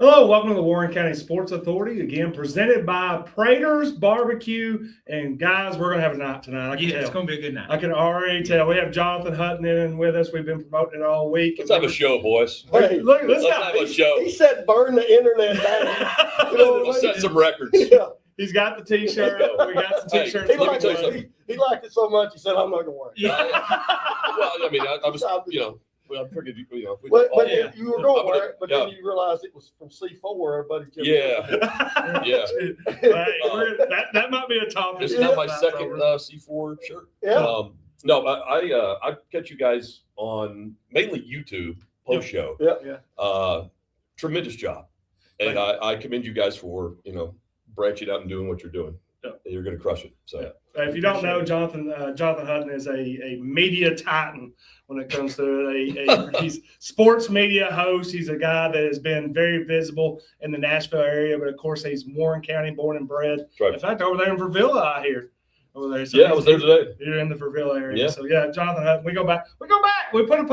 Hello, welcome to the Warren County Sports Authority, again presented by Prater's Barbecue. And guys, we're going to have a night tonight. It's going to be a good night. I can already tell. We have Jonathan Hutton in with us. We've been promoting it all week. Let's have a show, boys. Hey, look, let's have a show. He said burn the internet down. We'll set some records. Yeah. He's got the T-shirt. We got the T-shirts. Hey, let me tell you something. He liked it so much, he said, I'm not going to work. Yeah. Well, I mean, I was, I figured, But you were going to wear it, but then you realized it was from C4. Everybody yeah. That might be a topic. Isn't that my second C4 shirt? Yeah. No, I catch you guys on mainly YouTube post show. Yeah. Tremendous job, and I commend you guys for branching out and doing what you're doing. Yeah. You're going to crush it. So. Yeah. If you don't know, Jonathan Hutton is a media titan when it comes to he's sports media host. He's a guy that has been very visible in the Nashville area, but of course he's Warren County born and bred. Right. In fact, over there in Vervilla, I hear. Over there. So yeah, I was there today. You're in the Vervilla area. Yeah. So yeah, Jonathan Hutton, we go back. We put a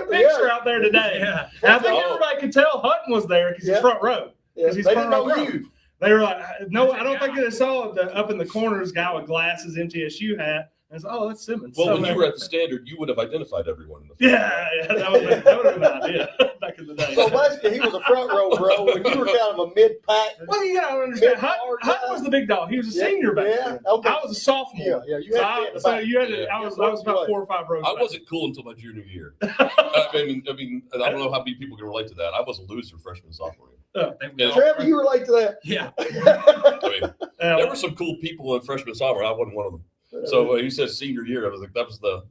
picture out there today. Yeah. And I think everybody could tell Hutton was there because he's front row. Yeah. He's They front didn't know row. you. They were like, no, I don't think they saw up in the corners guy with glasses, MTSU hat. And it's that's Simmons. Well, so, when you were at the Standard, you would have identified everyone in the yeah, that would have been an idea back in the day. So basically, he was a front row, bro, and you were kind of a mid-pack. Well, you got to understand, Hutton was the big dog. He was a senior back then. Okay. I was a sophomore. Yeah, you had to be in the so back. you had to, I was about 4 or 5 rows I back. wasn't cool until my junior year. I mean, I don't know how many people can relate to that. I was a loser freshman, sophomore year. Trevor, you relate to that? Yeah. I mean, there were some cool people in freshman, sophomore. I wasn't one of them. So he says senior year. I was like, that was the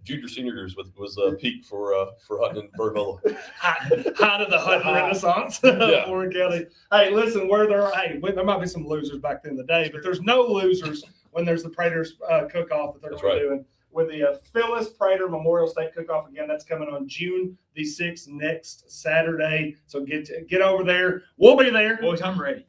junior senior years was a peak for Hutton and Vervilla. Height of the Hutton Renaissance. Yeah. Warren County. Hey, listen, there might be some losers back in the day, but there's no losers when there's the Prater's cook-off that they're going to be doing with the Phyllis Prater Memorial State Cook-Off. Again, that's coming on June the 6th, next Saturday. So get over there. We'll be there. Boys, I'm ready.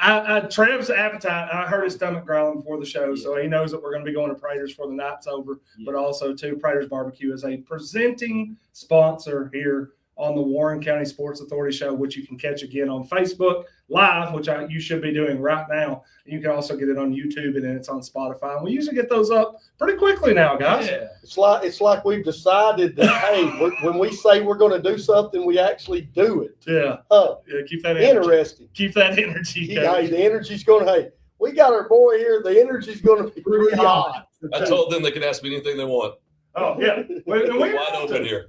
Trev's appetite, I heard his stomach growling before the show, so he knows that we're going to be going to Prater's before the night's over. But also, too, Prater's Barbecue is a presenting sponsor here on the Warren County Sports Authority Show, which you can catch again on Facebook Live, which you should be doing right now. You can also get it on YouTube, and then it's on Spotify. And we usually get those up pretty quickly now, guys. Yeah. It's like we've decided that, hey, when we say we're going to do something, we actually do it. Yeah. Yeah, keep that energy. Interesting. Keep that energy. Hey, the energy's going to, hey, we got our boy here. The energy's going to be pretty hot. I told them they could ask me anything they want. Oh, yeah. Wide open here.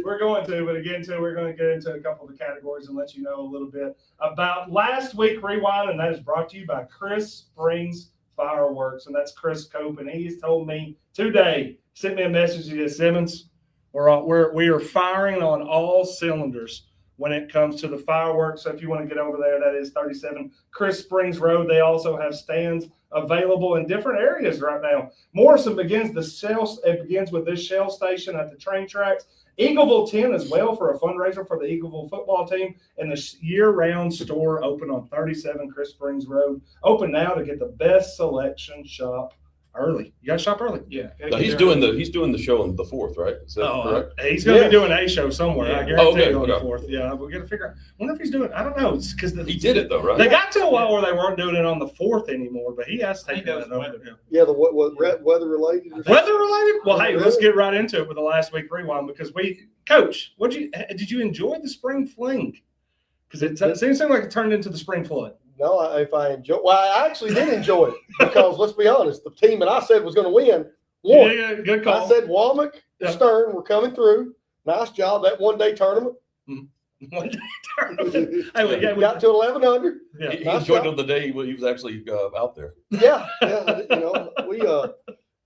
We're going to, but again, too, we're going to get into a couple of the categories and let you know a little bit about last week Rewind, and that is brought to you by Chris Springs Fireworks, and that's Chris Cope, and he's told me today, sent me a message. He said, Simmons, we are firing on all cylinders when it comes to the fireworks. So if you want to get over there, that is 37 Chris Springs Road. They also have stands available in different areas right now. Morrison begins with this shell station at the train tracks. Eagleville 10 as well for a fundraiser for the Eagleville football team, and the year-round store open on 37 Chris Springs Road. Open now to get the best selection. Shop early. You got to shop early. Yeah. No, he's doing the show on the 4th, right? Is that correct? He's going to be doing a show somewhere. Yeah. I guarantee you on the 4th. Yeah, we're going to figure out. I wonder if he's doing. I don't know. It's because he did it though, right? They got to a while where they weren't doing it on the 4th anymore, but he has to take does it over. Yeah, the weather related. Weather related? Well, hey, let's get right into it with the last week rewind because Coach, did you enjoy the spring fling? Because it seems like it turned into the spring flood. No, I actually did enjoy it because let's be honest, the team that I said was going to win won. Yeah, good call. I said Womack, Stern were coming through. Nice job that one-day tournament. One day tournament. Hey, we got to 11 under. Yeah, he enjoyed it on the day he was actually out there. Yeah,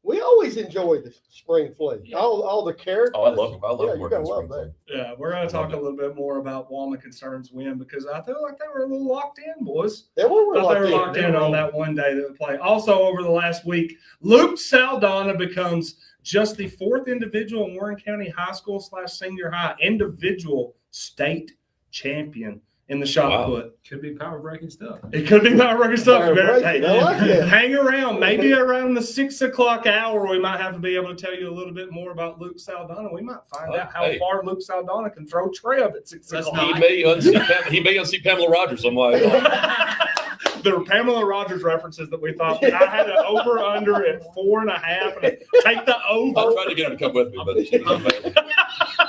we always enjoy the spring fling. Yeah. All the characters. Oh, I love him. I love you working gotta love spring fling. Yeah, we're going to talk a little bit more about Womack and Stern's win because I feel like they were a little locked in, boys. They were locked in on that one day that we played. Also, over the last week, Luke Saldana becomes just the 4th individual in Warren County High School / senior high individual state champion in the shot Wow. put. Could be power breaking stuff. It could be power breaking stuff. Power breaking, I like that. Hang around. Maybe around the 6 o'clock hour, we might have to be able to tell you a little bit more about Luke Saldana. We might find out how far Luke Saldana can throw Trev at 6 o'clock. He may unseat Pamela Rogers on my. There were Pamela Rogers references that we thought I had an over under at 4.5 and take the over. I tried to get him to come with me, but she was unavailable.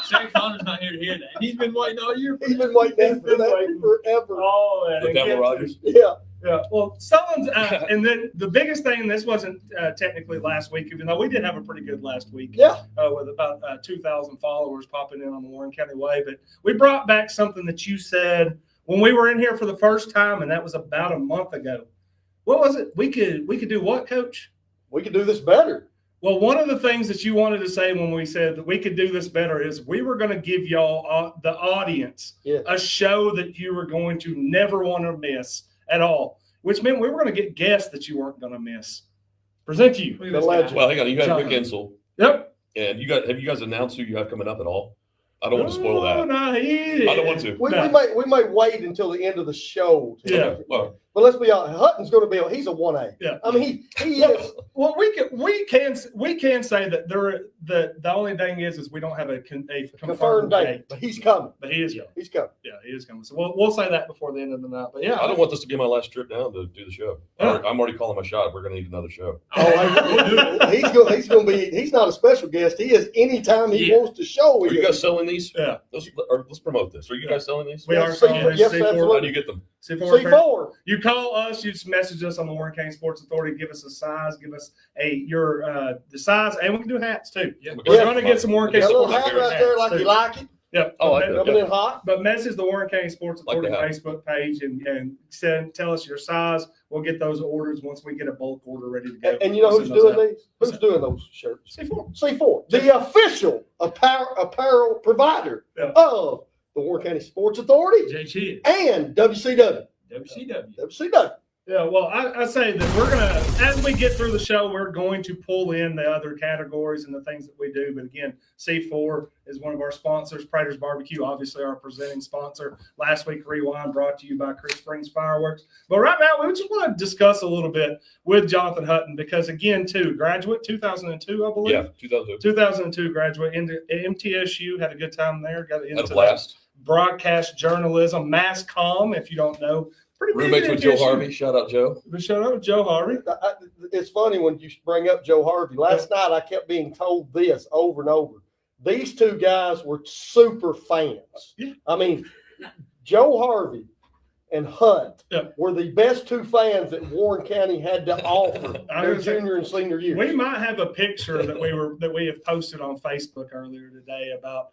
Shane Connor's not here to hear that. He's been waiting all year. He's been waiting forever. Oh, With Pamela Rogers. Yeah. Yeah, well, someone's, and then the biggest thing, this wasn't technically last week, even though we did have a pretty good last week. Yeah. With about 2,000 followers popping in on the Warren County Way. But we brought back something that you said when we were in here for the first time, and that was about a month ago. What was it? We could do what, Coach? We could do this better. Well, one of the things that you wanted to say when we said that we could do this better is we were going to give y'all, the audience, a show that you were going to never want to miss at all, which meant we were going to get guests that you weren't going to miss. Present to you. The legend. Well, hang on. You got Rick Insel. Yep. And have you guys announced who you have coming up at all? I don't want to spoil that. No, I don't want to. We might wait until the end of the show. Yeah. Well, But let's be honest, Hutton's going to be. He's a 1A. Yeah. I mean, he is. Well, we can say that the only thing is we don't have a confirmed date. But he's coming. But he is coming. He's coming. Yeah, he is coming. So we'll say that before the end of the night. But yeah, I don't want this to be my last trip down to do the show. Yeah. I'm already calling my shot. We're going to need another show. He's going to be. He's not a special guest. He is anytime he wants to show. Are you guys selling these? Yeah. Let's promote this. Are you guys selling these? We are selling these. Yes, C4. absolutely. How do you get them? C4. You call us. You just message us on the Warren County Sports Authority. Give us a size. Give us the size, and we can do hats too. Yeah. We're going to get some Warren County Got a little Sports hat Authority right there, hats, like too. you like it. Yep. Oh, I like Coming in hot. But message the Warren County Sports Like Authority that. Facebook page and tell us your size. We'll get those orders once we get a bulk order ready to go. And you know who's We'll send doing those these? Who's doing those shirts? out. C4. C4, the official apparel provider of the Warren County Sports Authority JT. and WCW. WCW. WCW. Yeah, well, I say that we're going to, as we get through the show, we're going to pull in the other categories and the things that we do. But again, C4 is one of our sponsors. Prater's Barbecue, obviously our presenting sponsor. Last week, Rewind brought to you by Chris Springs Fireworks. But right now, we just want to discuss a little bit with Jonathan Hutton because, again, graduate 2002, I believe. Yeah, 2002. 2002 graduate into MTSU, had a good time there. Got into Had a blast. broadcast journalism, mass comm, if you don't know. Pretty big Roommates with Joe MTSU. Harvey. Shout out, Joe. Shout out to Joe Harvey. It's funny when you bring up Joe Harvey. Last night, I kept being told this over and over. These two guys were super fans. Yeah. I mean, Joe Harvey and Hunt Yeah. were the best two fans that Warren County had to offer I their was gonna say, junior and senior years. We might have a picture that we have posted on Facebook earlier today about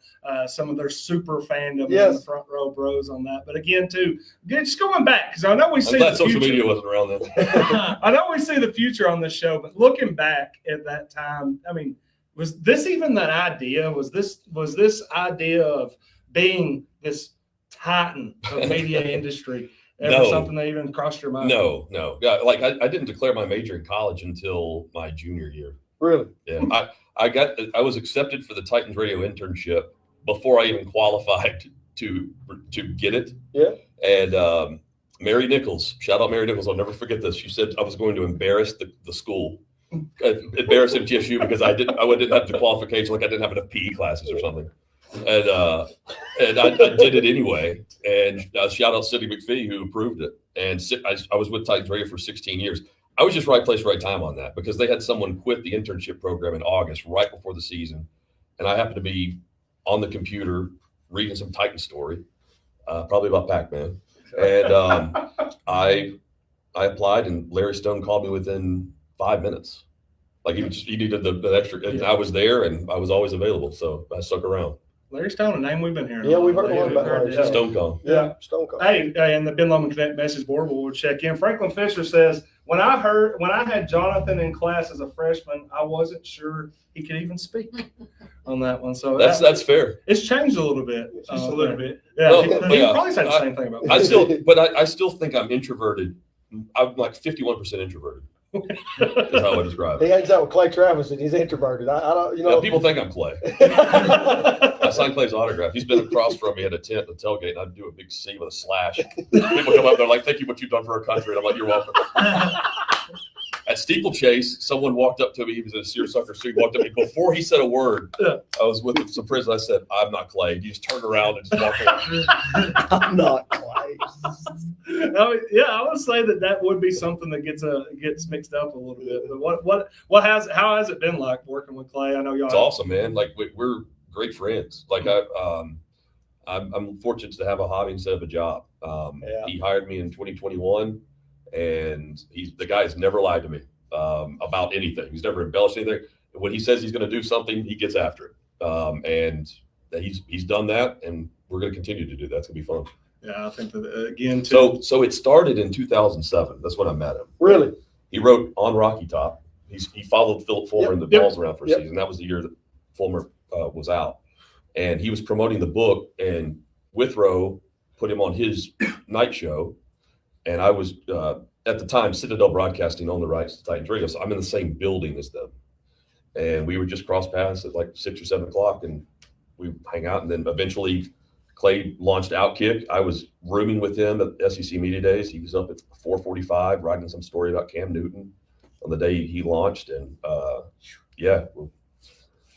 some of their super fandom in the front row bros on that. But again, too, just going back because I know we see I'm glad the social future. media wasn't around then. I know we see the future on this show, but looking back at that time, I mean, was this even that idea? Was this idea of being this titan of media industry ever something that even crossed your mind? No. Yeah, like I didn't declare my major in college until my junior year. Really? Yeah, I was accepted for the Titans radio internship before I even qualified to get it. Yeah. And Mary Nichols, shout out Mary Nichols, I'll never forget this. She said I was going to embarrass the school, embarrass MTSU because I didn't have the qualification, like I didn't have enough PE classes or something. And I did it anyway. And shout out Sidney McPhee who approved it. And I was with Titans Radio for 16 years. I was just right place, right time on that because they had someone quit the internship program in August, right before the season. And I happened to be on the computer reading some Titan story, probably about Pac-Man. And I applied, and Larry Stone called me within 5 minutes. Like he needed the extra. And I was there, and I was always available, so I stuck around. Larry Stone, a name we've been hearing. Yeah, we've heard a lot about Larry Stone. Stone Cold. Yeah, Stone Cold. Hey, and the Ben Lomond Connect message board will check in. Franklin Fisher says, when I had Jonathan in class as a freshman, I wasn't sure he could even speak on that one. So that's fair. It's changed a little bit. Just a little bit. Yeah, Well, he probably said the same thing about me. I still think I'm introverted. I'm like 51% introverted. Is how I describe He it. hangs out with Clay Travis and he's introverted. I don't, People think I'm Clay. I signed Clay's autograph. He's been across from me at a tent, the tailgate, and I'd do a big C with a slash. People come up, they're like, "Thank you, what you've done for our country." And I'm like, "You're welcome." At steeplechase, someone walked up to me. He was in a seersucker suit. Walked up to me before he said a word. Yeah. I was with some friends. I said, "I'm not Clay." He just turned around and just walked away. I'm not Clay. I would say that would be something that gets mixed up a little bit. But how has it been like working with Clay? I know y'all. It's awesome, man. Like we're great friends. Like I'm fortunate to have a hobby instead of a job. He hired me in 2021. And the guy has never lied to me about anything. He's never embellished anything. When he says he's going to do something, he gets after it. And he's done that, and we're going to continue to do that. It's going to be fun. Yeah, I think that again too. So it started in 2007. That's when I met him. Really? He wrote on Rocky Top. He followed Philip Fulmer in the balls around for a season. That was the year that Fulmer was out, and he was promoting the book. And Withrow put him on his night show. And I was, at the time, Citadel Broadcasting owned the rights to Titans Radio. So I'm in the same building as them. And we would just cross paths at like 6 or 7 o'clock and we hang out. And then eventually Clay launched Outkick. I was rooming with him at SEC Media Days. He was up at 4:45 writing some story about Cam Newton on the day he launched. And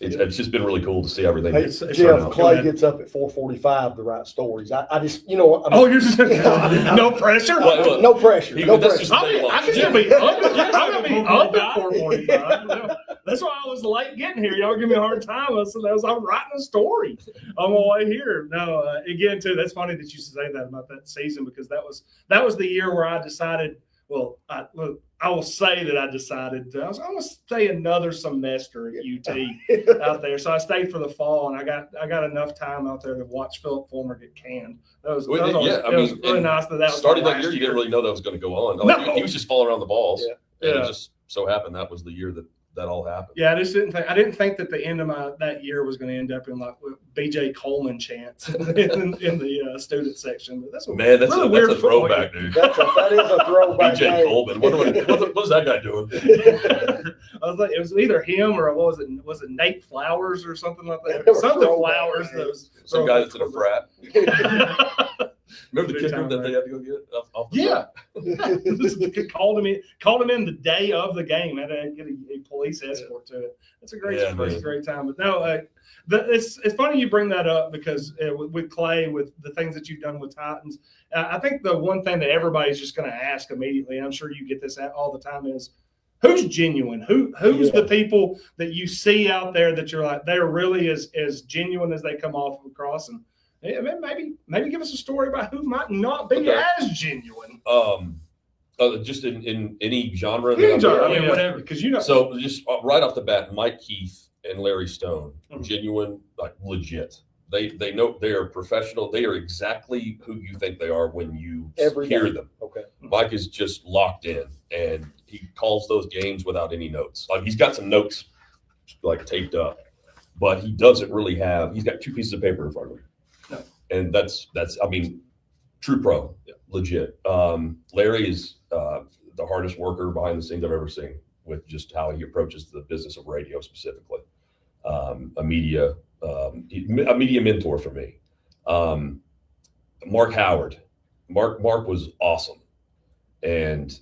it's just been really cool to see everything. Hey, Jeff, Clay gets up at 4:45 to write stories. I just, you know what? You're just no pressure. No pressure. No pressure. I can still be up. I'm gonna be up at 4:45. That's why I was late getting here. Y'all give me a hard time. I'm writing a story on my way here. No, again, too. That's funny that you say that about that season because that was the year where I decided. Well, I will say that I decided I was going to stay another semester at UT out there. So I stayed for the fall, and I got enough time out there to watch Philip Fulmer get canned. It was really nice that started that year. You didn't really know that was going to go on. No. He was just falling around the balls. Yeah. And it just so happened that was the year that all happened. Yeah, I didn't think that the end of that year was going to end up in like BJ Coleman chants in the student section. But that's a throwback, dude. That is a throwback. BJ Coleman. What was that guy doing? I was like, it was either him or was it Nate Flowers or something like that? Something Flowers. Some guy that's in a frat. Remember the kicker that they had to go get off the track? Called him in the day of the game. Had to get a police escort to it. That's a great time. But no, it's funny you bring that up because with Clay, with the things that you've done with Titans, I think the one thing that everybody's just going to ask immediately, and I'm sure you get this all the time, is who's genuine? Who's the people that you see out there that you're like they're really as genuine as they come off across and. Yeah, maybe give us a story about who might not be as genuine. Just in any genre. Whatever. Because So just right off the bat, Mike Keith and Larry Stone, genuine, like legit. They know they are professional. They are exactly who you think they are when you hear them. Okay. Mike is just locked in, and he calls those games without any notes. Like he's got some notes like taped up, but he doesn't really have. He's got 2 pieces of paper in front of him. And that's true pro, legit. Larry is the hardest worker behind the scenes I've ever seen with just how he approaches the business of radio specifically. A media mentor for me. Mark Howard. Mark was awesome. And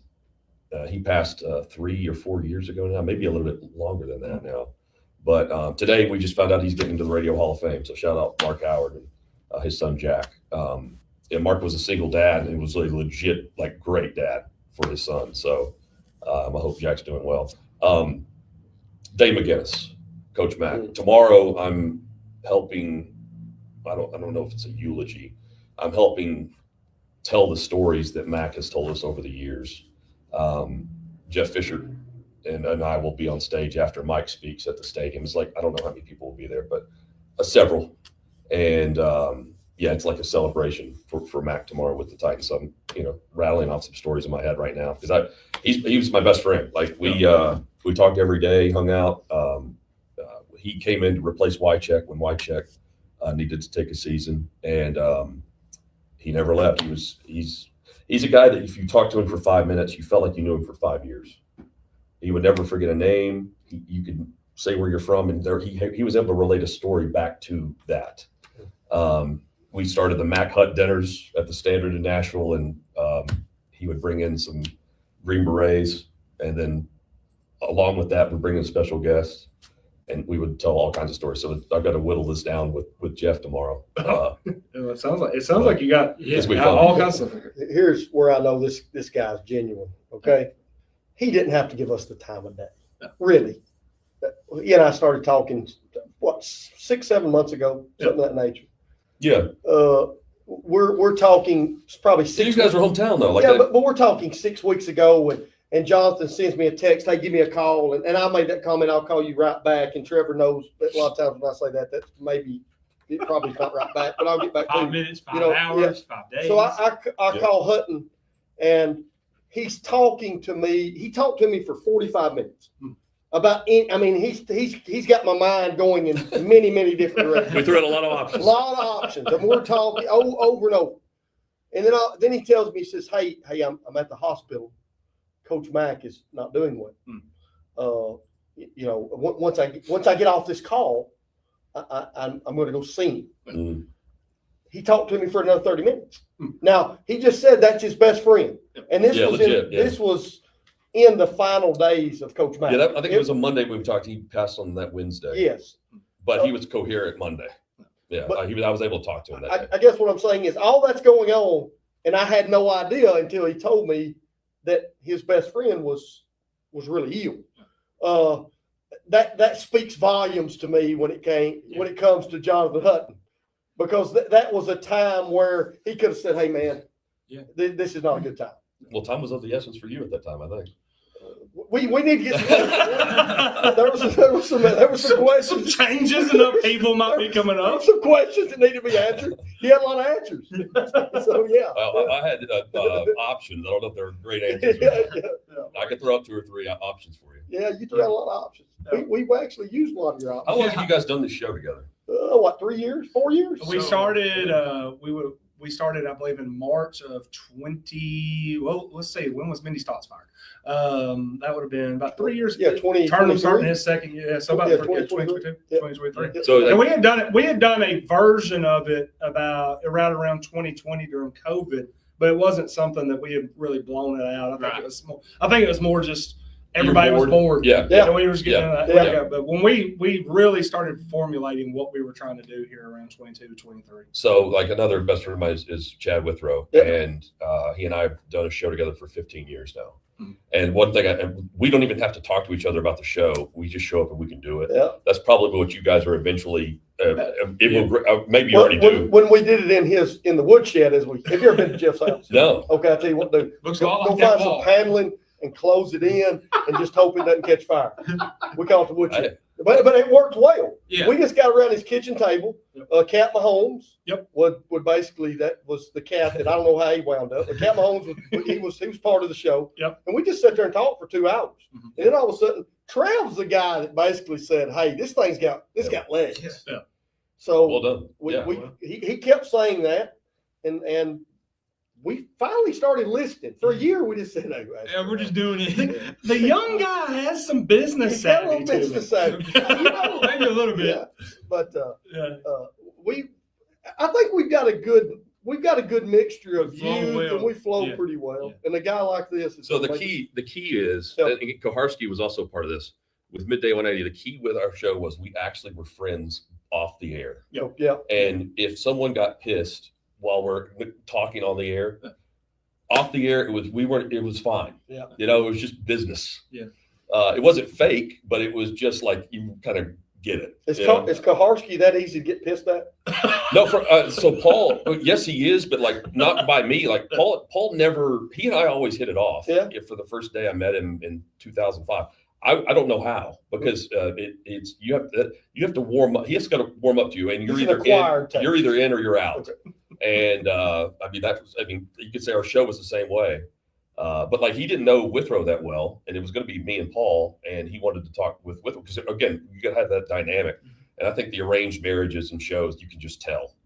he passed 3 or 4 years ago now, maybe a little bit longer than that now. But today we just found out he's getting into the Radio Hall of Fame. So shout out Mark Howard and his son Jack. And Mark was a single dad and was a legit, like, great dad for his son. So I hope Jack's doing well. Dave McGinnis, Coach Mack. Tomorrow I'm helping. I don't know if it's a eulogy. I'm helping tell the stories that Mack has told us over the years. Jeff Fisher and I will be on stage after Mike speaks at the stadium. It's like, I don't know how many people will be there, but several. And it's like a celebration for Mac tomorrow with the Titans. So I'm, rattling off some stories in my head right now because he was my best friend. Like we talked every day, hung out. He came in to replace Wycheck when Wycheck needed to take a season, and he never left. He's a guy that if you talked to him for 5 minutes, you felt like you knew him for 5 years. He would never forget a name. You could say where you're from, and there he was able to relate a story back to that. We started the Mac Hut dinners at the Standard in Nashville, and he would bring in some Green Berets, and then along with that, we'd bring in special guests, and we would tell all kinds of stories. So I've got to whittle this down with Jeff tomorrow. It sounds like you got all kinds of. Here's where I know this guy's genuine. Okay, he didn't have to give us the time of day. Really, he and I started talking 6-7 months ago, something of that nature. Yeah. We're talking probably 6. So you guys are hometown though, like yeah, that. but we're talking 6 weeks ago, and Jonathan sends me a text, hey, give me a call, and I made that comment, I'll call you right back. And Trevor knows that a lot of times when I say that, that's maybe it probably not right back, but I'll get back to you. 5 minutes, 5 hours, 5 days. So I call Hutton, and he's talking to me. He talked to me for 45 minutes. About, he's got my mind going in many different directions. We threw out a lot of options. A lot of options, and we're talking over and over. And then he tells me, he says, "Hey, I'm at the hospital. Coach Mack is not doing well. Once I get off this call, I'm going to go see him." He talked to me for another 30 minutes. Now he just said that's his best friend, and this was in the final days of Coach Mack. Yeah, I think it was a Monday we talked. He passed on that Wednesday. Yes, but he was coherent Monday. Yeah, I was able to talk to him that day. I guess what I'm saying is all that's going on, and I had no idea until he told me that his best friend was really ill. That speaks volumes to me when it comes to Jonathan Hutton, because that was a time where he could have said, "Hey man, this is not a good time." Well, time was of the essence for you at that time, I think. We need to get there was some questions. Some changes and upheaval might be coming up. Some questions that need to be answered. He had a lot of answers. So yeah. I had options. I don't know if they're great answers. I could throw up 2 or 3 options for you. Yeah, you threw out a lot of options. We've actually used a lot of your options. How long have you guys done this show together? 3 years, 4 years? We started. We started, I believe, in March of 20. Well, let's see. When was Mindy Stotts fired? That would have been about 3 years. Yeah, 20. Turnham starting his second year. Yeah, so about 2022, 2023. Yeah. So and we had done it. We had done a version of it about around 2020 during COVID, but it wasn't something that we had really blown it out. I think it was more just everybody was bored. Yeah. So we were just getting that. But when we really started formulating what we were trying to do here around 22 to 23. So like another best friend of mine is Chad Withrow, and he and I have done a show together for 15 years now. And one thing, we don't even have to talk to each other about the show. We just show up and we can do it. Yeah. That's probably what you guys are eventually. Maybe you already do. When we did it in the woodshed, have you ever been to Jeff's house? No. Okay, I'll tell you what to do. Go find some paneling and close it in and just hope it doesn't catch fire. We call it the woodshed. But it worked well. Yeah. We just got around his kitchen table. Cat Mahomes. Would basically, that was the cat that I don't know how he wound up. But Cat Mahomes he was part of the show. Yep. And we just sat there and talked for 2 hours. Mm-hmm. And then all of a sudden, Trev's the guy that basically said, "Hey, this thing's got legs." Yeah. So well done. He kept saying that, and we finally started listening. For a year, we just said, we're just doing it. The young guy has some business savvy. Maybe a little bit. Yeah. But I think we've got a good mixture of youth, and we flow pretty well. Yeah. And a guy like this. So the key is, and Koharski was also part of this with Midday 180. The key with our show was we actually were friends off the air. Yep. Yeah. And if someone got pissed while we're talking on the air, off the air, it was fine. Yeah. It was just business. Yeah. It wasn't fake, but it was just like you kind of get it. Is Koharski that easy to get pissed at? No, so Paul, yes, he is, but like not by me. Like Paul never. He and I always hit it off. Yeah. For the first day I met him in 2005. I don't know how, because it's you have to warm up. He has got to warm up to you, and you're either in or you're out. Okay. And you could say our show was the same way, but like he didn't know Withrow that well, and it was going to be me and Paul, and he wanted to talk with Withrow because again, you got to have that dynamic. And I think the arranged marriages and shows, you can just tell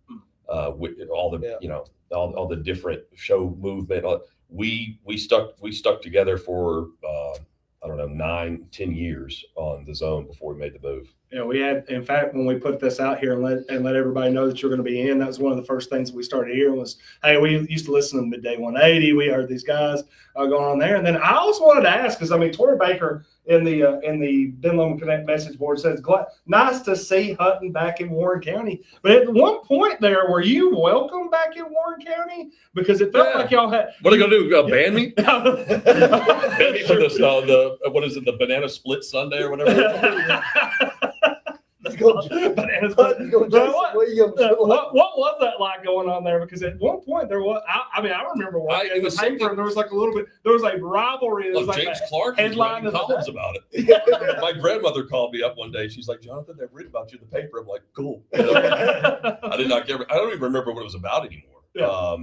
with all the all the different show movement. We stuck together for I don't know, 9, 10 years on the zone before we made the move. Yeah, we had, in fact, when we put this out here and let everybody know that you're going to be in, that was one of the first ththings that we started hearing was, hey, we used to listen to Midday 180. We heard these guys going on there. And then I also wanted to ask, because I mean, Tori Baker in the Ben Lomond Connect message board says, nice to see Hutton back in Warren County. But at one point there, were you welcome back in Warren County? Because it felt like y'all had. What are they going to do? Ban me? Ban me for this, what is it, the Banana Split Sunday or whatever? What was that like going on there? Because at one point there was, I remember watching in the paper, and there was like a little bit, there was a rivalry. There was like James Clark was writing columns about it. My grandmother called me up one day. She's like, Jonathan, they've written about you in the paper. I'm like, cool. I did not care. I don't even remember what it was about anymore. Yeah.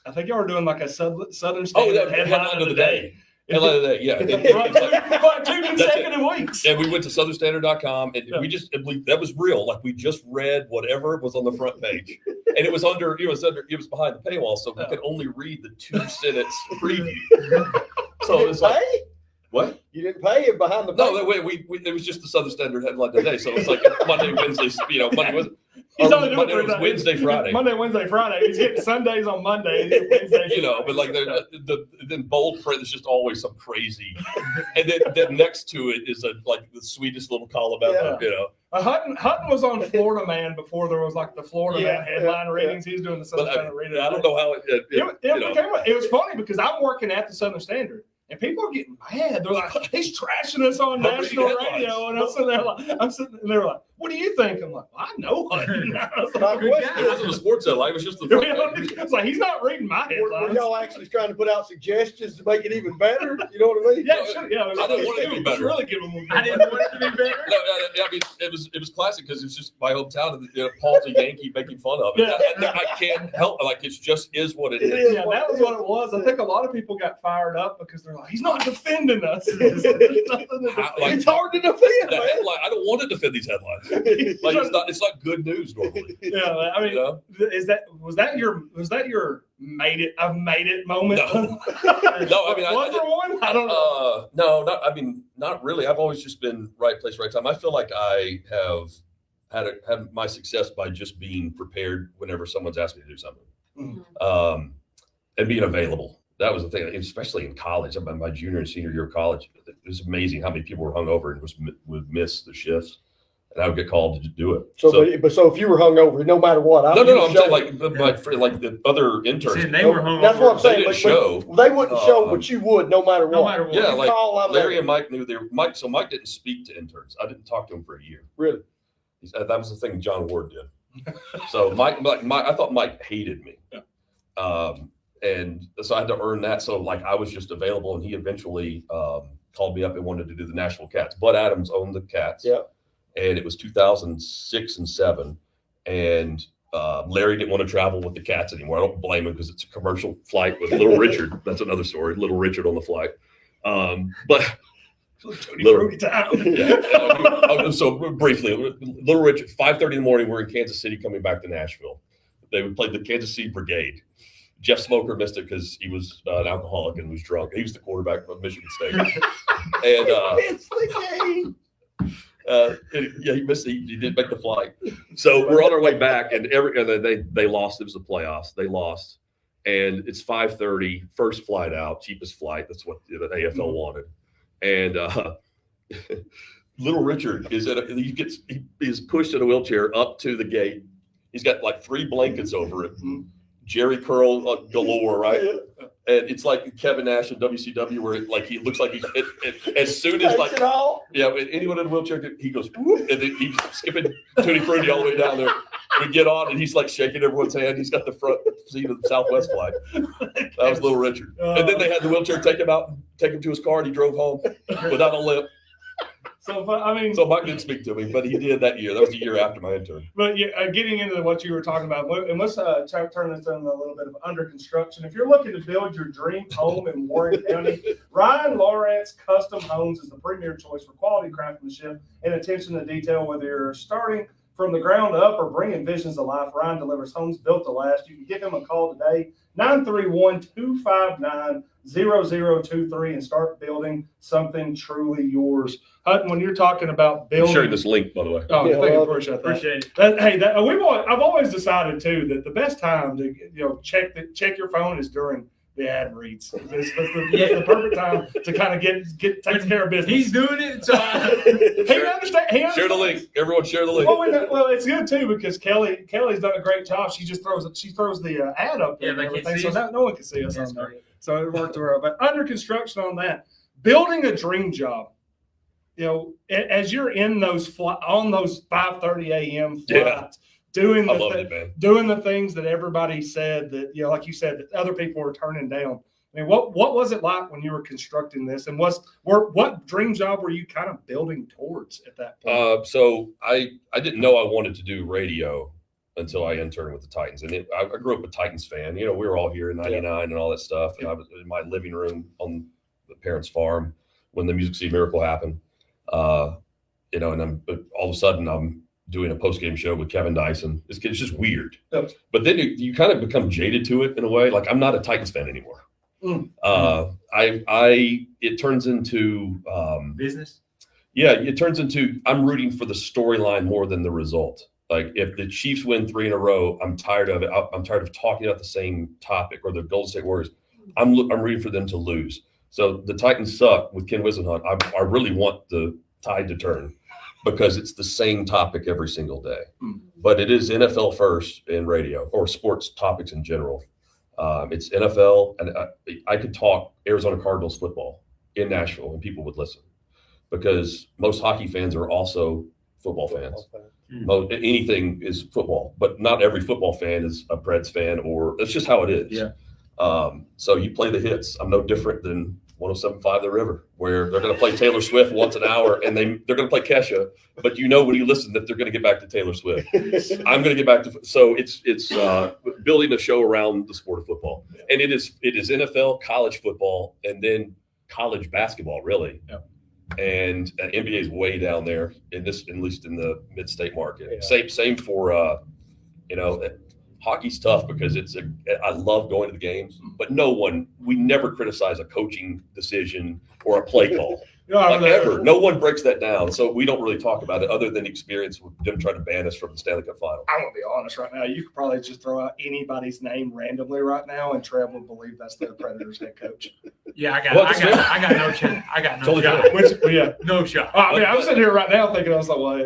I think y'all were doing like a Southern Standard headline of the day. Headline of the day, yeah. Like 2 consecutive weeks. And we went to southernstandard.com, and that was real. Like we just read whatever was on the front page, and it was behind the paywall, so we could only read the 2-sentence preview. So it's like, what? You didn't pay it behind the paywall? No, it was just the Southern Standard headline today. So it's like Monday, Wednesday, Monday was. He's only doing Monday, was Wednesday, Friday. Monday, Wednesday, Friday. He's getting Sundays on Monday. Wednesdays, but like then bold print is just always some crazy, and then next to it is like the sweetest little column ever. Hutton was on Florida Man before there was like the Florida Man headline readings. He's doing the Southern Standard reading. I don't know how it was funny because I'm working at the Southern Standard. And people are getting mad. They're like, he's trashing us on national radio. And I'm sitting there like, what do you think? I'm like, well, I know Hutton. It wasn't a sports headline. It was just the it's like, he's not reading my headlines. Were y'all actually trying to put out suggestions to make it even better? You know what I mean? Yeah, sure. Yeah. I didn't want it to be better. Really give him I didn't want it to be better. No, I mean, it was classic because it's just my hometown. And Paul's a Yankee making fun of it. Yeah. I can't help it. Like, it just is what it is. Yeah, that was what it was. I think a lot of people got fired up because they're like, he's not defending us. It's hard to defend. I don't want to defend these headlines. Like, it's not good news normally. Yeah, I mean, was that your made it moment? No, I mean, was there one? I don't know. No, not really. I've always just been right place, right time. I feel like I have had my success by just being prepared whenever someone's asked me to do something, and being available. That was the thing, especially in college. My junior and senior year of college, it was amazing how many people were hungover and would miss the shifts. And I would get called to do it. So if you were hungover, no matter what, I'm saying like the other interns. See, they were hungover. That's what I'm saying. They wouldn't show, but you would, no matter what. No matter what. Yeah, like Larry and Mike knew Mike didn't speak to interns. I didn't talk to him for a year. Really? That was the thing John Ward did. So Mike, I thought Mike hated me. And so I had to earn that. So like I was just available, and he eventually called me up and wanted to do the Nashville Cats. Bud Adams owned the Cats. Yeah. And it was 2006 and 2007, and Larry didn't want to travel with the Cats anymore. I don't blame him because it's a commercial flight with Little Richard. That's another story. Little Richard on the flight, but Fruity time. Yeah. So briefly, Little Richard, 5:30 in the morning. We're in Kansas City coming back to Nashville. They would play the Kansas City Brigade. Jeff Smoker missed it because he was an alcoholic and was drunk. He was the quarterback of Michigan State, and it's the game. He missed. He did make the flight. So we're on our way back, and they lost. It was the playoffs. They lost, and it's 5:30. First flight out, cheapest flight. That's what the AFL wanted. And Little Richard he is pushed in a wheelchair up to the gate. He's got like 3 blankets over it. Jerry curl galore, right? And it's like Kevin Nash in WCW, where he looks like as soon as anyone in a wheelchair, he goes, whoop, and then he's skipping Tutti Frutti all the way down there. We get on, and he's like shaking everyone's hand. He's got the front seat of the Southwest flight. That was Little Richard. And then they had the wheelchair take him out, take him to his car, and he drove home without a limp. So Mike didn't speak to me, but he did that year. That was the year after my intern. But getting into what you were talking about, and let's turn this into a little bit of under construction. If you're looking to build your dream home in Warren County, Ryan Lawrence Custom Homes is the premier choice for quality craftsmanship and attention to detail. Whether you're starting from the ground up or bringing visions to life, Ryan delivers homes built to last. You can give him a call today, 931-259-0023, and start building something truly yours. Hutton, when you're talking about building. I'm sharing this link, by the way. Oh, Yeah, thank you. Appreciate it. I've always decided too that the best time to check your phone is during the ad reads. It's the perfect time to kind of take care of business. He's doing it. So He understands. Share the link. Everyone share the link. Well, it's good too because Kelly's done a great job. She throws the ad up there and everything, so no one can see us on there. So it worked well. But under construction on that, building a dream job. As you're in on those 5:30 a.m. flights, doing the things that everybody said that like you said that other people were turning down. I mean, what was it like when you were constructing this, and what dream job were you kind of building towards at that point? So I didn't know I wanted to do radio until I interned with the Titans, and I grew up a Titans fan. We were all here in '99 and all that stuff, and I was in my living room on the parents' farm when the Music City Miracle happened. And all of a sudden I'm doing a post-game show with Kevin Dyson. It's just weird. Yep. But then you kind of become jaded to it in a way. Like, I'm not a Titans fan anymore. It turns into business. Yeah, it turns into I'm rooting for the storyline more than the result. Like, if the Chiefs win 3 in a row, I'm tired of it. I'm tired of talking about the same topic. Or the Golden State Warriors, I'm rooting for them to lose. So the Titans suck with Ken Whisenhunt. I really want the tide to turn because it's the same topic every single day. But it is NFL first in radio or sports topics in general. It's NFL, and I could talk Arizona Cardinals football in Nashville and people would listen because most hockey fans are also football fans. Anything is football, but not every football fan is a Preds fan, or that's just how it is. Yeah. So you play the hits. I'm no different than 107.5 The River, where they're going to play Taylor Swift once an hour, and they're going to play Kesha. But when you listen that they're going to get back to Taylor Swift. I'm going to get back to. So it's building a show around the sport of football, and it is NFL, college football, and then college basketball, really. Yep. And NBA is way down there at least in the mid-state market. Yeah. Same for hockey's tough because I love going to the games, but we never criticize a coaching decision or a play call. Ever. No one breaks that down. So we don't really talk about it other than experience with them trying to ban us from the Stanley Cup final. I'm going to be honest right now. You could probably just throw out anybody's name randomly right now and Trev will believe that's the Predators head coach. Yeah, I got no shot. I got no shot. No shot. I'm sitting here right now thinking, I was like, well,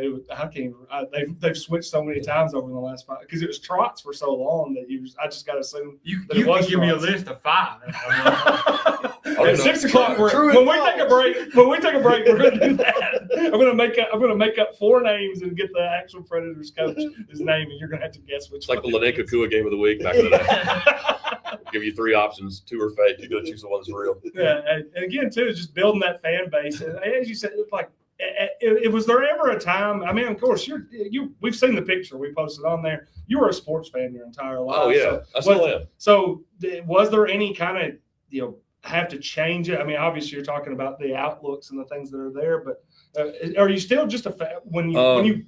they've switched so many times over the last 5 because it was Trotz for so long that I just got to assume you can give me a list of 5. At 6 o'clock, when we take a break, we're going to do that. I'm going to make up 4 names and get the actual Predators coach his name, and you're going to have to guess which. It's like the Lene Kukua game of the week back in the day. Give you 3 options, 2 are fake. You got to choose the one that's real. Yeah, and again too, just building that fan base. And as you said, was there ever a time? I mean, of course, we've seen the picture we posted on there. You were a sports fan your entire life. Oh yeah, I still am. So was there any kind of have to change it? I mean, obviously you're talking about the outlooks and the things that are there, but are you still just a fan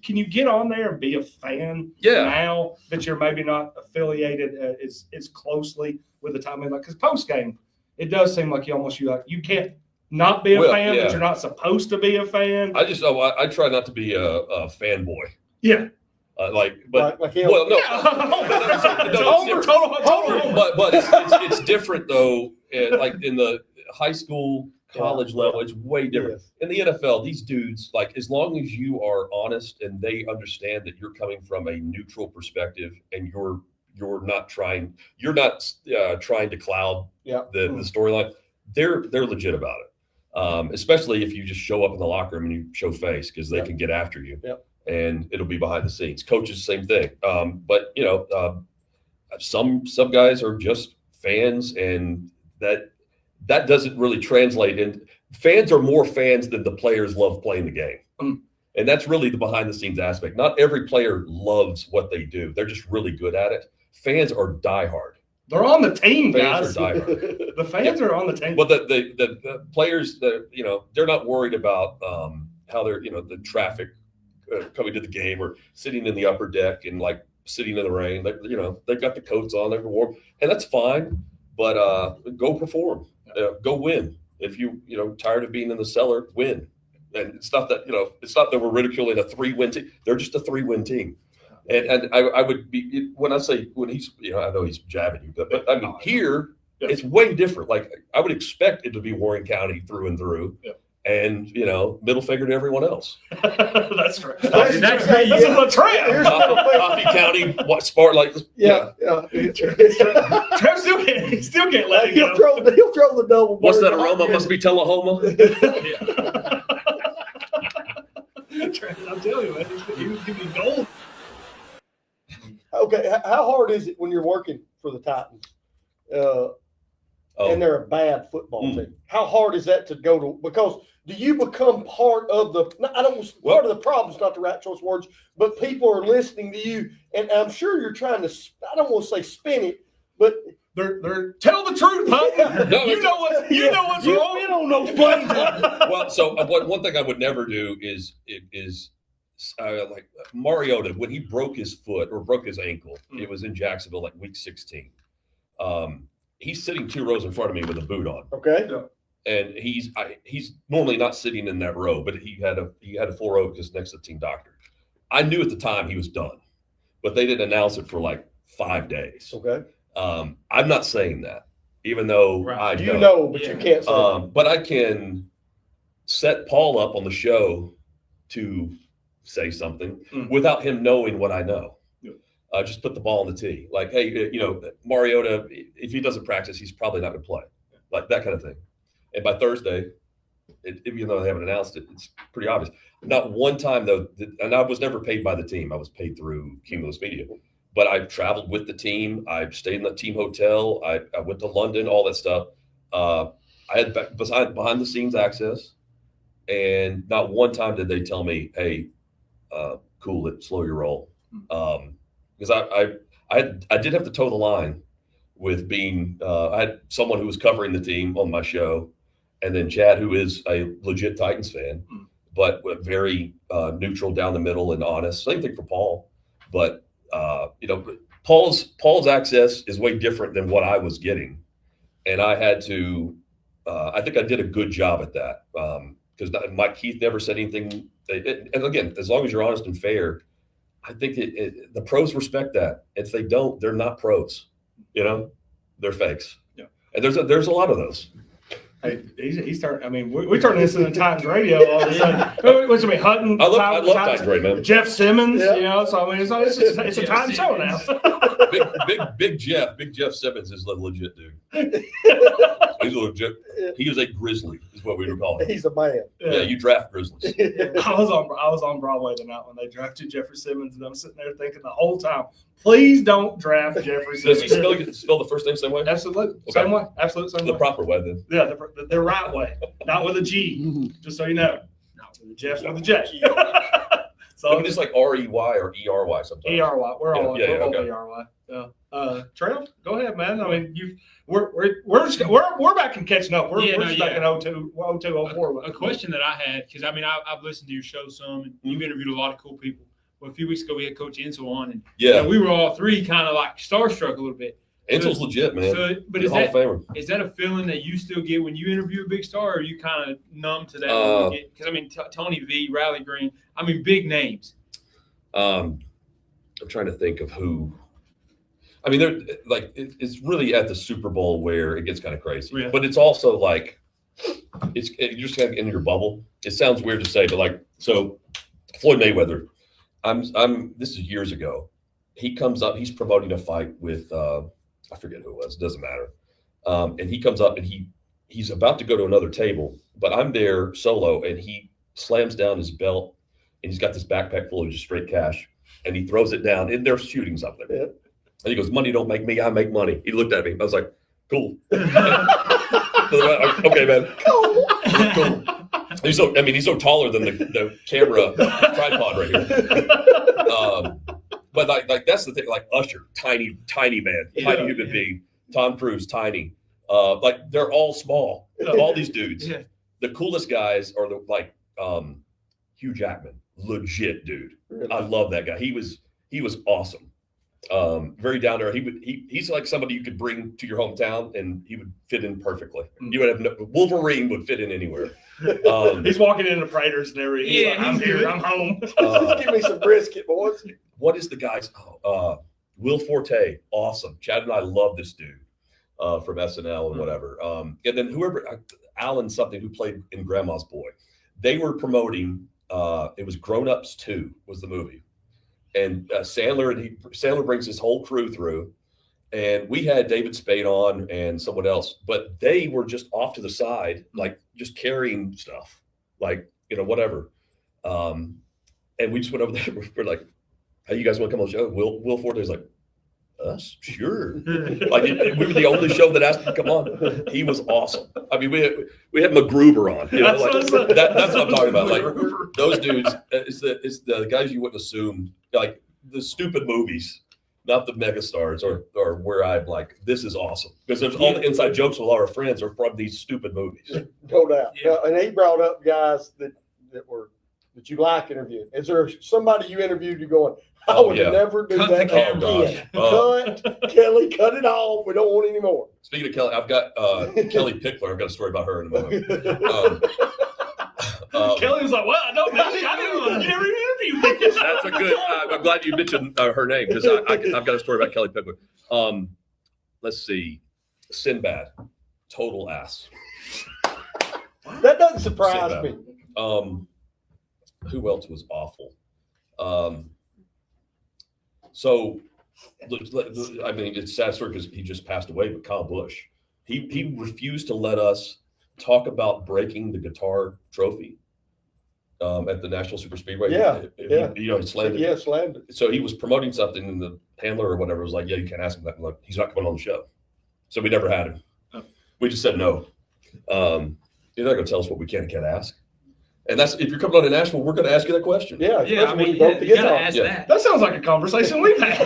can you get on there and be a fan now that you're maybe not affiliated as closely with the time? Because post game, it does seem like you can't not be a fan, but you're not supposed to be a fan. I try not to be a fanboy. Yeah. But it's different though. Like in the high school, college level, it's way different. Yes. In the NFL, these dudes, like, as long as you are honest and they understand that you're coming from a neutral perspective and you're not trying to cloud the storyline, they're legit about it. Especially if you just show up in the locker room and you show face, because they can get after you. Yep. And it'll be behind the scenes. Coaches, same thing. But some guys are just fans, and that doesn't really translate. And fans are more fans than the players love playing the game. And that's really the behind the scenes aspect. Not every player loves what they do. They're just really good at it. Fans are diehard. They're on the team, guys. Fans are diehard. The fans are on the team. But the players, they're not worried about how they're, the traffic coming to the game or sitting in the upper deck and like sitting in the rain. They've got the coats on, they're warm, and that's fine. But go perform, go win. If tired of being in the cellar, win. And it's not that we're ridiculing a 3-win team. They're just a 3-win team. And I would be when he's I know he's jabbing you, but I mean here it's way different. Like I would expect it to be Warren County through and through. Yeah. And middle finger to everyone else. That's right. That's a trend. Coffee County, what Spartan like? Yeah. Trev still can't let it go. He'll throw the double. What's that aroma? Must be Tullahoma. I'm telling you, man, he was giving me gold. Okay, how hard is it when you're working for the Titans? And they're a bad football team. How hard is that to go to? Because do you become part of the? Part of the problem is not the right choice of words, but people are listening to you, and I'm sure you're trying to. I don't want to say spin it, but they're tell the truth, huh? No, you know what's wrong. You don't know playing. Well, so one thing I would never do is like Mariota when he broke his foot or broke his ankle. It was in Jacksonville, like week 16. He's sitting 2 rows in front of me with a boot on. Okay. Yeah. And he's normally not sitting in that row, but he had a full row just next to the team doctor. I knew at the time he was done, but they didn't announce it for like 5 days. Okay. I'm not saying that, even though I know, but you can't say but I can set Paul up on the show to say something without him knowing what I know. Just put the ball on the tee. Like, hey, Mariota, if he doesn't practice, he's probably not going to play. Like that kind of thing. And by Thursday, even though they haven't announced it, it's pretty obvious. Not one time, though, and I was never paid by the team. I was paid through Cumulus Media. But I traveled with the team. I stayed in the team hotel. I went to London, all that stuff. I had behind-the-scenes access. And not one time did they tell me, hey, cool it, slow your roll. Because I did have to toe the line with being I had someone who was covering the team on my show, and then Chad, who is a legit Titans fan, but very neutral down the middle and honest. Same thing for Paul, but Paul's access is way different than what I was getting, and I had to. I think I did a good job at that because Mike Keith never said anything. And again, as long as you're honest and fair. I think the pros respect that. If they don't, they're not pros. They're fakes. Yeah, and there's a lot of those. Hey, he's starting. I mean, we turned this into Titans radio all of a sudden. What's I mean, Hutton? I love Titans radio, man. Jeff Simmons. Yeah. So I mean, it's a Titans show now. Big Jeff Simmons is a legit dude. He's legit. He is a Grizzly, is what we were calling him. He's a man. Yeah, you draft Grizzlies. I was on Broadway the night when they drafted Jeffrey Simmons, and I'm sitting there thinking the whole time, please don't draft Jeffrey Simmons. Does he spell the first name same way? Absolutely. Okay. Same way. Absolutely same way. The proper way then. Yeah, the right way. Not with a G, just so you know. Not with a Jeff, with a J. So just like R-E-Y or E-R-Y sometimes. E-R-Y. We're all okay. E-R-Y. Yeah. Trail, go ahead, man. I mean, we're back and catching up. We're stuck in 02, 04. A question that I had, because I mean, I've listened to your show some, and you've interviewed a lot of cool people. Well, a few weeks ago, we had Coach Insel on, and we were all three kind of like starstruck a little bit. Insel's legit, man. But is that a feeling that you still get when you interview a big star, or are you kind of numb to that? Because I mean, Tony V, Riley Green, I mean, big names. I'm trying to think of who. I mean, they're like it's really at the Super Bowl where it gets kind of crazy, but it's also like you're just kind of in your bubble. It sounds weird to say, but like so, Floyd Mayweather. This is years ago. He comes up. He's promoting a fight with I forget who it was. It doesn't matter. And he comes up and he's about to go to another table, but I'm there solo, and he slams down his belt, and he's got this backpack full of just straight cash, and he throws it down, and there's shooting something. Yeah. And he goes, "Money don't make me, I make money." He looked at me. I was like, "Cool." Okay, man. Cool. He's so taller than the camera tripod right here. But like that's the thing. Like Usher, tiny man, tiny human being. Tom Cruise, tiny. Like they're all small. All these dudes. Yeah. The coolest guys are Hugh Jackman. legit dude. Really? I love that guy. He was awesome. Very down there. He's like somebody you could bring to your hometown and he would fit in perfectly. You would have Wolverine would fit in anywhere. He's walking into Prater's and everything. He's like, I'm here. I'm home. Just give me some brisket, boys. What is the guy's? Will Forte, awesome. Chad and I love this dude from SNL and whatever. And then whoever, Alan something who played in Grandma's Boy, they were promoting. It was Grown Ups 2 was the movie, and Sandler brings his whole crew through, and we had David Spade on and someone else, but they were just off to the side, like just carrying stuff, like whatever. And we just went over there. We're like, "Hey, you guys want to come on the show?" Will Forte's like, "Us, sure." Like we were the only show that asked him to come on. He was awesome. I mean, we had MacGruber on. That's what I'm talking about. Like those dudes, it's the guys you wouldn't assume. Like the stupid movies, not the megastars, or where I'm like, this is awesome because there's all the inside jokes with all our friends are from these stupid movies. No doubt. Yeah. And he brought up guys that you like interviewing. Is there somebody you interviewed you going, I would never do that again. Cut, Kelly, cut it off. We don't want any more. Speaking of Kelly, I've got Kelly Pickler. I've got a story about her in a moment. Kelly was like, well, I didn't want to interview. That's a good, I'm glad you mentioned her name because I've got a story about Kelly Pickler. Let's see. Sinbad, total ass. That doesn't surprise me. Who else was awful? So, I mean, it's sad story because he just passed away, but Kyle Busch, he refused to let us talk about breaking the guitar trophy at the National Super Speedway. He slammed it. Yeah, slammed it. So he was promoting something and the handler or whatever was like, yeah, you can't ask him that. Like, he's not coming on the show. So we never had him. Oh. We just said no. You're not going to tell us what we can and can't ask. And that's if you're coming on to Nashville, we're going to ask you that question. Yeah. I mean, you got to ask that. That sounds like a conversation we've had.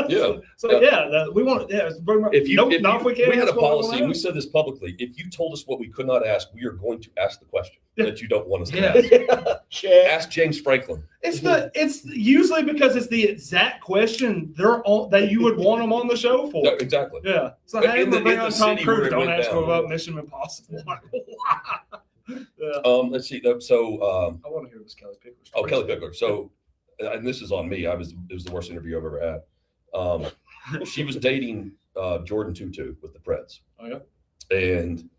Yeah. So we want. Yeah. We had a policy, and we said this publicly. If you told us what we could not ask, we are going to ask the question that you don't want us to ask. Ask James Franklin. It's usually because it's the exact question that you would want them on the show for. No, exactly. Yeah. So hey, we're bringing on Tom Cruise. Don't ask him about Mission Impossible. Like, wow. Yeah. Let's see. So I want to hear this Kelly Pickler story. Oh, Kelly Pickler. So, and this is on me. It was the worst interview I've ever had. She was dating Jordan Tutu with the Preds. Oh yeah. And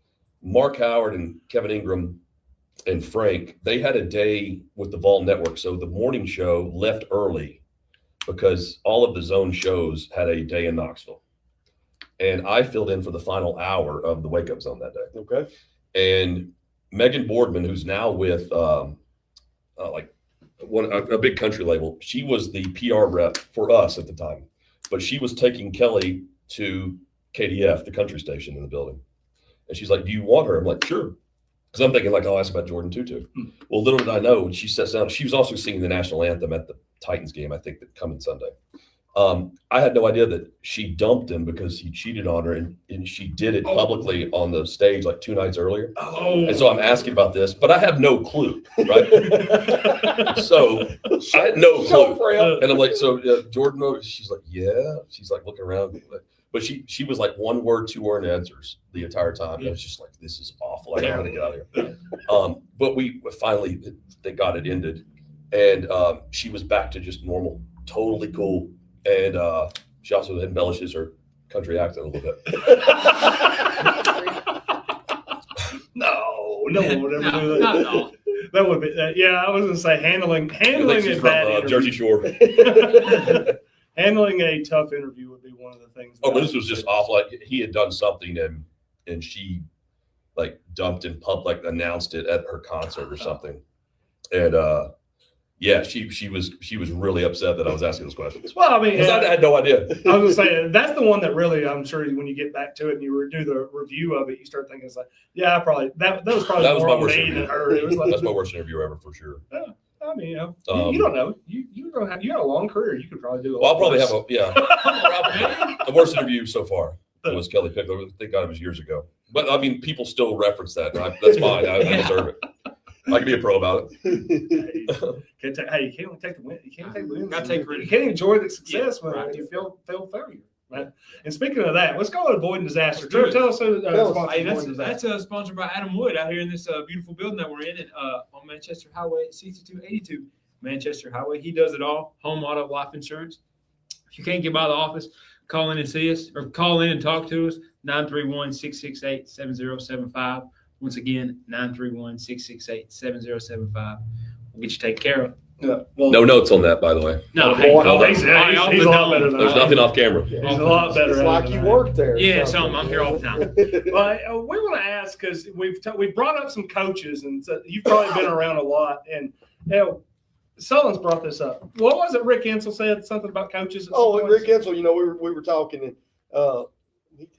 Mark Howard and Kevin Ingram and Frank, they had a day with the Vol Network. So the morning show left early because all of the zone shows had a day in Knoxville, and I filled in for the final hour of the Wake Up Zone that day. Okay. And Megan Boardman, who's now with a big country label, she was the PR rep for us at the time, but she was taking Kelly to KDF, the country station in the building. And she's like, do you want her? I'm like, sure. Because I'm thinking like, I'll ask about Jordan Tutu. Well, little did I know, when she sits down, she was also singing the national anthem at the Titans game, I think, that coming Sunday. I had no idea that she dumped him because he cheated on her, and she did it publicly on the stage like 2 nights earlier. Oh. And so I'm asking about this, but I have no clue, right? So I had no clue. And I'm like, so Jordan, she's like, yeah. She's like looking around. But she was like 1 word, 2 word answers the entire time. Yeah. I was just like, this is awful. I gotta get out of here. But we finally, they got it ended. And she was back to just normal, totally cool. And she also embellishes her country accent a little bit. No one would ever do that. Not at all. That would be, I was going to say handling is bad. From Jersey Shore. Handling a tough interview would be one of the things. Oh, but this was just awful. Like he had done something and she like dumped in public, announced it at her concert or something. And she was really upset that I was asking those questions. Well, I mean, I had no idea. I was going to say, that's the one that really, I'm sure when you get back to it and you do the review of it, you start thinking, it's like, yeah, probably that was probably more on me than her. It was like, that's my worst interview ever for sure. Yeah. I mean, you don't know. You got a long career. You could probably do. I'll probably have the worst interview so far was Kelly Pickler. Thank God it was years ago. But I mean, people still reference that. That's fine. I deserve it. I can be a pro about Hey, you can't only take the win. You can't take the win. Gotta take You can't enjoy the success when right. you feel failure. Right? And speaking of that, let's go to avoiding disaster. Let's do it. Tell us who Hey, sponsors that's sponsored by Adam Wood out here in this beautiful building that we're in on Manchester Highway 6282 Manchester Highway. He does it all: home, auto, life insurance. If you can't get by the office, call in and see us, or call in and talk to us. 931-668-7075. Once again, 931-668-7075. We'll get you taken care of. Yeah. Well, No notes on that, by the way. No, boy, hey, he's off a the lot dome. better than There's I am. nothing off camera. He's a lot better. It's at like it you than I am. work there. Yeah, something. I'm here all the time. Well, we want to ask because we've brought up some coaches, and so you've probably been around a lot. And Sullen's brought this up. What was it? Rick Insel said something about coaches. Rick Insel, we were talking, and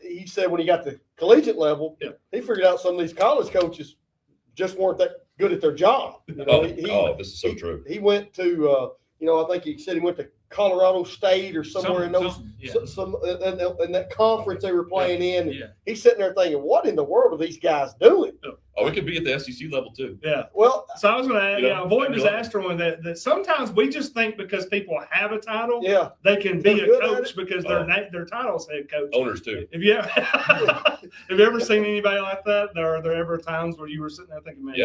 he said when he got to collegiate level, he figured out some of these college coaches just weren't that good at their job. This is so true. He went to, I think he said he went to Colorado State or somewhere in those, in that conference they were playing in. Yeah. He's sitting there thinking, what in the world are these guys doing? Oh, it could be at the SEC level too. Yeah. Well, So I was going to add, avoid disaster one that sometimes we just think because people have a title, they can be a coach because their title's head coach. Owners too. Have you ever seen anybody like that? Are there ever times where you were sitting there thinking, man,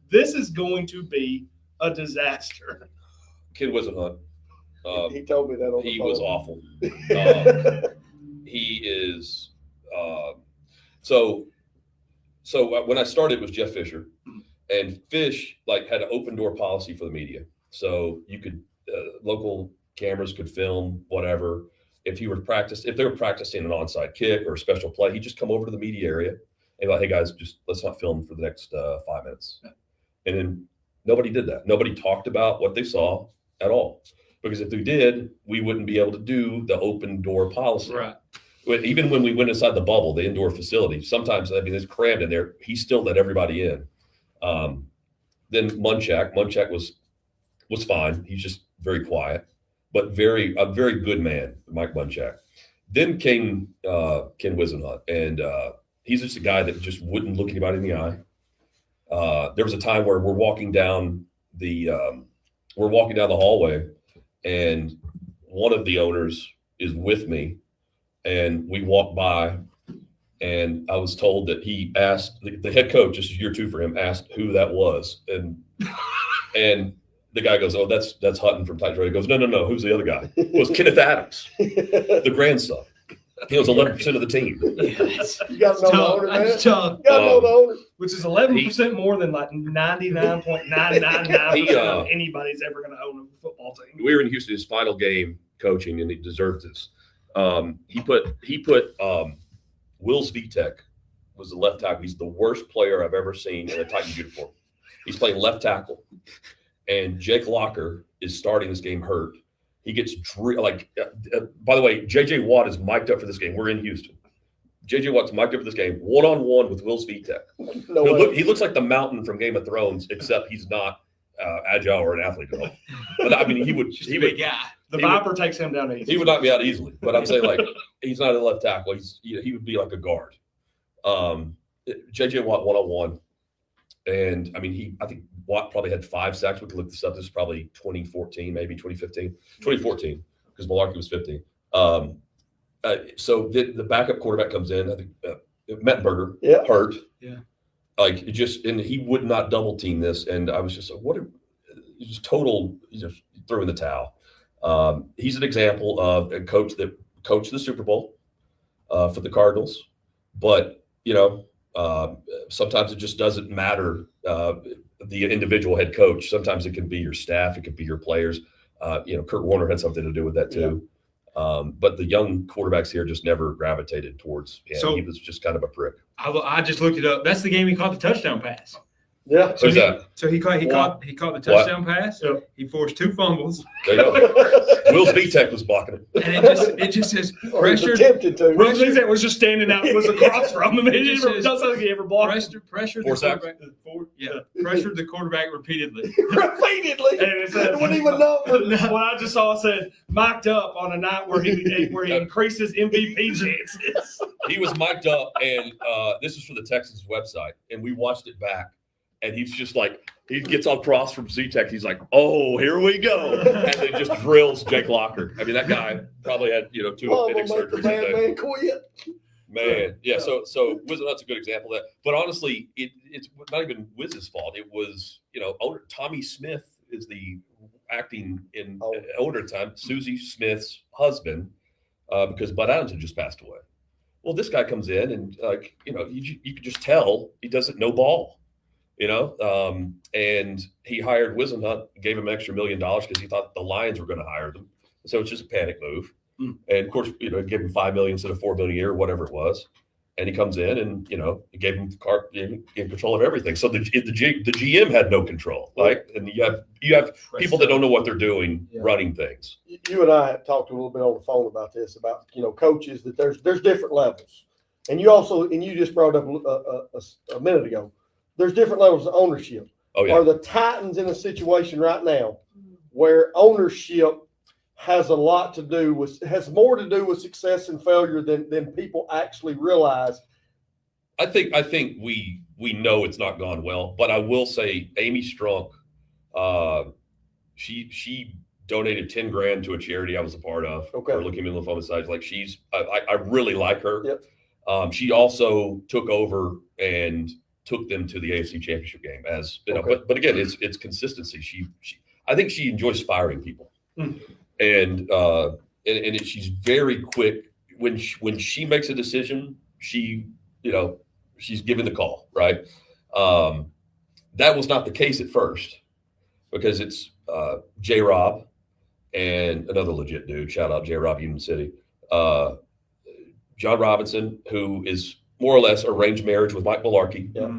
this is going to be a disaster? Kid wasn't Hunt. he told me that on the He phone. was awful. He is. So when I started, it was Jeff Fisher, and Fish had an open door policy for the media. So you could local cameras could film whatever. If they were practicing an onside kick or a special play, he'd just come over to the media area and be like, hey guys, just let's not film for the next 5 minutes. And then nobody did that. Nobody talked about what they saw at all. Because if we did, we wouldn't be able to do the open door policy. Right. Even when we went inside the bubble, the indoor facility, sometimes, it's crammed in there. He still let everybody in. Then Munchak was fine. He's just very quiet, but a very good man, Mike Munchak. Then came Ken Wisenhunt, and he's just a guy that just wouldn't look anybody in the eye. There was a time where we're walking down the hallway, and one of the owners is with me, and we walk by, and I was told that he asked the head coach, this is year 2 for him, asked who that was, and the guy goes, oh, that's Hutton from Titans Radio. He goes, no, who's the other guy? It was Kenneth Adams, the grandson. He was 11% of the team. You got to know the owner, man. You got to know the owner. Which is 11% more than 99.999% of anybody's ever going to own a football team. We were in Houston, his final game coaching, and he deserved this. He put Will Svitek was the left tackle. He's the worst player I've ever seen in a Titans uniform. He's playing left tackle, and Jake Locker is starting this game hurt. He gets by the way, J.J. Watt is mic'd up for this game. We're in Houston. J.J. Watt's mic'd up for this game, one-on-one with Will Svitek. He looks like the Mountain from Game of Thrones, except he's not agile or an athlete at all. But he would. He would. Guy. The Viper takes him down easy. He would not be out easily. But I'm saying he's not a left tackle. He would be like a guard. J.J. Watt one-on-one, and I think Watt probably had 5 sacks. We could look this up. This is probably 2014, maybe 2015, 2014, because Malarkey was 15. So the backup quarterback comes in. I think Mettenberger hurt. Yeah. And he would not double team this. And I was just like, just threw in the towel. He's an example of a coach that coached the Super Bowl for the Cardinals, but sometimes it just doesn't matter the individual head coach. Sometimes it can be your staff, it could be your players. Kurt Warner had something to do with that too. But the young quarterbacks here just never gravitated towards him. So he was just kind of a prick. I just looked it up. That's the game he caught the touchdown pass. Yeah. So he caught the touchdown pass. Yep. He forced 2 fumbles. There you go. Will Svitek was blocking it. And it just says pressure. Will Svitek was just standing out, was across from him. He ever blocked. Pressure. 4 sacks. Pressured the quarterback repeatedly. Repeatedly. And it said, wouldn't even know. What I just saw said mic'd up on a night where he increases MVP chances. He was mic'd up, and this is for the Texans website, and we watched it back. and he's just like, he gets across from Z-Tech. He's like, oh, here we go. And then just drills Jake Locker. I mean, that guy probably had, 2 appendix surgeries a day. Man, yeah. So Wizenhut's a good example of that. But honestly, it's not even Wiz's fault. It was, owner Tommy Smith is the acting in owner at the time, Susie Smith's husband, because Bud Adams had just passed away. Well, this guy comes in and you could just tell he doesn't know ball, and he hired Wizenhut, gave him an extra $1 million because he thought the Lions were going to hire them. So it's just a panic move. And of course, gave him $5 million instead of $4 million a year, whatever it was. And he comes in and, he gave him in control of everything. So the GM had no control, right? And you have people that don't know what they're doing running things. You and I have talked a little bit on the phone about this, about, coaches, that there's different levels. And you just brought up a minute ago, there's different levels of ownership. Oh, yeah. Are the Titans in a situation right now where ownership has more to do with success and failure than people actually realize? I think we know it's not gone well, but I will say Amy Strunk, she donated $10,000 to a charity I was a part of for leukemia and lymphoma society. Like I really like her. Yep. She also took over and took them to the AFC Championship game but again, it's consistency. She I think she enjoys firing people. And she's very quick when she makes a decision. She's given the call, right? That was not the case at first because it's J. Rob and another legit dude. Shout out J. Rob, Union City. John Robinson, who is more or less arranged marriage with Mike Mularkey. Yeah.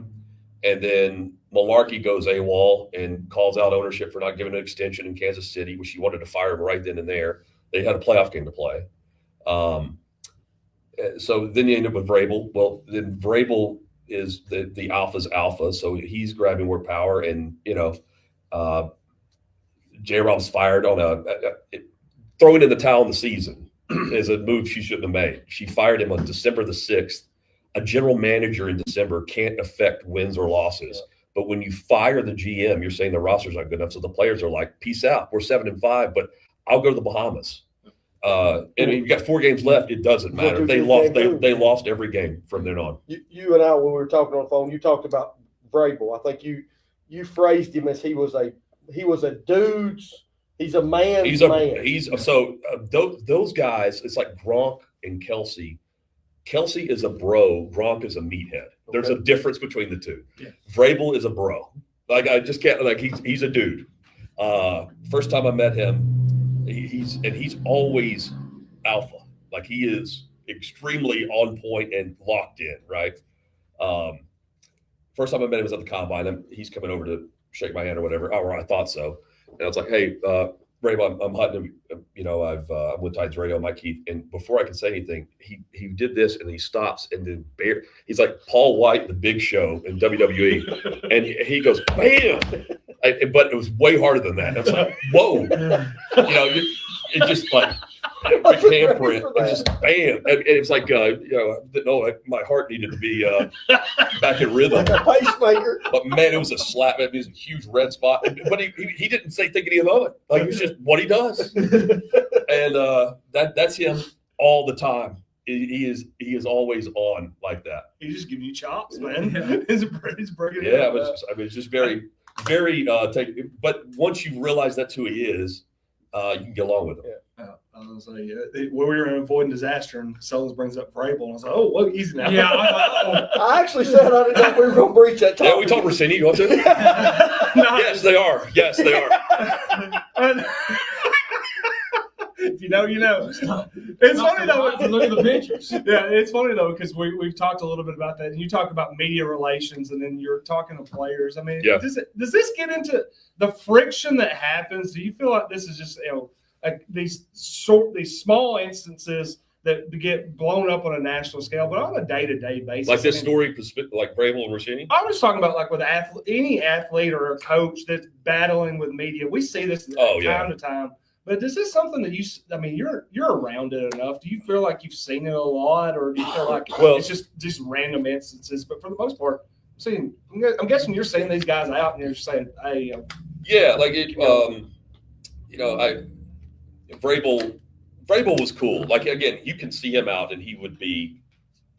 And then Mularkey goes AWOL and calls out ownership for not giving an extension in Kansas City, which she wanted to fire him right then and there. They had a playoff game to play. So then you end up with Vrabel. Well, then Vrabel is the alpha's alpha, so he's grabbing more power. And, J-Rob's fired on throwing in the towel in the season is a move she shouldn't have made. She fired him on December the 6th. A general manager in December can't affect wins or losses. Yeah. But when you fire the GM, you're saying the roster's not good enough. So the players are like, peace out. We're 7-5, but I'll go to the Bahamas. And you've got 4 games left. It doesn't matter. They lost every game from then on. You and I, when we were talking on the phone, you talked about Vrabel. I think you phrased him as he was a dude's. He's a man's man. Those guys. It's like Gronk and Kelsey. Kelsey is a bro. Gronk is a meathead. There's a difference between the two. Yeah. Vrabel is a bro. Like I just can't. Like he's a dude. First time I met him, he's always alpha. Like he is extremely on point and locked in. Right. First time I met him was at the combine. He's coming over to shake my hand or whatever. Or I thought so. And I was like, hey, Vrabel, I'm Hutton. I'm with Titans Radio, Mike Keith. And before I can say anything, he did this and he stops and then he's like Paul White, the Big Show in WWE, and he goes bam. But it was way harder than that. I was like, whoa, it just like handprint, and just bam. And it's like my heart needed to be back in rhythm. Like a pacemaker. But man, it was a slap. It was a huge red spot. But he didn't think any of it. Like it was just what he does. And that's him all the time. He is always on like that. He's just giving you chops, man. He's breaking it. Yeah, it's just very, very. But once you realize that's who he is, you can get along with him. Yeah. I was like, when we were avoiding disaster, and Sellers brings up Vrabel, and I was like, oh, well, easy now. Yeah, I actually said I didn't know we were going to breach that topic. Yeah, we talked Rossini. You want to? Yes, they are. Yes, they are. If you know, you know. It's funny though. Look at the pictures. Yeah, it's funny though because we've talked a little bit about that, and you talk about media relations, and then you're talking to players. I mean, does this get into the friction that happens? Do you feel like this is just like these small instances that get blown up on a national scale, but on a day-to-day basis? Like this story, like Vrabel and Rossini? I was talking about like with any athlete or a coach that's battling with media. We see this time to time. But is this something that you're around it enough? Do you feel like you've seen it a lot, or do you feel like it's just random instances? But for the most part, seeing. I'm guessing you're seeing these guys out and you're saying, "Hey, yeah, like it. Vrabel was cool. Like again, you can see him out, and he would be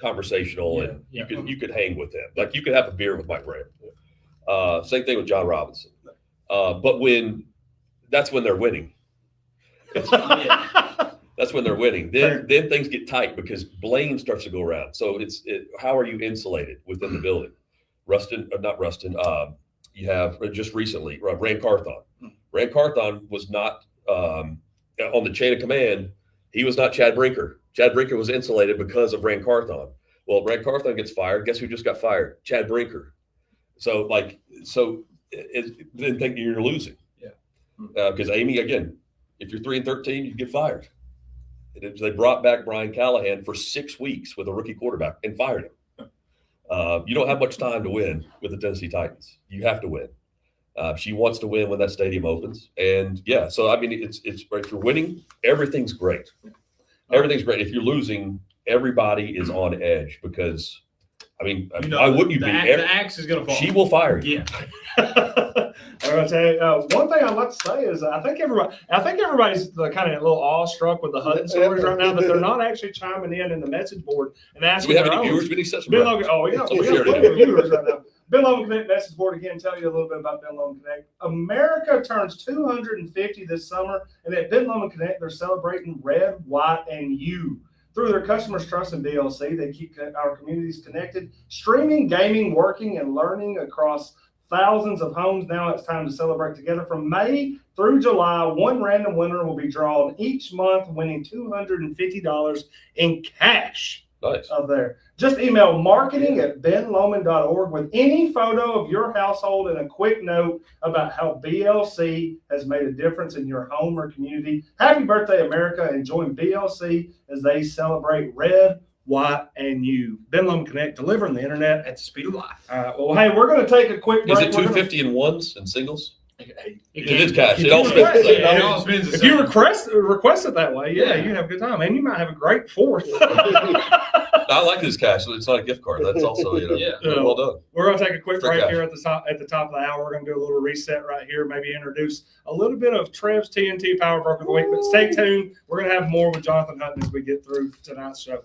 conversational, and you could hang with him. Like you could have a beer with Mike Vrabel. Same thing with John Robinson. But that's when they're winning. That's when they're winning. Then things get tight because blame starts to go around. So how are you insulated within the building? Not Rustin. You have just recently Rand Carthon. Rand Carthon was not on the chain of command. He was not Chad Brinker. Chad Brinker was insulated because of Rand Carthon. Well, Rand Carthon gets fired. Guess who just got fired? Chad Brinker. So then thinking you're losing. Yeah. Because Amy, again, if you're 3-13, you get fired. They brought back Brian Callahan for 6 weeks with a rookie quarterback and fired him. You don't have much time to win with the Tennessee Titans. You have to win. She wants to win when that stadium opens. And yeah, so I mean, it's if you're winning, everything's great. Everything's great. If you're losing, everybody is on edge because, I mean, why wouldn't you be? The axe is going to fall. She will fire you. Yeah. I'm going to tell you, one thing I'd like to say is I think everybody's kind of a little awestruck with the Hutton stories right now, but they're not actually chiming in the message board and asking. Do we have any viewers? We need to set some we got plenty of viewers right now. Ben Lomond Connect message board again. Tell you a little bit about Ben Lomond Connect. America turns 250 this summer, and at Ben Lomond Connect, they're celebrating red, white, and you. Through their customers' trust in BLC, they keep our communities connected, streaming, gaming, working, and learning across thousands of homes. Now it's time to celebrate together. From May through July, one random winner will be drawn each month, winning $250 in cash. Nice. Up there. Just email marketing@benlomond.org with any photo of your household and a quick note about how BLC has made a difference in your home or community. Happy birthday, America, and join BLC as they celebrate red, white, and you. Ben Lomond Connect, delivering the internet at the speed of life. All right. Well, hey, we're going to take a quick break. Is it 250 in ones and singles? It is cash. It all spends. If you request it that way, you can have a good time, and you might have a great fourth. I like this cash. So it's not a gift card. That's also well done. We're going to take a quick break here at the top of the hour. We're going to do a little reset right here. Maybe introduce a little bit of Trev's TNT Power Broker of the Week. But stay tuned. We're going to have more with Jonathan Hutton as we get through tonight's show.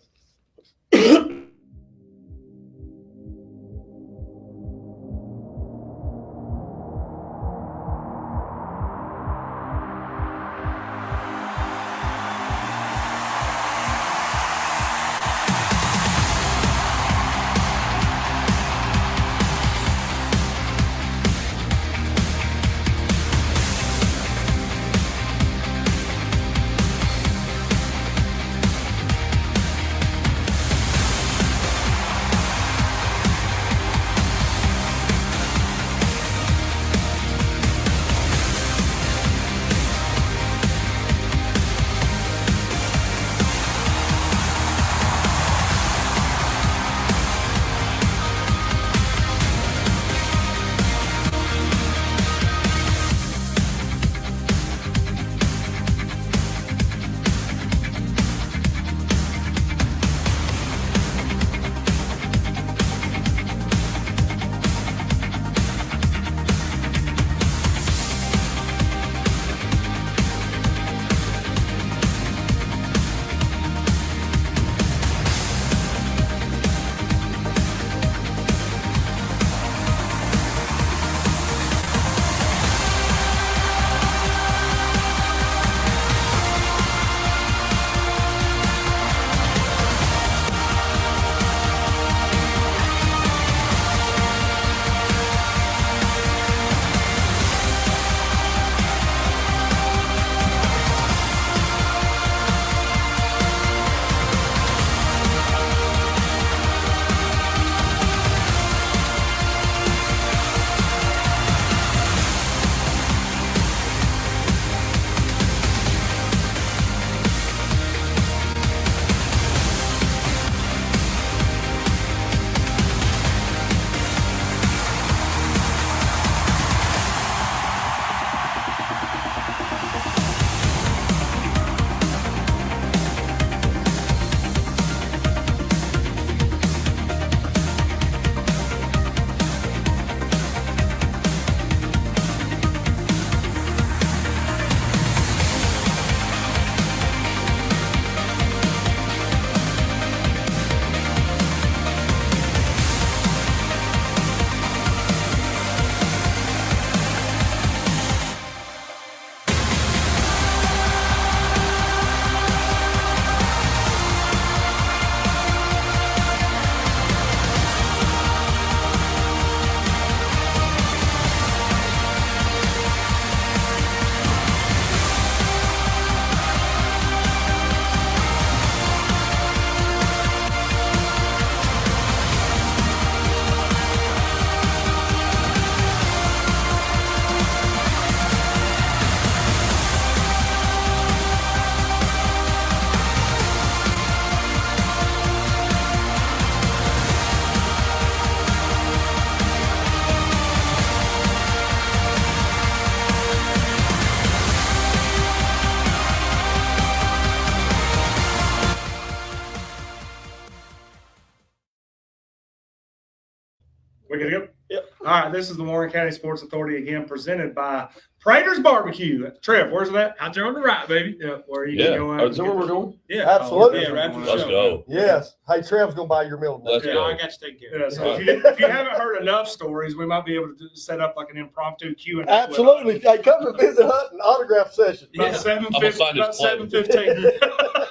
We good to go? Yep. All right, this is the Warren County Sports Authority again, presented by Prater's Barbecue. Trev, where's that? Out there on the right, baby. Yeah, where you Yeah. can go out. Oh, is that where we're going? Yeah. Absolutely. Yeah, right after the Let's show. go. Yes. Hey, Trev's gonna buy your meal tonight. Let's Yeah, go. I got you taken care Yeah, of. so if you haven't heard enough stories, we might be able to set up like an impromptu Q&A. Absolutely. Hey, come to visit Hutton autograph session. About Yeah. 7:15. About sign 7:15.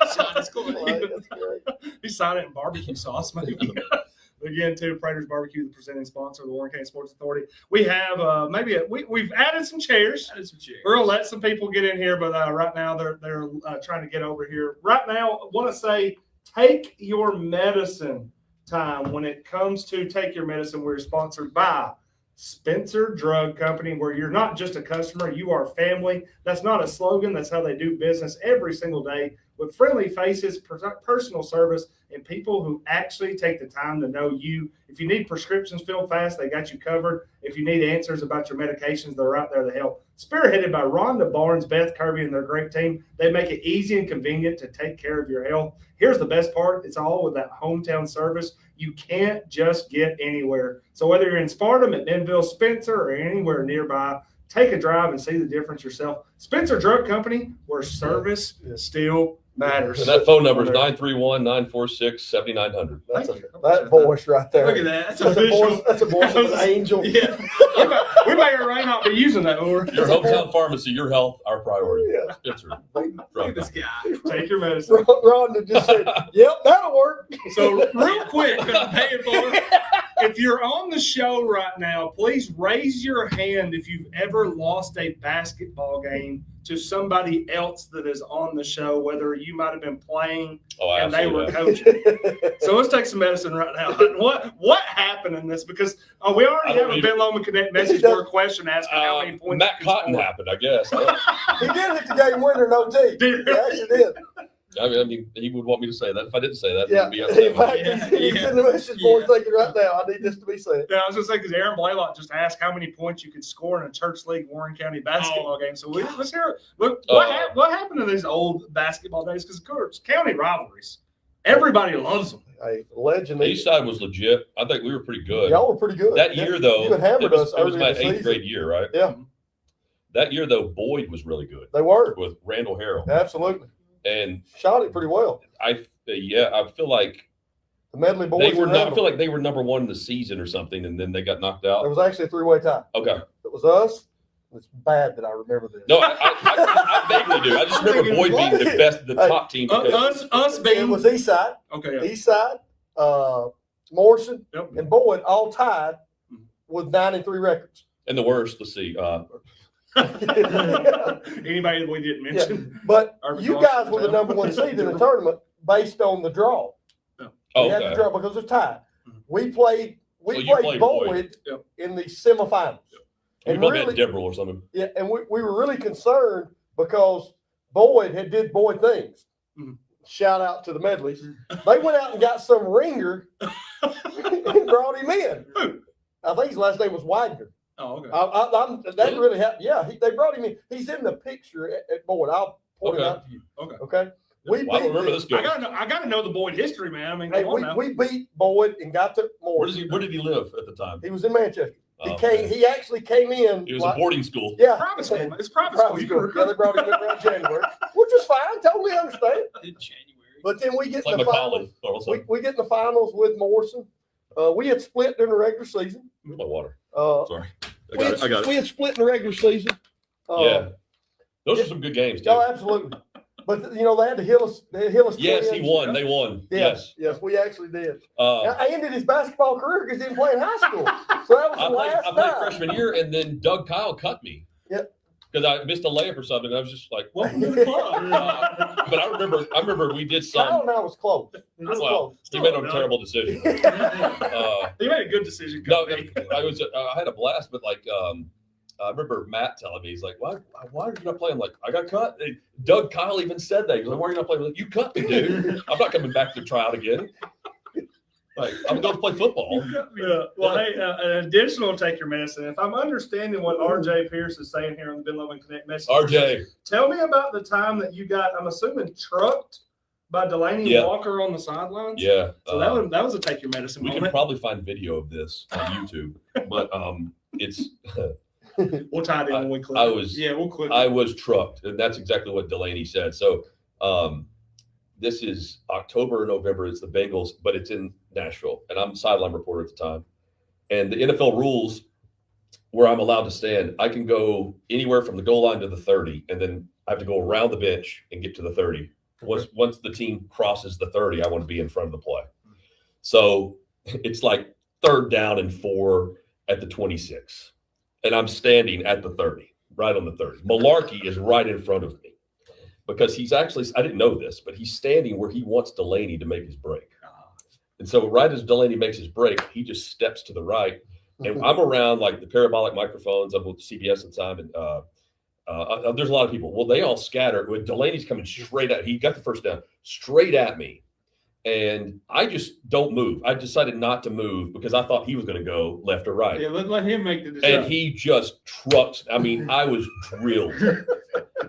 Sign his plate. That's great. He signed it in barbecue sauce, maybe. Again, to Prater's Barbecue, the presenting sponsor of the Warren County Sports Authority. We have we've added some chairs. We're gonna let some people get in here, but right now they're trying to get over here. Right now, I want to say, take your medicine time. When it comes to take your medicine, we're sponsored by Spencer Drug Company, where you're not just a customer, you are family. That's not a slogan. That's how they do business every single day, with friendly faces, personal service, and people who actually take the time to know you. If you need prescriptions filled fast, they got you covered. If you need answers about your medications, they're out there to help. Spearheaded by Rhonda Barnes, Beth Kirby, and their great team, they make it easy and convenient to take care of your health. Here's the best part. It's all with that hometown service. You can't just get anywhere. So whether you're in Sparta, McMinnville, Spencer, or anywhere nearby, take a drive and see the difference yourself. Spencer Drug Company, where service still matters. And that phone number is 931-946-7900. That voice right there. Look at that. That's That's a official. voice. That's a voice of an angel. Yeah. We may or may not be using that, or Your hometown pharmacy, your health, our priority. Yeah. Spencer. Look at this guy. take your medicine. Rhonda just said, "Yep, that'll work." So real quick, I'm paying for it. If you're on the show right now, please raise your hand if you've ever lost a basketball game to somebody else that is on the show, whether you might have been playing Oh, and they were absolutely. coaching. So let's take some medicine right now. What happened in this? Because we already have a Ben Lowman Connect message board question asking how many points. Matt Cotton happened, I guess. He did hit the game winner in OT. Did He actually did. I mean, he would want me to say that. If I didn't say that, Yeah. he'd be upset In with me. fact, he's in the message board thinking right now, I need this to be said. Yeah, I was just saying, because Aaron Blaylock just asked how many points you could score in a church league Warren County basketball game. So let's hear it. Look, what happened in these old basketball days? Because, of course, county rivalries. Everybody loves them. Hey, legend. The East Side was legit. I think we were pretty good. Y'all were pretty good. That year, though, you had hammered us it was early my in the 8th season. grade year, right? Yeah. That year, though, Boyd was really good They were. with Randall Harrell. Absolutely. And Shot it pretty well. I feel like The Medley boys. they were. and I Randall. feel like they were number one in the season or something, and then they got knocked There out. was actually a three-way tie. Okay. It was us. It's bad that I remember this. No, I vaguely do. I just remember Boyd being the best, the top team. because- Us It being was East Side. okay. Yeah. East Side, Morrison, Yep. and Boyd all tied with 9-3 records. And the worst, let's see. Anybody that we didn't mention. But Urban you Cross guys were the number one seed in the tournament based on the draw. Oh, We had the okay. draw because it's tied. Mhm. We played So you played played Boyd Boyd. Yep. in the semifinals. You And probably really, had Deborah or something. yeah, and we were really concerned because Boyd did Boyd things. Mhm. Shout out to the Medleys. They went out and got some ringer and brought him in. Who? I think his last name was Widener. Oh, okay. That really happened. Yeah, they brought him in. He's in the picture at Boyd. I'll point it Okay. out to you. Okay. Okay. Well, I don't remember this I guy. gotta know the Boyd history, man. I mean, Hey, come on now. we beat Boyd and got to Where more. did he live at the time? He was in Manchester. Oh, He actually came in. It was a boarding school. Yeah. Private school. It's private school. Private You school. can Yeah, they recruit. brought him in around January, which is fine. Totally understand. In January. But then we get It's in like the finals. Macaulay. Or something. We get in the finals with Morrison. We had split during the regular season. My water. Uh, Sorry. we had split in the regular season. Yeah. Those are some good games, too. Oh, absolutely. But they had to heal us. They heal us. Yes, he twins. won. They won. Yes, we actually did. Uh, I ended his basketball career because he didn't play in high school. So that was the I last played time. freshman year, and then Doug Kyle cut me. Yep. Because I missed a layup or something. And I was just like, Welcome to the club. but I remember we did Kyle some. and I was close. It was Well, he made a terrible decision. close. He made a good decision. No, Coach. I had a blast, but like, I remember Matt telling me, he's like, why are you not playing? Like, I got cut. And Doug Kyle even said that. He's like, why are you not playing? Like, you cut me, dude. I'm not coming back to try out again. Like, I'm going to play football. Yeah. Well, hey, an additional take your medicine. If I'm understanding what RJ Pierce is saying here on the Ben Lowman Connect message, RJ. tell me about the time that you got, I'm assuming, trucked by Delaney Yeah. Walker on the sidelines. Yeah. So that was a take your medicine We moment. can probably find video of this on YouTube, but it's. We'll tie it in when we clip. We'll clip. I was trucked, and that's exactly what Delaney said. So, this is October or November. It's the Bengals, but it's in Nashville, and I'm a sideline reporter at the time. And the NFL rules, where I'm allowed to stand, I can go anywhere from the goal line to the 30, and then I have to go around the bench and get to the 30. Once the team crosses the 30, I want to be in front of the play. So it's like 3rd down and 4 at the 26, and I'm standing at the 30, right on the 30. Malarkey is right in front of me because he's actually, I didn't know this, but he's standing where he wants Delaney to make his break. And so right as Delaney makes his break, he just steps to the right. And I'm around like the parabolic microphones. I'm with CBS at the time, and there's a lot of people. Well, they all scatter. When Delaney's coming straight at, he got the first down straight at me, and I just don't move. I decided not to move because I thought he was going to go left or right. Yeah, let him make the decision. And he just trucks. I mean, I was drilled.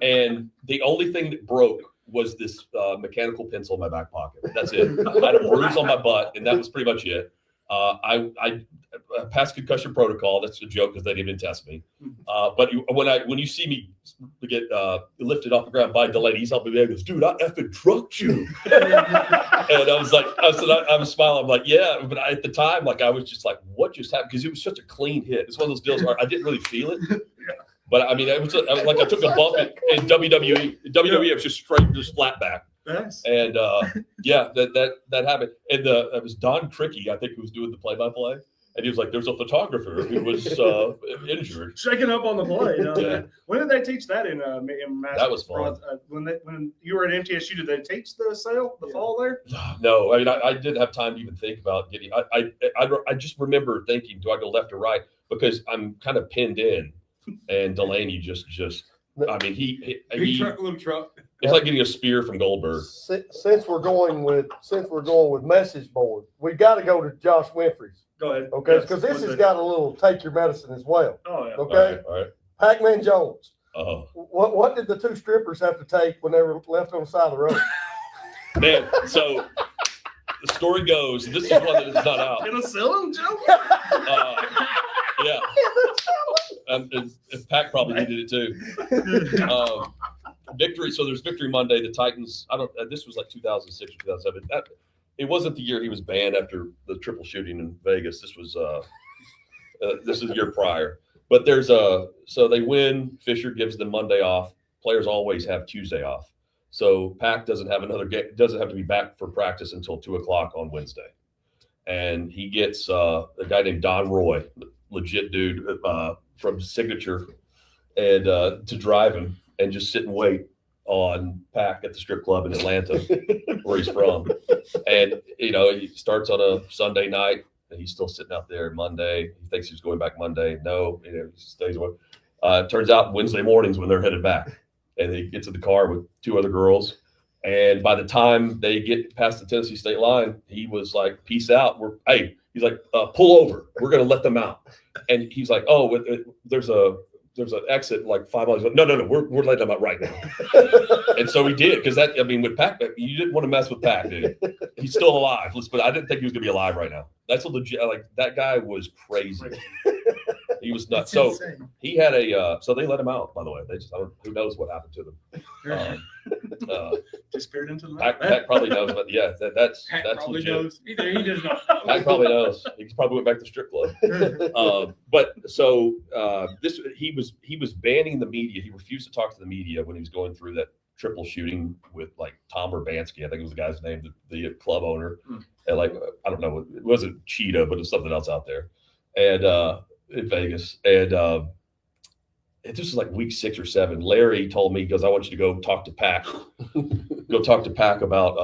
And the only thing that broke was this mechanical pencil in my back pocket. That's it. I had a bruise on my butt, and that was pretty much it. I passed concussion protocol. That's a joke because they didn't even test me. But when you see me get lifted off the ground by Delaney, he's helping me. He goes, "Dude, I effing trucked you." And I was smiling. I'm like, "Yeah," but at the time, like I was just like, "What just happened?" Because it was such a clean hit. It's one of those deals where I didn't really feel it. But I mean, it was like I took a bump in WWE. WWE, it was just straight, just flat back. Nice. And that happened. And it was Don Cricky, I think, who was doing the play-by-play. And he was like, "There's a photographer who was injured." Shaking up on the play. You know? Yeah. When did they teach that in Mass? That was fun. When you were at MTSU, did they teach the fall there? No, I mean, I didn't have time to even think about getting. I just remember thinking, do I go left or right? Because I'm kind of pinned in, and Delaney just. I mean, he little truck. It's like getting a spear from Goldberg. Since we're going with message board, we got to go to Josh Winfrey's. Go ahead. Okay, because this has got a little take your medicine as well. Oh yeah. Okay. All right. Pac-Man Jones. Oh. What did the 2 strippers have to take when they were left on the side of the road? Man, so the story goes. This is one that is not out. Gonna sell him, Joe? Yeah. And Pac probably needed it too. Victory. So there's Victory Monday. The Titans. This was like 2006 or 2007. It wasn't the year he was banned after the triple shooting in Vegas. This was this is the year prior. But so they win. Fisher gives them Monday off. Players always have Tuesday off. So Pac doesn't have another game. Doesn't have to be back for practice until 2:00 on Wednesday. And he gets a guy named Don Roy, legit dude from Signature, and to drive him and just sit and wait on Pac at the strip club in Atlanta, where he's from. And he starts on a Sunday night, and he's still sitting out there Monday. He thinks he's going back Monday. No, he stays away. Turns out Wednesday mornings when they're headed back, and he gets in the car with 2 other girls. And by the time they get past the Tennessee state line, he was like, "Peace out." He's like, "Pull over. We're going to let them out." And he's like, "Oh, there's an exit like 5 miles." No, we're letting them out right now. And so we did, because with Pac, you didn't want to mess with Pac, dude. He's still alive. But I didn't think he was going to be alive right now. That's a legit. That guy was crazy. He was nuts. So insane. He had so they let him out, by the way. They just, who knows what happened to them. Disappeared into the night. Pat probably knows, but yeah, that's probably legit. knows. Either he does not. Pat probably knows. He probably went back to the strip club. But so he was banning the media. He refused to talk to the media when he was going through that triple shooting with like Tom Urbanski, I think it was the guy's name, the club owner, and I don't know, it wasn't Cheetah, but it was something else out there, and in Vegas, and this was like week 6 or 7. Larry told me, he goes, "I want you to go talk to Pac, about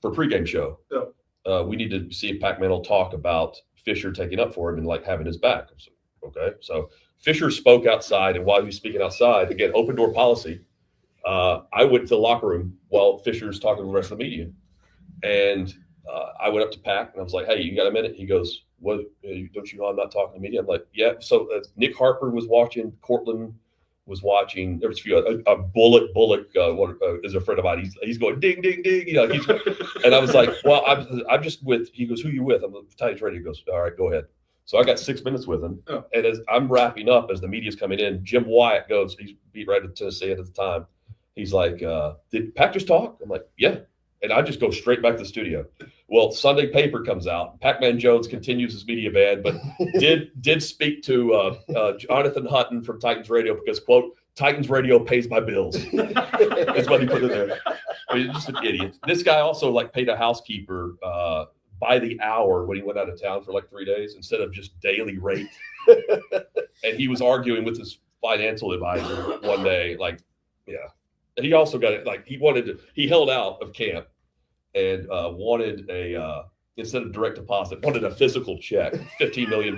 for pregame show. Yeah. We need to see if Pac-Man will talk about Fisher taking up for him and having his back." I said, okay, so Fisher spoke outside, and while he was speaking outside, again, open door policy. I went to the locker room while Fisher's talking to the rest of the media, and I went up to Pac and I was like, "Hey, you got a minute?" He goes, "What? Don't you know I'm not talking to media?" I'm like, "Yeah." So Nick Harper was watching, Cortland was watching. There was a few. Bullock is a friend of mine. He's going ding ding ding. You know, and I was like, well, I'm just with. He goes, who you with? I'm with Titans Radio. He goes, all right, go ahead. So I got 6 minutes with him, and as I'm wrapping up, as the media's coming in, Jim Wyatt goes. He's beat right at Tennessee at the time. He's like, did Pac just talk? I'm like, yeah. And I just go straight back to the studio. Well, Sunday paper comes out. Pac-Man Jones continues his media ban, but did speak to Jonathan Hutton from Titans Radio because, quote, Titans Radio pays my bills. That's what he put in there. I mean, just an idiot. This guy also like paid a housekeeper by the hour when he went out of town for like 3 days instead of just daily rate. And he was arguing with his financial advisor one day, like, yeah. And he also got it, like he held out of camp and wanted instead of direct deposit, wanted a physical check, $15 million.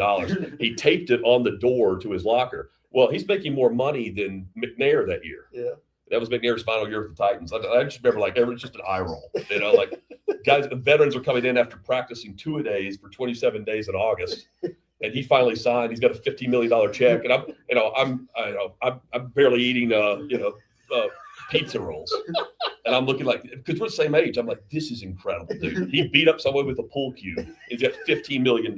He taped it on the door to his locker. Well, he's making more money than McNair that year. Yeah. That was McNair's final year with the Titans. I just remember like it was just an eye roll. You know, like guys, veterans are coming in after practicing 2-a-days for 27 days in August. And he finally signed. He's got a $15 million check. And I'm barely eating pizza rolls. And I'm looking like, because we're the same age, I'm like, this is incredible, dude. He beat up someone with a pool cue. He's got $15 million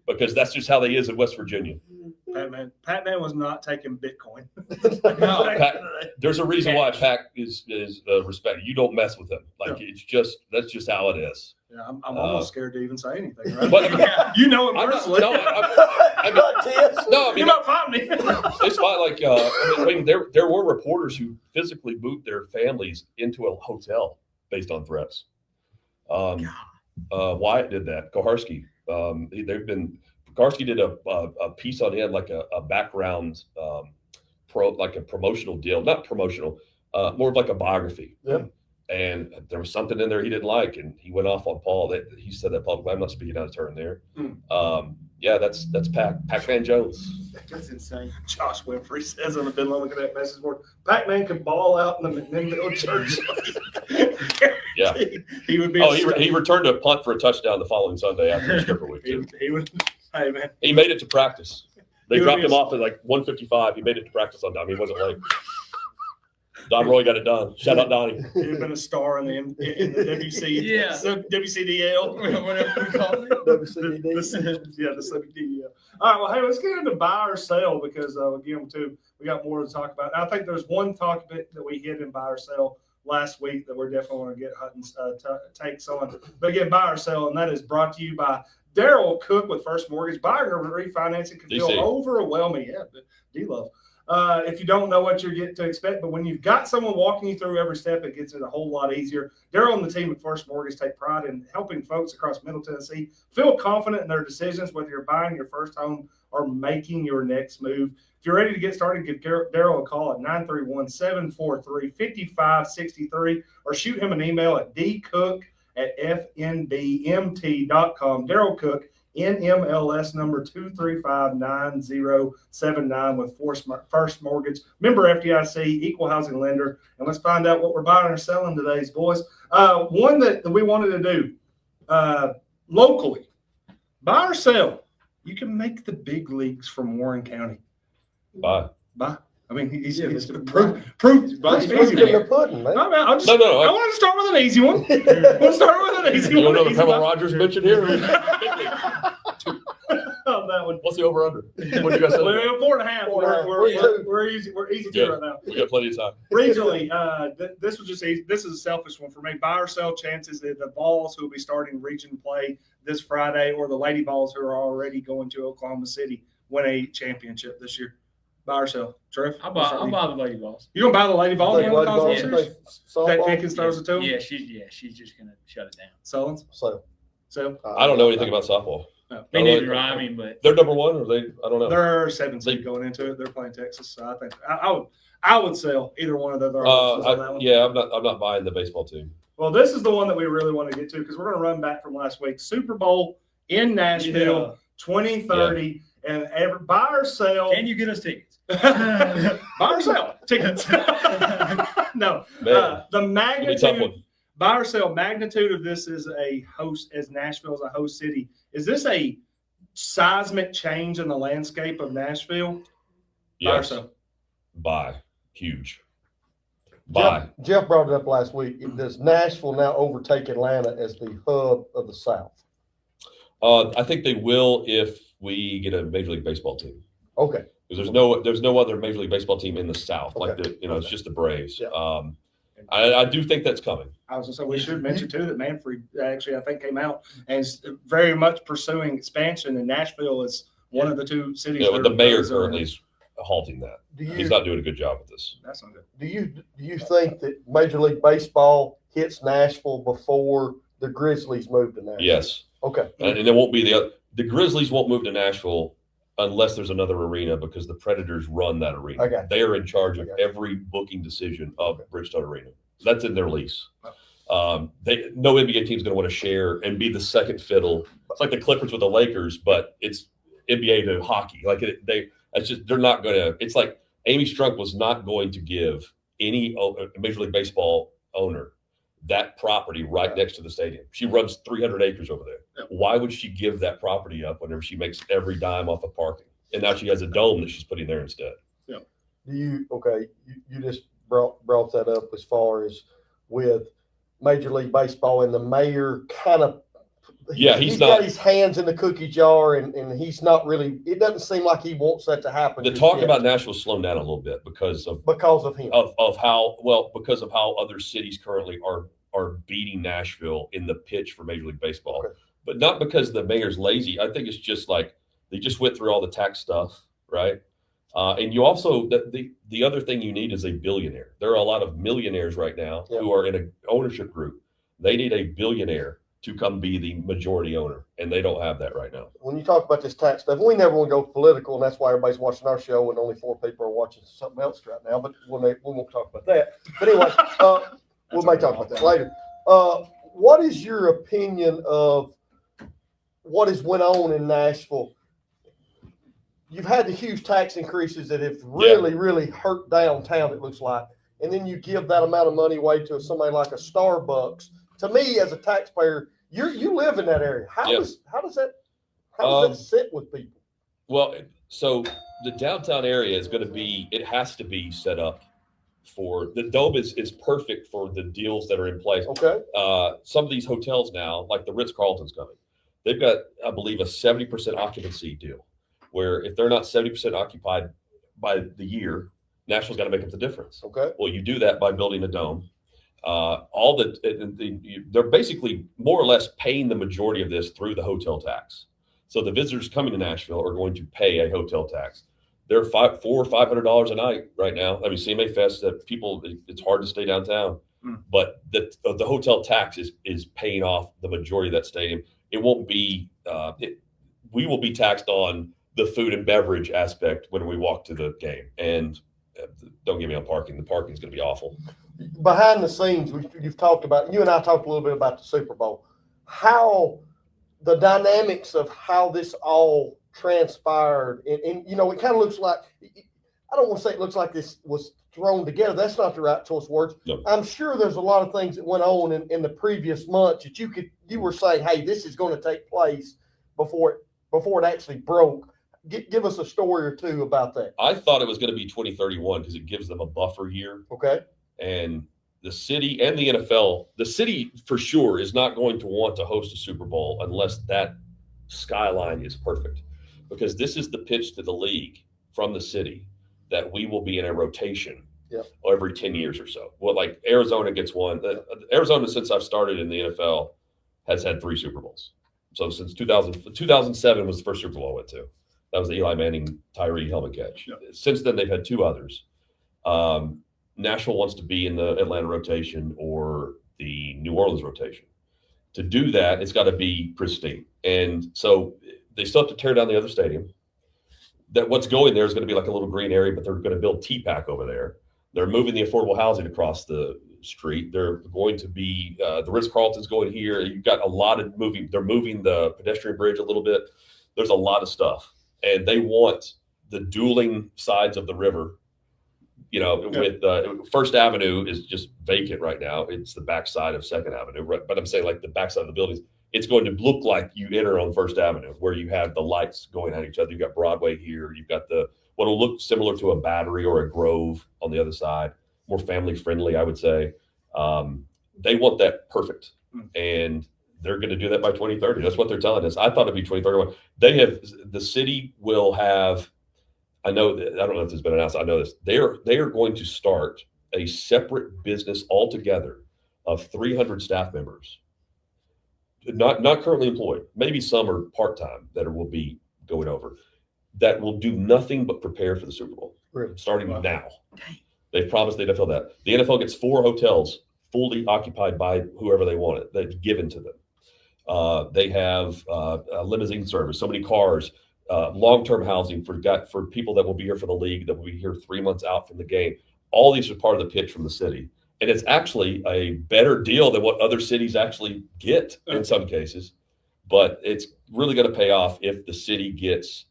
because that's just how they is in West Virginia. Pac-Man was not taking Bitcoin. No, there's a reason why Pac is respected. You don't mess with him. Like that's just how it is. Yeah, I'm almost scared to even say anything. Right? But, you know him personally. You might find me. It's fine. Like I mean, there were reporters who physically moved their families into a hotel based on threats. Wyatt did that. Koharski. Koharski did a piece on him, like a background, like a promotional deal, not promotional, more of like a biography. Yeah. And there was something in there he didn't like, and he went off on Paul. That he said that publicly. I'm not speaking out of turn there. Yeah, that's Pac-Man Jones. That's insane. Josh Winfrey says on the bin looking at that message board, Pac-Man could ball out in the McMinnville church. Yeah, he would be. Oh, he returned a punt for a touchdown the following Sunday after the stripper week. He would. Hey man, he made it to practice. They dropped him off at like 1:55. He made it to practice on time. He wasn't late. Don Roy got it done. Shout out Donnie. He'd have been a star in the WC. Yeah. WCDL. Whatever we call it. WCDL. Yeah, the WCDL. All right. Well, hey, let's get into buy or sell because again, too, we got more to talk about. I think there's one topic that we hit in buy or sell last week that we're definitely going to get Hutton's takes on. But again, buy or sell, and that is brought to you by Daryl Cook with First Mortgage. Buying or refinancing can feel overwhelming. Yeah, D-Love. If you don't know what you're getting to expect, but when you've got someone walking you through every step, it gets it a whole lot easier. Daryl and the team at First Mortgage take pride in helping folks across Middle Tennessee feel confident in their decisions, whether you're buying your first home or making your next move. If you're ready to get started, give Daryl a call at 931-743-5563 or shoot him an email at dcook@fnbmt.com. Daryl Cook, NMLS number 2359079 with First Mortgage, member FDIC, equal housing lender. And let's find out what we're buying or selling today, boys. One that we wanted to do locally, buy or sell. You can make the big leagues from Warren County. Buy. I mean, he's proof. Easy Your pudding, man. I want to start with an easy one. You want another Pebble Rogers mention here? That one. What's the over under? What do you guys say? We're 4.5. We're easy. We're easy to right now. We got plenty of time. Regionally, this was just easy. This is a selfish one for me. Buy or sell chances that the Vols who will be starting region play this Friday, or the Lady Vols who are already going to Oklahoma City, win a championship this year. Buy or sell, Trev? I'll buy the Lady Vols. You gonna buy the Lady Vols? That Pickens throws it to them? Yeah, she's just gonna shut it down. Sellings? So I don't know anything about softball. No, me neither. I mean, but they're number one, or they? I don't know. They're 7 seed going into it. They're playing Texas, so I think I would sell either one of their options on that one. Yeah, I'm not buying the baseball team. Well, this is the one that we really want to get to because we're going to run back from last week. Super Bowl in Nashville, 2030, and buy or sell. Can you get us tickets? Buy or sell tickets. No, the magnitude. Buy or sell magnitude of this is as Nashville is a host city. Is this a seismic change in the landscape of Nashville? Yes. Buy or sell? huge. Jeff brought it up last week. Does Nashville now overtake Atlanta as the hub of the South? I think they will if we get a Major League Baseball team. Okay. Because there's no other Major League Baseball team in the South. Okay. It's just the Braves. Yeah. I do think that's coming. I was going to say, we should mention too that Manfred actually, I think, came out and is very much pursuing expansion, and Nashville is one of the two cities. Yeah, but the mayor currently is halting that. He's not doing a good job with this. That's not good. Do you think that Major League Baseball hits Nashville before the Grizzlies move to Nashville? Yes. Okay. And it won't be the Grizzlies won't move to Nashville unless there's another arena, because the Predators run that arena. Okay. They are in charge of every booking decision of Bridgestone Arena. That's in their lease. No NBA team is going to want to share and be the second fiddle. It's like the Clippers with the Lakers, but it's NBA to hockey. They're not going to. It's like Amy Strunk was not going to give any Major League Baseball owner that property right next to the stadium. She runs 300 acres over there. Yeah. Why would she give that property up whenever she makes every dime off of parking? And now she has a dome that she's putting there instead. Yeah. You just brought that up as far as with Major League Baseball and the mayor kind of. Yeah, he's got his hands in the cookie jar, and he's not really. It doesn't seem like he wants that to happen. The talk about Nashville's slowed down a little bit because of him. Because of how other cities currently are beating Nashville in the pitch for Major League Baseball, but not because the mayor's lazy. I think it's just like they just went through all the tax stuff, right? And you also the other thing you need is a billionaire. There are a lot of millionaires right now who are in an ownership group. They need a billionaire to come be the majority owner, and they don't have that right now. When you talk about this tax stuff, we never want to go political, and that's why everybody's watching our show, and only 4 people are watching something else right now. But we won't talk about that. But anyway, we may talk about that later. What is your opinion of what has went on in Nashville? You've had the huge tax increases that have really hurt downtown, it looks like, and then you give that amount of money away to somebody like a Starbucks. To me, as a taxpayer, you live in that area. How does that sit with people? Well, so the downtown area is going to be. It has to be set up for the dome is perfect for the deals that are in place. Okay. Some of these hotels now, like the Ritz-Carlton's coming, they've got, I believe, a 70% occupancy deal, where if they're not 70% occupied by the year, Nashville's got to make up the difference. Okay. Well, you do that by building a dome. They're basesily more or less paying the majority of this through the hotel tax. So the visitors coming to Nashville are going to pay a hotel tax. They're $400 or $500 a night right now. I mean, CMA Fest, that people, it's hard to stay downtown, but the hotel tax is paying off the majority of that stadium. It won't be. We will be taxed on the food and beverage aspect when we walk to the game. And don't get me on parking. The parking is going to be awful. Behind the scenes, you've talked about, you and I talked a little bit about the Super Bowl, how the dynamics of how this all transpired. And it kind of looks like, I don't want to say it looks like this was thrown together. That's not the right choice of words. No. I'm sure there's a lot of things that went on in the previous months that you were saying, hey, this is going to take place before it actually broke. Give us a story or two about that. I thought it was going to be 2031 because it gives them a buffer year. Okay. And the city and the NFL, the city for sure is not going to want to host a Super Bowl unless that skyline is perfect, because this is the pitch to the league from the city that we will be in a rotation every 10 years or so. Well, like Arizona gets one. Arizona, since I've started in the NFL, has had 3 Super Bowls. So since 2007 was the first Super Bowl I went to. That was the Eli Manning Tyree helmet catch. Yep. Since then, they've had 2 others. Nashville wants to be in the Atlanta rotation or the New Orleans rotation. To do that, it's got to be pristine. And so they still have to tear down the other stadium. That what's going there is going to be like a little green area, but they're going to build T-Pack over there. They're moving the affordable housing across the street. They're going to be the Ritz-Carlton's going here. You've got a lot of moving. They're moving the pedestrian bridge a little bit. There's a lot of stuff, and they want the dueling sides of the river. With First Avenue is just vacant right now. It's the backside of Second Avenue, right? But I'm saying like the backside of the buildings, it's going to look like you enter on First Avenue, where you have the lights going at each other. You've got Broadway here. You've got the what'll look similar to a Battery or a Grove on the other side, more family friendly, I would say. They want that perfect, and they're going to do that by 2030. That's what they're telling us. I thought it'd be 2031. The city will have. I don't know if this has been announced. I know this. They are going to start a separate business altogether of 300 staff members, not currently employed. Maybe some are part-time that will be going over, that will do nothing but prepare for the Super Bowl, starting now. They've promised they'd fill that. The NFL gets 4 hotels fully occupied by whoever they want it, that's given to them. They have a limousine service, so many cars, long-term housing for people that will be here for the league, that will be here 3 months out from the game. All these are part of the pitch from the city. And it's actually a better deal than what other cities actually get in some cases. But it's really going to pay off if the city gets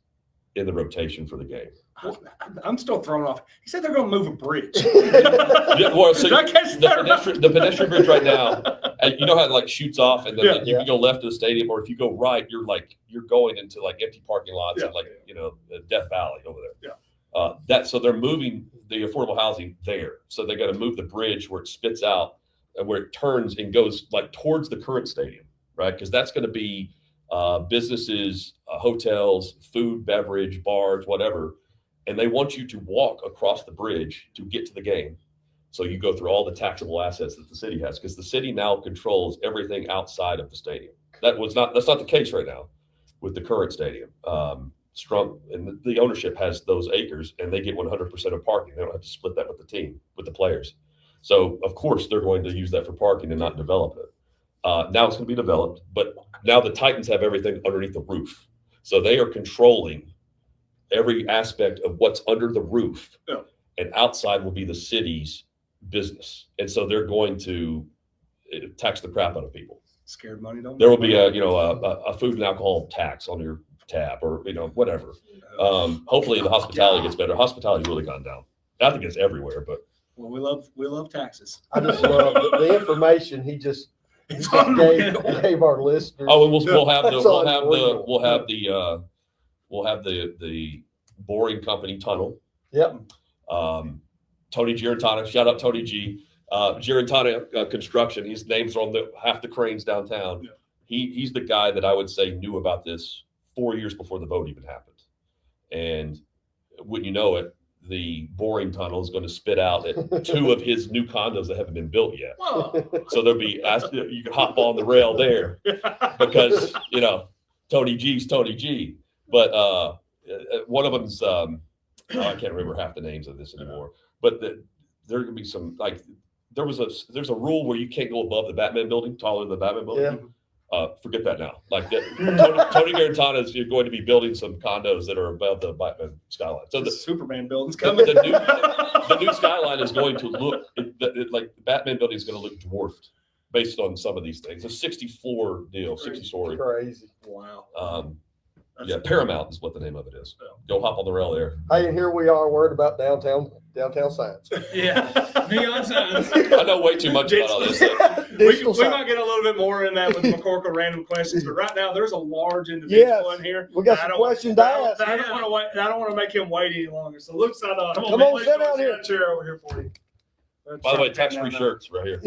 in the rotation for the game. I'm still thrown off. He said they're going to move a bridge. Well, so the pedestrian bridge right now, you know how it like shoots off, and then you can go left to the stadium, or if you go right, you're going into like empty parking lots and the Death Valley over there. So they're moving the affordable housing there. So they got to move the bridge where it spits out and where it turns and goes like towards the current stadium, right? Because that's going to be businesses, hotels, food, beverage, bars, whatever. And they want you to walk across the bridge to get to the game. So you go through all the taxable assets that the city has, because the city now controls everything outside of the stadium. That's not the case right now with the current stadium. Strunk and the ownership has those acres, and they get 100% of parking. They don't have to split that with the team, with the players. So of course they're going to use that for parking and not develop it. Now it's going to be developed, but now the Titans have everything underneath the roof. So they are controlling every aspect of what's under the roof, and outside will be the city's business. And so they're going to tax the crap out of people. Scared money don't. There will be a food and alcohol tax on your tab, or whatever. Hopefully the hospitality gets better. Hospitality's really gone down. I think it's everywhere, but well, we love taxes. I just love the information he just gave our listeners. Oh, and we'll have the boring company tunnel. Yep. Tony Girantana, shout out Tony G. Girantana Construction. His name's on half the cranes downtown. Yeah. He's the guy that I would say knew about this 4 years before the vote even happened. And wouldn't you know it, the boring tunnel is going to spit out at 2 of his new condos that haven't been built yet. Whoa. So there'll be, you can hop on the rail there because, Tony G's Tony G. But one of them's, I can't remember half the names of this anymore, but there can be some, like, there's a rule where you can't go above the Batman building, taller than the Batman building. Yeah. Forget that now. Like Tony Garantana is going to be building some condos that are above the Batman skyline. So the Superman building's coming. The new skyline is going to look like the Batman building is going to look dwarfed based on some of these things. A 60-floor deal, 60-story. Crazy. Wow. Paramount is what the name of it is. Go hop on the rail there. Hey, and here we are worried about downtown signs. Yeah, neon signs. I know way too much about all this stuff. We might get a little bit more in that with McCorkle random questions, but right now there's a large individual in here. We got some questions to ask. I don't want to make him wait any longer. So Luke, come on, sit down here. Chair over here for you. By the way, tax-free shirts right here.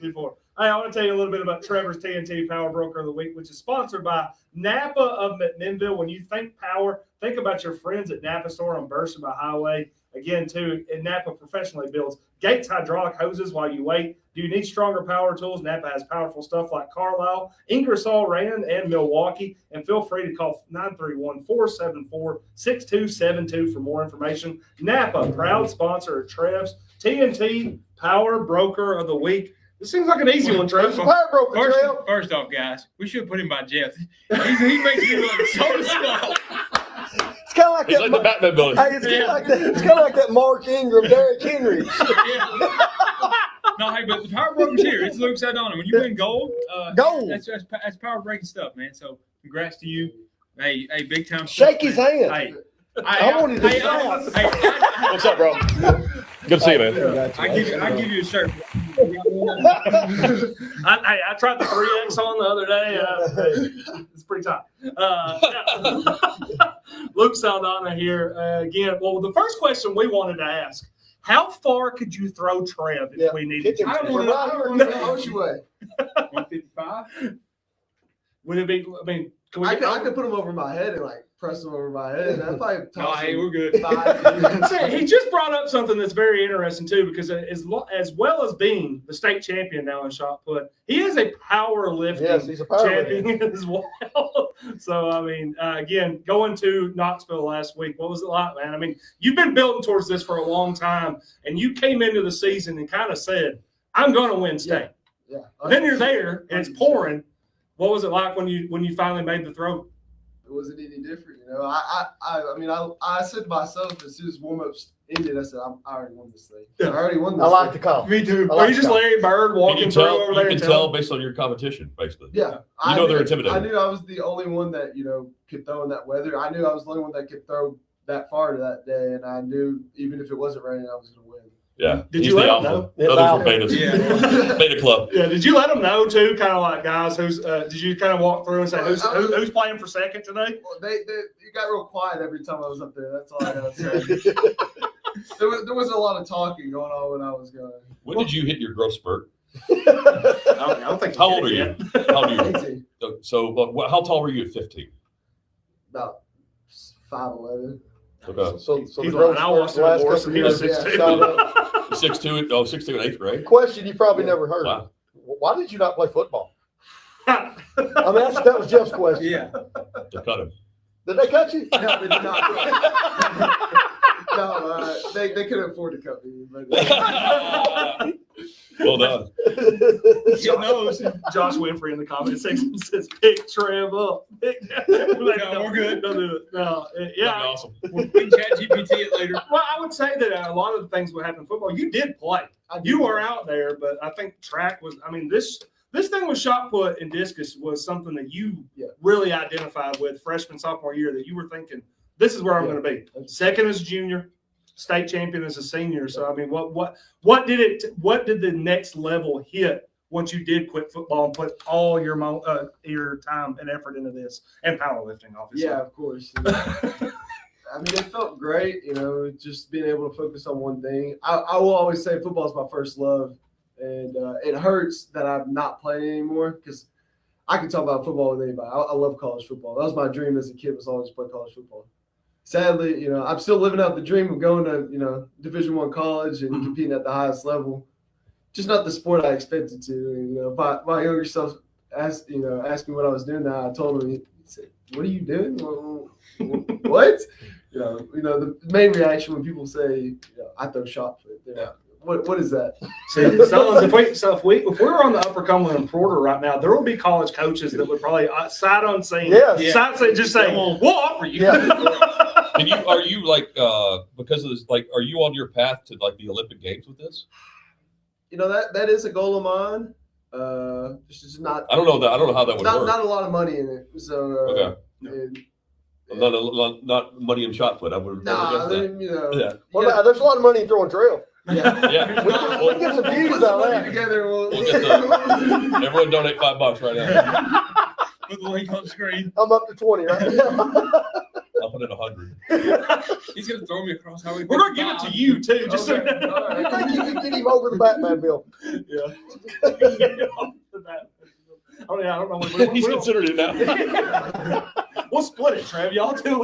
Before. Hey, I want to tell you a little bit about Trevor's TNT Power Broker of the Week, which is sponsored by Napa of McMinnville. When you think power, think about your friends at Napa Store on Beersheba Highway. Again, too, Napa professionally builds Gates hydraulic hoses while you wait. Do you need stronger power tools? Napa has powerful stuff like Carlisle, Ingersoll Rand, and Milwaukee. And feel free to call 931-474-6272 for more information. Napa, proud sponsor of Trev's TNT Power Broker of the Week. This seems like an easy one, Trev. Power broker, first off, guys, we should put him by Jeff. He makes me look so small. It's kind of like the Batman building. Hey, it's kind of like that Mark Ingram, Derrick Henry. No, hey, but the power broker's here. It's Luke Sadona. When you win gold, that's power breaking stuff, man. So congrats to you. Hey, big time. Shake his hand. Hey. I wanted to say what's up, bro? Good to see you, man. I give you a shirt. I tried the 3X on the other day. It's pretty tight. Luke Saldana here again. Well, the first question we wanted to ask: how far could you throw Trev if we needed to? I don't want to know how much you weigh. 155. Would it be? I mean, can we I get could put him over my head and like press him over my head. I'd probably No, toss hey, him we're good. 5 See, he just brought up something that's very interesting too, because as well as being the state champion now in shot put, he is a powerlifting Yes, he's a powerlifter. champion as well. So I mean, again, going to Knoxville last week, what was it like, man? I mean, you've been building towards this for a long time, and you came into the season and kind of said, "I'm going to win state." Yeah. Then you're there and it's pouring. What was it like when you finally made the throw? It wasn't any different, you know. I mean, I said to myself as soon as warm-ups ended, I said, I already won this thing. Yeah. I already won this I like the thing. call. Me too. I Are like you just that. Larry Bird walking through over there? You and can telling- tell based on your competition, basically. Yeah. You know they're intimidating. I knew I was the only one that, you know, could throw in that weather. I knew I was the only one that could throw that far that day, and I knew even if it wasn't raining, I was going to win. Yeah. Did He's you the let him alpha. know? It's Others were alpha. betas. Yeah. Beta club. Yeah, did you let them know too? Kind of like, guys, who's? Did you kind of walk through and say who's playing for second today? Well, they got real quiet every time I was up there. That's all I got to say. There was a lot of talking going on when I was going. When did you hit your growth spurt? I don't think. How old are you? How old are you? 18, So, how tall were you at 15? about 5'11". Okay. So He's the like, growth I watched spurt him the horse last couple and he was years, 6'2". shot up. 6'2", 6'2" in 8th grade. Question you probably never heard. Wow. Why did you not play football? I mean, that was Jeff's question. Yeah. They cut him. Did they cut you? No, they did not. No, they couldn't afford to cut me. But, Well done. Josh Winfrey in the comments section says, "Pick Trev up." No, we're good. Don't do it. No, That'd yeah. be awesome. We can chat GPT it later. Well, I would say that a lot of the things that happen in football, you did play. You were out there, but I think track was. I mean, this thing with shot put and discus was something that you really identified with freshman, sophomore year. That you were thinking, this is where I'm going to be. Second as a junior, state champion as a senior. So I mean, what did the next level hit once you did quit football and put all your time and effort into this and powerlifting, obviously? yeah, of course. I mean, it felt great, you know, just being able to focus on one thing. I will always say football is my first love, and it hurts that I'm not playing anymore because I can talk about football with anybody. I love college football. That was my dream as a kid, was always play college football. Sadly, you know, I'm still living out the dream of going to, you know, Division I college and competing at the highest level. Just not the sport I expected to. And, you know, my younger self asked me what I was doing now. I told him, he said, "What are you doing?" What? You know, the main reaction when people say, you know, I throw shot put. Yeah. What is that? See, if we were on the Upper Cumberland and Porter right now, there will be college coaches that would probably sight unseen, just say, "We'll offer you." Yeah. Are you like because of this? Like, are you on your path to like the Olympic Games with this? You know, that is a goal of mine. Just not. I don't know how that would work. Not a lot of money in it. So Okay. and, Not money in shot put. I would. nah, then, you know. Yeah. Well, there's a lot of money in throwing trail. Yeah. Yeah. We can get some views Put some on money that. together. We'll get everyone donate $5 right now. Put the link on screen. I'm up to 20 right now. I'll put in 100. He's gonna throw me across highway. We're gonna give it to you too. Just so Okay. All right. I think you can get him over the Batman bill. Oh yeah, I don't know. He's considered it now. We'll split it, Trev. Y'all two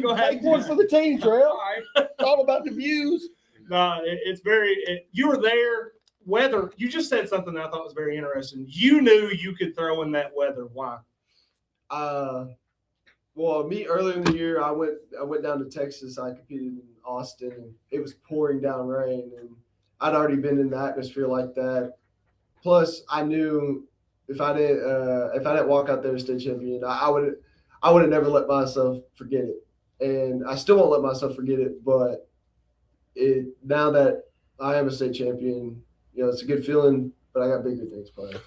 go ahead. Take one for the team, Trail. It's all about the views. No, it's very. You were there. Weather. You just said something that I thought was very interesting. You knew you could throw in that weather. Why? Well, me earlier in the year, I went down to Texas. I competed in Austin, and it was pouring down rain, and I'd already been in the atmosphere like that. Plus, I knew if I didn't walk out there as state champion, I would have never let myself forget it, and I still won't let myself forget it. But now that I am a state champion, you know, it's a good feeling. But I got bigger things planned.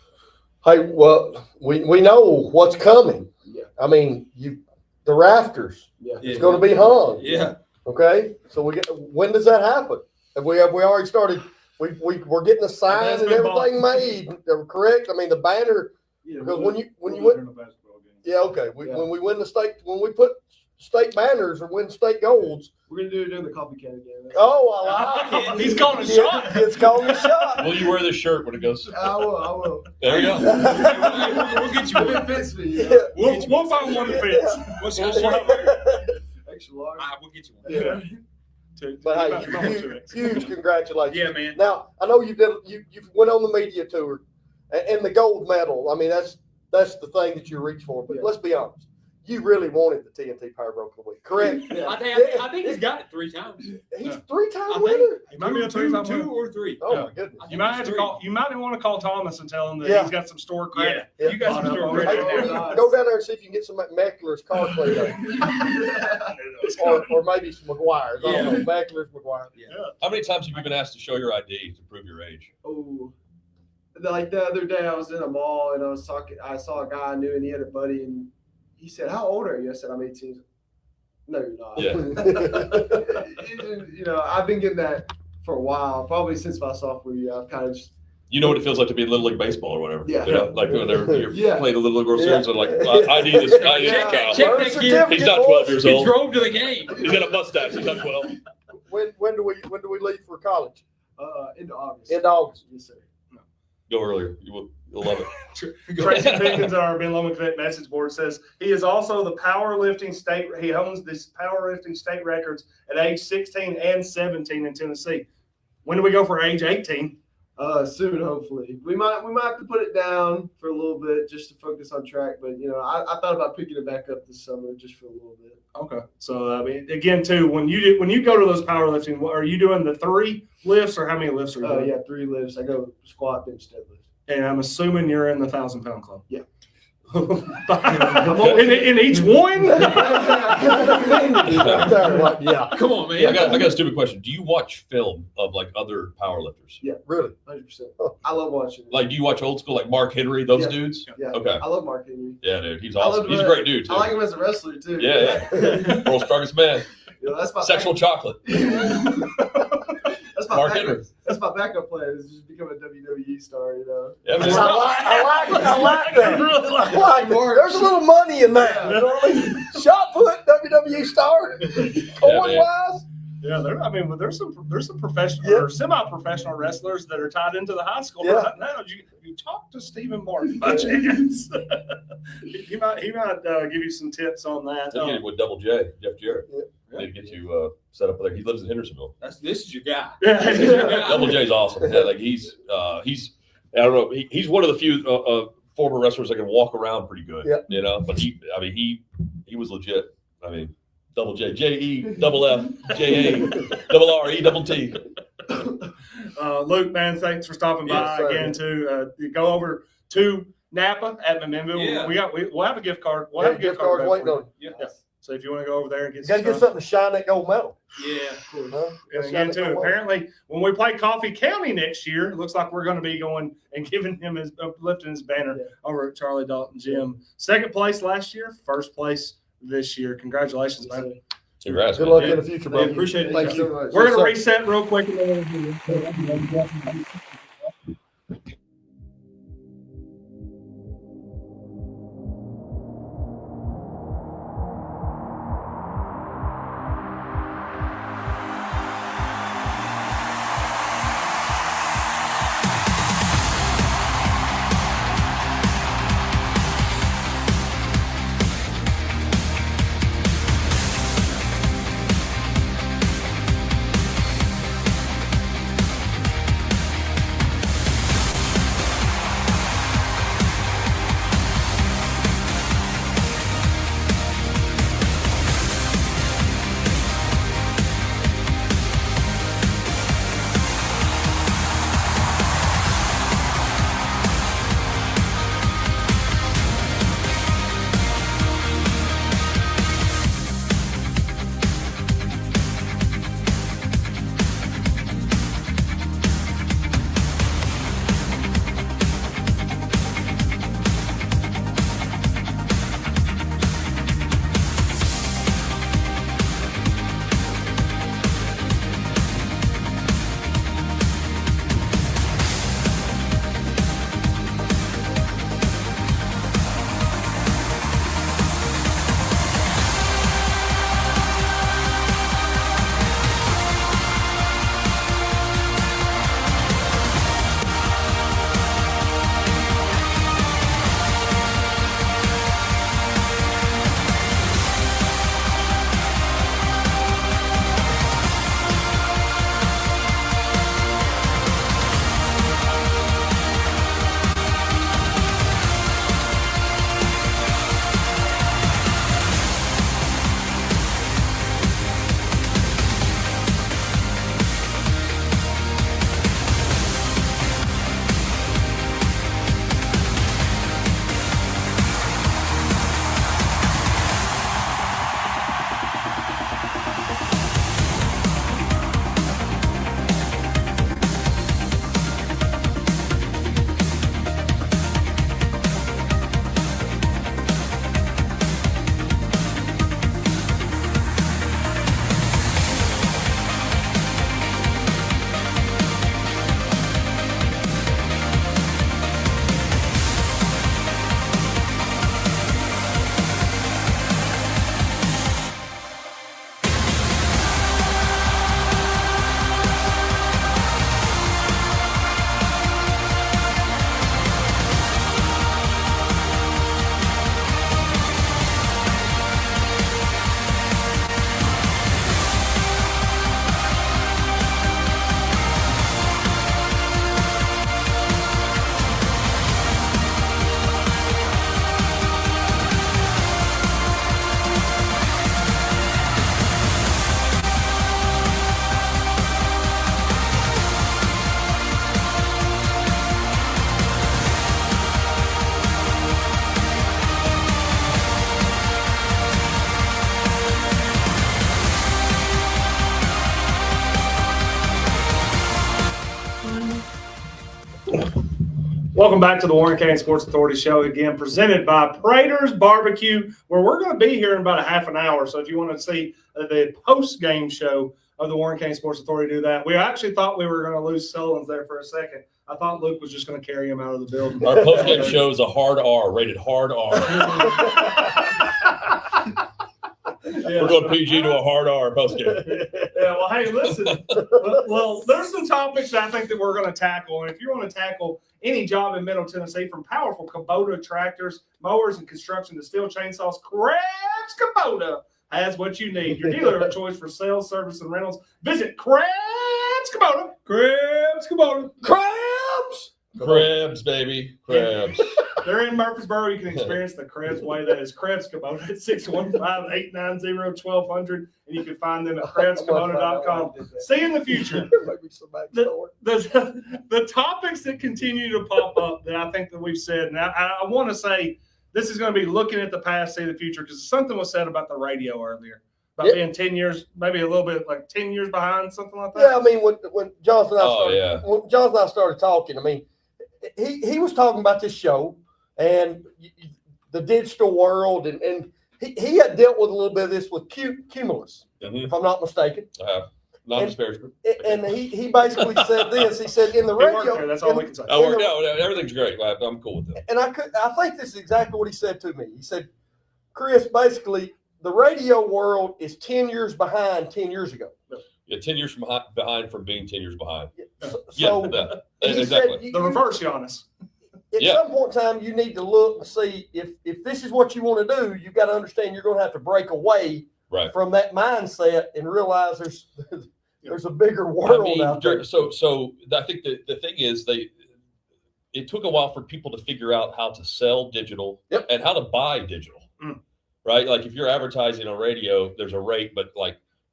Hey, well, we know what's coming. Yeah. I mean, the rafters. Yeah. It's going to be hung. Yeah. Okay. So when does that happen? Have we already started? We're getting the sign That's and been everything made. Correct. I mean, the banner. Because when you win. Yeah. Okay. When we win the state, when we put state banners or win state golds. We're gonna do it during the coffee can again. Oh, I like it. He's calling a shot. It's calling a shot. Will you wear this shirt when it goes? I will. There you go. We'll get you If one. it fits me. Yeah. We'll find one that fits. What's your shirt? Extra large. We'll get you one. Yeah. To But about hey, 2X. huge congratulations. Yeah, man. Now I know you went on the media tour, and the gold medal. I mean that's the thing that you reach for. But let's be honest, you really wanted the TNT Power Broker of the Week, correct? Yeah. I think he's got it 3 times. He's I 3-time think- winner. He might be a three-time winner. 2 or 3. Oh Yeah. my goodness. You might have to call. You might want to call Thomas and tell him that Yeah. he's got some store credit. Yeah. You got some Oh, store no. credit Hey, there. nice. go down there and see if you can get some Mackler's car cleaned up. or maybe some McGuire's. I don't know. Mackler's, McGuire. How many times have you been asked to show your ID to prove your age? Oh, like the other day, I was in a mall and I saw a guy I knew, and he had a buddy, and he said, "How old are you?" I said, "I'm 18." No, you're not. You know, I've been getting that for a while, probably since my sophomore year. I've kind of just You know what it feels like to be in Little League Baseball or whatever. Yeah. You know, like when you're Yeah. playing a Little League World Series and like, ID this Yeah. child. Check Birth that kid. He's not 12 years He old. drove to the game. He's got a mustache. He's not 12. When do we leave for college? into August. In August. Yes, sir. Go earlier. You'll love it. Tracy Pickens on our Ben Lomond Cadet message board says he is also the powerlifting state. He owns this powerlifting state records at age 16 and 17 in Tennessee. When do we go for age 18? Soon, hopefully. We might have to put it down for a little bit just to focus on track. But you know, I thought about picking it back up this summer just for a little bit. Okay. So I mean, again, too, when you go to those powerlifting, are you doing the 3 lifts or how many lifts are you doing? Yeah, 3 lifts. I go squat, bench, deadlift. And I'm assuming you're in the 1,000-pound club. Yeah. in each one? Yeah, Come on, I man. got a stupid question. Do you watch film of like other powerlifters? Yeah, really. 100%. I love watching it. Like, do you watch old school like Mark Henry, those Yeah. dudes? Yeah. Okay. I love Mark Henry. Yeah, dude. He's I love awesome. He's a him. great dude, too. I like him as a wrestler too. Yeah, World's strongest man. You know, that's my Sexual chocolate. That's my Mark backup. Henry. That's my backup plan. Is just become a WWE star. You know. Yeah, man. I like that. Really like I like that. There's a little money in that. You know what I mean? Shot put, WWE star, coin wise. Yeah, there's some professional Yeah. or semi-professional wrestlers that are tied into the high school. Yeah. Right now, you talk to Stephen Martin by chance. he might give you some tips on that. Let's get it with Double J, Jeff Jarrett. Yeah. Need to get you set up there. He lives in Hendersonville. This is your guy. Yeah. Double J's awesome. Yeah, like he's I don't know. He's one of the few former wrestlers that can walk around pretty good. Yeah. You know, but he was legit. I mean, Double J, J-E, double F, J-A, double R-E, double T. Luke, man, thanks for stopping by Yes, sir. again. To go over to Napa at McMinnville. Yeah. We'll have a gift card. We'll Yeah, have a gift gift card's card waiting for on you. you. Yeah. So if you want to go over there and get You got to some get stuff. something to shine that gold medal. Yeah. Huh? And again, too, apparently, when we play Coffee County next year, it looks like we're going to be going and giving him lifting his banner over at Charlie Dalton Gym. Second place last year, first place this year. Congratulations, man. Congrats. Good man. luck in the future, bro. Yeah, appreciate it. Thank Thank you you. so much. We're going to Yes, sir. reset real quick. And then Welcome back to the Warren County Sports Authority Show, again presented by Prater's Barbecue, where we're going to be here in about a half an hour. So if you want to see the post-game show of the Warren County Sports Authority, do that. We actually thought we were going to lose Sullins there for a second. I thought Luke was just going to carry him out of the building. Our post-game show is a hard R, rated hard R. We're going PG to a hard R post-game. Yeah, well, hey, listen. Well, there's some topics that I think that we're going to tackle. And if you want to tackle any job in Middle Tennessee, from powerful Kubota tractors, mowers, and construction to steel chainsaws, Krebs Kubota has what you need. Your dealer of choice for sales, service, and rentals. Visit Krebs Kubota. Krebs Kubota. Krebs, baby. Krebs. They're in Murfreesboro. You can experience the Krebs way. That is Krebs Kubota at 615-890-1200. And you can find them at KrebsKubota.com. See you in the future. The topics that continue to pop up that I think that we've said, and I want to say this is going to be looking at the past, see the future, because something was said about the radio earlier. About being 10 years, maybe a little bit like 10 years behind, something like that. Yeah, I mean, when Jonathan and I started talking, I mean, he was talking about this show and the digital world, and he had dealt with a little bit of this with Cumulus, if I'm not mistaken. Not disparagement. And he basically said this. He said in the radio. That's all we can say. Everything's great. I'm cool with that. And I think this is exactly what he said to me. He said, Chris, basically, the radio world is 10 years behind 10 years ago. Yeah, 10 years behind from being 10 years behind. Exactly. The reverse, Giannis. At some point in time, you need to look and see if this is what you want to do. You've got to understand you're going to have to break away from that mindset and realize there's a bigger world out there. So I think the thing is it took a while for people to figure out how to sell digital and how to buy digital. Right? Like if you're advertising on radio, there's a rate, but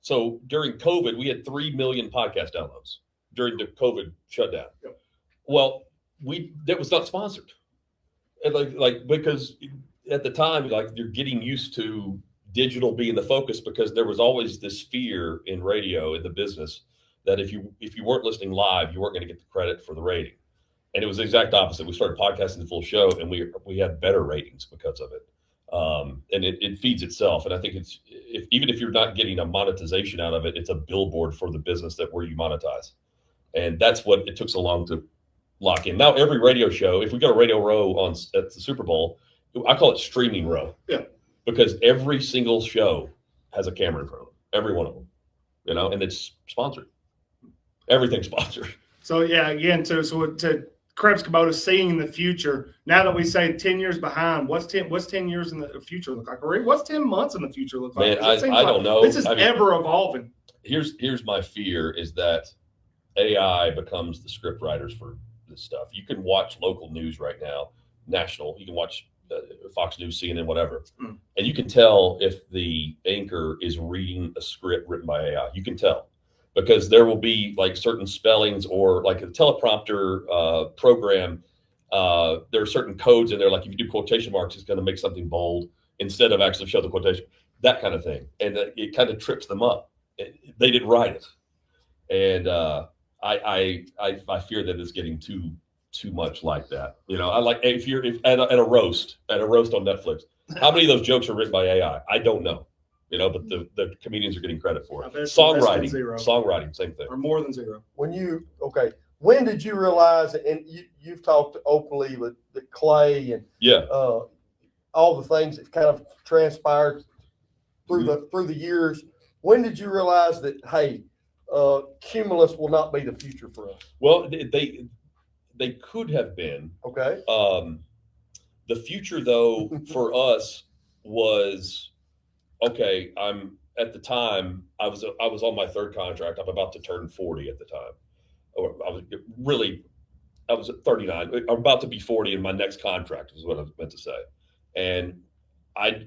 so during COVID, we had 3 million podcast downloads during the COVID shutdown. Well, that was not sponsored. And because at the time, you're getting used to digital being the focus, because there was always this fear in radio, in the business, that if you weren't listening live, you weren't going to get the credit for the rating. And it was the exact opposite. We started podcasting the full show, and we had better ratings because of it. And it feeds itself. And I think even if you're not getting a monetization out of it, it's a billboard for the business where you monetize. And that's what it took so long to lock in. Now every radio show, if we go to Radio Row at the Super Bowl, I call it streaming row. Yeah. Because every single show has a camera in front of them. Every one of them. And it's sponsored. Everything's sponsored. So again, to Krebs Kubota seeing the future. Now that we say 10 years behind, what's 10 years in the future look like? Or what's 10 months in the future look like? Man, I don't know. This is ever evolving. Here's my fear is that AI becomes the script writers for this stuff. You can watch local news right now, national. You can watch Fox News, CNN, whatever. And you can tell if the anchor is reading a script written by AI. You can tell. Because there will be certain spellings, or a teleprompter program. There are certain codes in there. If you do quotation marks, it's going to make something bold instead of actually show the quotation, that kind of thing. And it kind of trips them up. They didn't write it. And I fear that it's getting too much like that. If you're at a roast on Netflix, how many of those jokes are written by AI? I don't know. But the comedians are getting credit for it. Songwriting, same thing. Or more than zero. When did you realize, and you've talked openly with Clay and all the things that kind of transpired through the years, when did you realize that, hey, Cumulus will not be the future for us? Well, they could have been. Okay. The future, though, for us was, okay, at the time, I was on my third contract. I'm about to turn 40 at the time. Or I was at 39. I'm about to be 40 in my next contract is what I meant to say. And I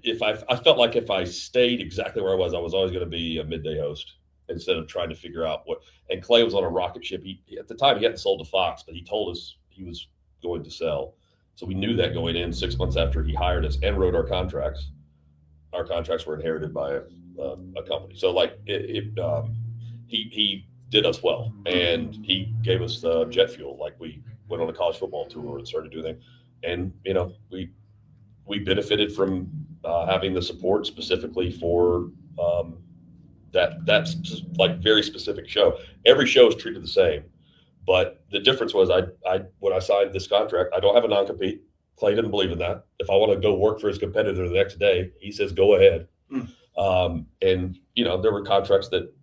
felt like if I stayed exactly where I was always going to be a midday host instead of trying to figure out what. And Clay was on a rocket ship. At the time, he hadn't sold to Fox, but he told us he was going to sell. So we knew that going in 6 months after he hired us and wrote our contracts. Our contracts were inherited by a company. So he did us well, and he gave us jet fuel. went on a college football tour and started doing things. And, we benefited from having the support specifically for that's like very specific show. Every show is treated the same, but the difference was I when I signed this contract, I don't have a non-compete. Clay didn't believe in that. If I want to go work for his competitor the next day, he says go ahead. And there were contracts that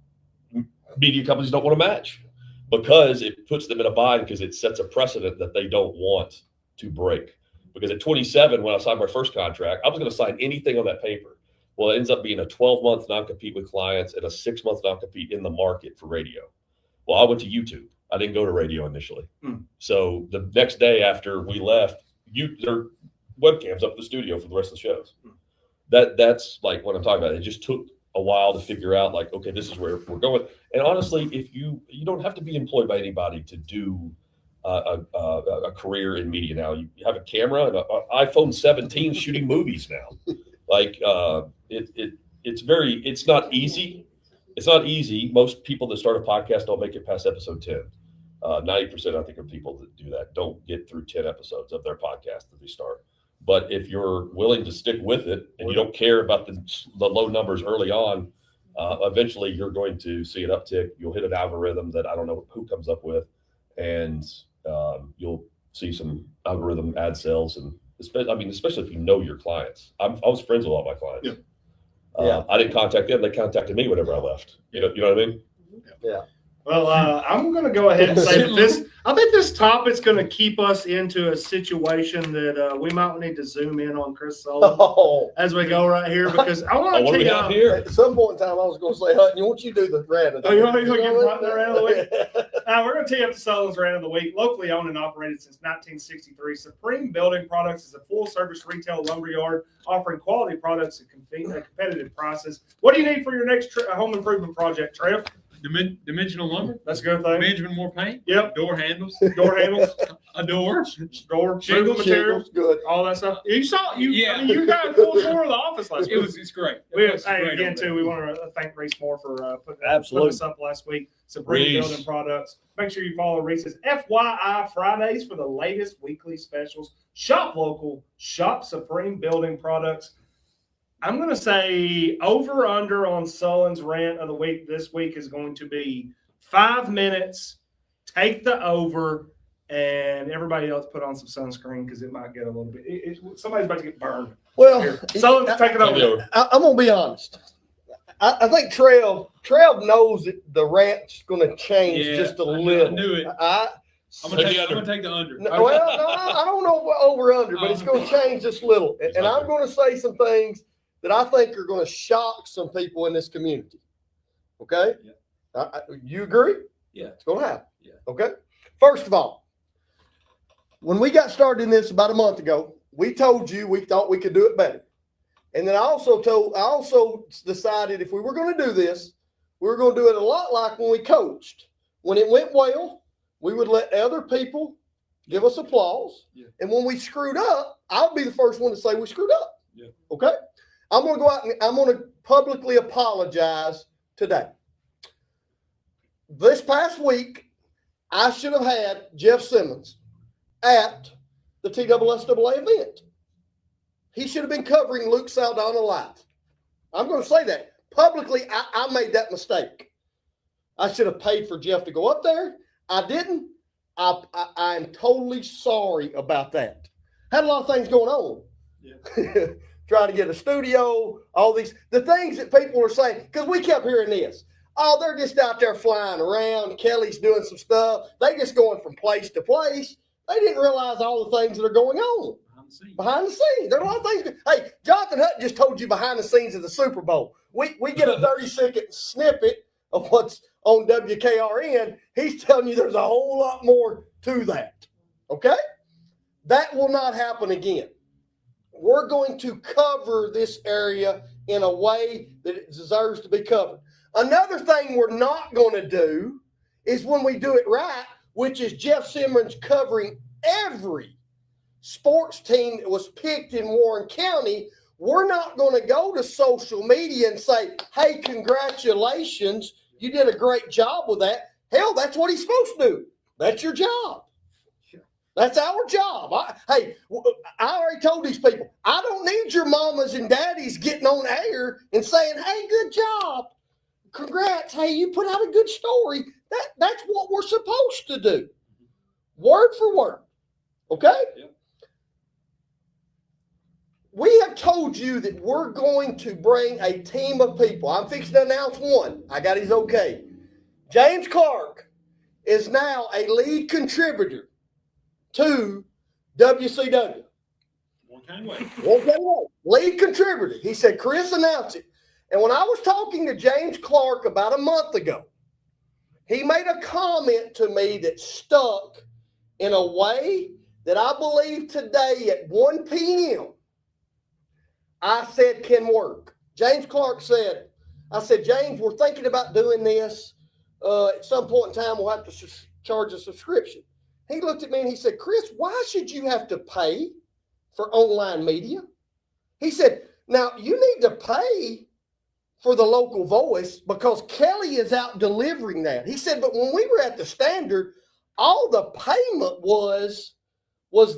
media companies don't want to match because it puts them in a bind because it sets a precedent that they don't want to break. Because at 27, when I signed my first contract, I was going to sign anything on that paper. Well, it ends up being a 12-month non-compete with clients and a 6-month non-compete in the market for radio. Well, I went to YouTube. I didn't go to radio initially. So the next day after we left, there are webcams up at the studio for the rest of the shows. That's like what I'm talking about. It just took a while to figure out, like, okay, this is where we're going. And honestly, if you don't have to be employed by anybody to do a career in media now. You have a camera and an iPhone 17 shooting movies now. Like it's not easy. It's not easy. Most people that start a podcast don't make it past episode 10. 90%, I think, of people that do that don't get through 10 episodes of their podcast that they start. But if you're willing to stick with it and you don't care about the low numbers early on, eventually you're going to see an uptick. You'll hit an algorithm that I don't know who comes up with, and you'll see some algorithm ad sales. And especially if you know your clients. I was friends with all my clients. Yeah. I didn't contact them; they contacted me whenever I left. You know what I mean? Yeah. Well, I'm going to go ahead and say that I think this topic's going to keep us into a situation that we might need to zoom in on Chris Sullivan as we go right here, because I want to tell you. At some point in time, I was going to say, Hutton, you want you to do the random. Oh, you want to give the random of the week? We're going to tee up the Sullivan's random of the week. Locally owned and operated since 1963, Supreme Building Products is a full-service retail lumberyard offering quality products at competitive prices. What do you need for your next home improvement project, Trev? Dimensional lumber. That's a good thing. Benjamin Moore paint. Yep. Door handles. A door. Shingles materials. Good. All that stuff. You saw you got a full tour of the office last week. It's great. We want to thank Reese Moore for putting us up last week. Supreme Building Products. Make sure you follow Reese's FYI Fridays for the latest weekly specials. Shop local. Shop Supreme Building Products. I'm going to say over under on Sullen's rant of the week this week is going to be 5 minutes. Take the over, and everybody else put on some sunscreen because it might get a little bit. Somebody's about to get burned. Well, Sullen's taking over. I'm going to be honest. I think Trev knows that the rant's going to change just a little. I knew it. I'm going to take the under. No, I don't know if over under, but it's going to change just a little. And I'm going to say some things that I think are going to shock some people in this community. Okay? Yeah. You agree? Yeah. It's going to happen. Yeah. Okay? First of all, when we got started in this about a month ago, we told you we thought we could do it better. And then I also decided if we were going to do this, we were going to do it a lot like when we coached. When it went well, we would let other people give us applause. Yeah. And when we screwed up, I'll be the first one to say we screwed up. Yeah. Okay? I'm going to go out and I'm going to publicly apologize today. This past week, I should have had Jeff Simmons at the TSSAA event. He should have been covering Luke Saldana live. I'm going to say that. Publicly, I made that mistake. I should have paid for Jeff to go up there. I didn't. I'm totally sorry about that. Had a lot of things going on. Yeah. Trying to get a studio, the things that people are saying, because we kept hearing this. Oh, they're just out there flying around. Kelly's doing some stuff. They just going from place to place. They didn't realize all the things that are going on behind the scenes. There are a lot of things. Hey, Jonathan Hutton just told you behind the scenes of the Super Bowl. We get a 30-second snippet of what's on WKRN. He's telling you there's a whole lot more to that. Okay? That will not happen again. We're going to cover this area in a way that it deserves to be covered. Another thing we're not going to do is when we do it right, which is Jeff Simmons covering every sports team that was picked in Warren County, we're not going to go to social media and say, hey, congratulations, you did a great job with that. Hell, that's what he's supposed to do. That's your job. That's our job. I already told these people, I don't need your mamas and daddies getting on air and saying, hey, good job. Congrats. Hey, you put out a good story. That's what we're supposed to do. Word for word. Okay? Yeah. We have told you that we're going to bring a team of people. I'm fixing to announce one. I got his okay. James Clark is now a lead contributor to WCW. One kind of way. Lead contributor. He said, Chris announced it. And when I was talking to James Clark about a month ago, he made a comment to me that stuck in a way that I believe today at 1 p.m. I said can work. James Clark said, I said, James, we're thinking about doing this. At some point in time, we'll have to charge a subscription. He looked at me and he said, Chris, why should you have to pay for online media? He said, now you need to pay for the local voice because Kelly is out delivering that. He said, but when we were at the Standard, all the payment was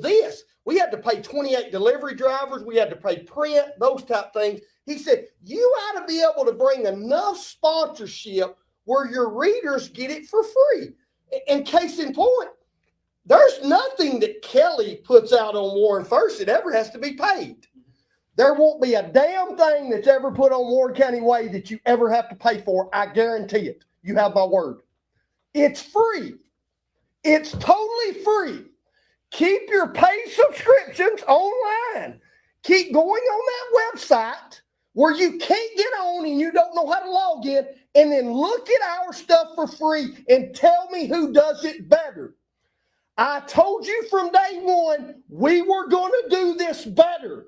this. We had to pay 28 delivery drivers. We had to pay print, those type things. He said, you ought to be able to bring enough sponsorship where your readers get it for free. In case in point, there's nothing that Kelly puts out on Warren First that ever has to be paid. There won't be a damn thing that's ever put on Warren County Way that you ever have to pay for. I guarantee it. You have my word. It's free. It's totally free. Keep your paid subscriptions online. Keep going on that website where you can't get on and you don't know how to log in, and then look at our stuff for free and tell me who does it better. I told you from day one we were going to do this better.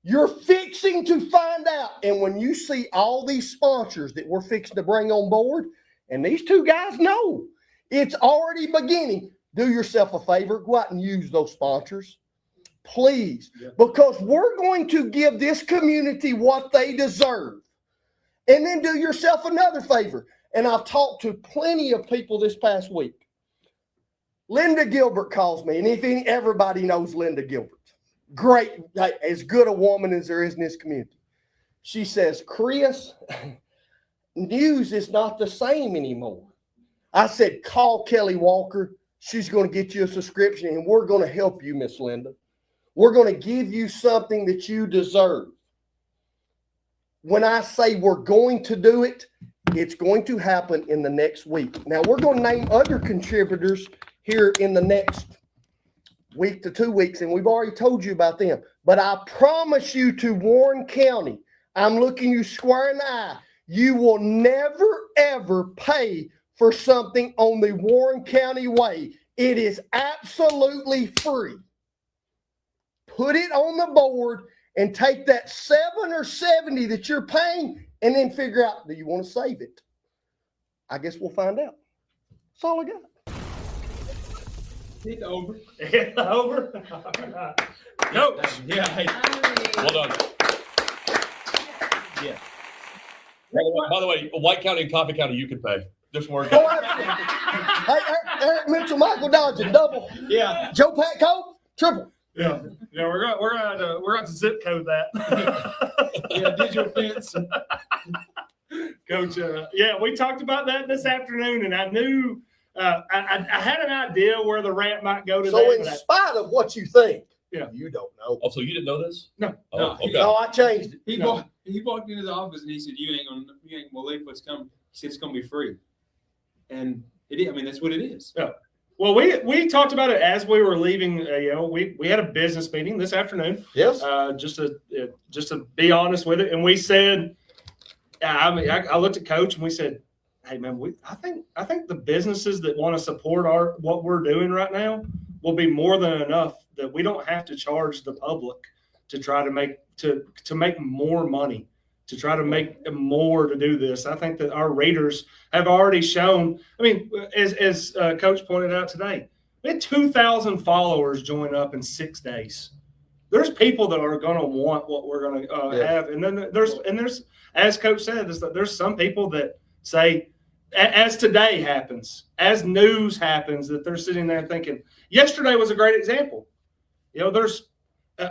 You're fixing to find out. And when you see all these sponsors that we're fixing to bring on board, and these two guys know it's already beginning, do yourself a favor, go out and use those sponsors, please, because we're going to give this community what they deserve. And then do yourself another favor. And I've talked to plenty of people this past week. Linda Gilbert calls me, and everybody knows Linda Gilbert. Great, as good a woman as there is in this community. She says, Chris, news is not the same anymore. I said, call Kelly Walker. She's going to get you a subscription, and we're going to help you, Miss Linda. We're going to give you something that you deserve. When I say we're going to do it, it's going to happen in the next week. Now, we're going to name other contributors here in the next week to 2 weeks, and we've already told you about them. But I promise you to Warren County, I'm looking you square in the eye, you will never, ever pay for something on the Warren County Way. It is absolutely free. Put it on the board and take that $7 or $70 that you're paying and then figure out, do you want to save it? I guess we'll find out. That's all I got. It's over. It's over. Nope. Yeah. Hey. Well done. Yeah. By the way, White County and Coffee County, you can pay. Just work. Hey, Eric Mitchell, Michael Dodson, double. Yeah. Joe Patco, triple. Yeah, we're going to zip code that. Yeah, digital fence. Coach, we talked about that this afternoon, and I knew I had an idea where the rant might go to. So in spite of what you think, you don't know. Oh, so you didn't know this? No. Oh, okay. No, I changed it. He walked into the office and he said, "You ain't gonna believe what's coming." He said, "It's gonna be free," and it is. I mean, that's what it is. Yeah. Well, we talked about it as we were leaving. We had a business meeting this afternoon. Yes. Just to be honest with it, and we said, I looked at Coach and we said, "Hey man, I think the businesses that want to support what we're doing right now will be more than enough. That we don't have to charge the public to try to make make more money, to try to make more to do this. I think that our Raiders have already shown. I mean, as Coach pointed out today, we had 2,000 followers join up in 6 days. There's people that are going to want what we're going to have, and then there's as Coach said, there's some people that say, as today happens, as news happens, that they're sitting there thinking, yesterday was a great example. There's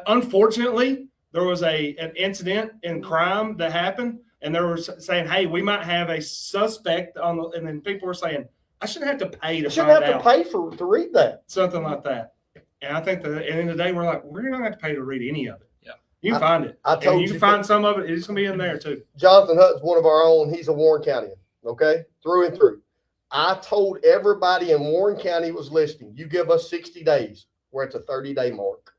unfortunately, there was an incident in crime that happened, and they were saying, hey, we might have a suspect and then people were saying, I shouldn't have to pay to find out. Shouldn't have to pay to read that. Something like that. And I think that at the end of the day, we're like, we're not going to have to pay to read any of it. Yeah. You can find it. I told you can find some of it. It's going to be in there too. Jonathan Hutton's one of our own. He's a Warren County, okay? Through and through. I told everybody in Warren County was listening, you give us 60 days. We're at the 30-day mark.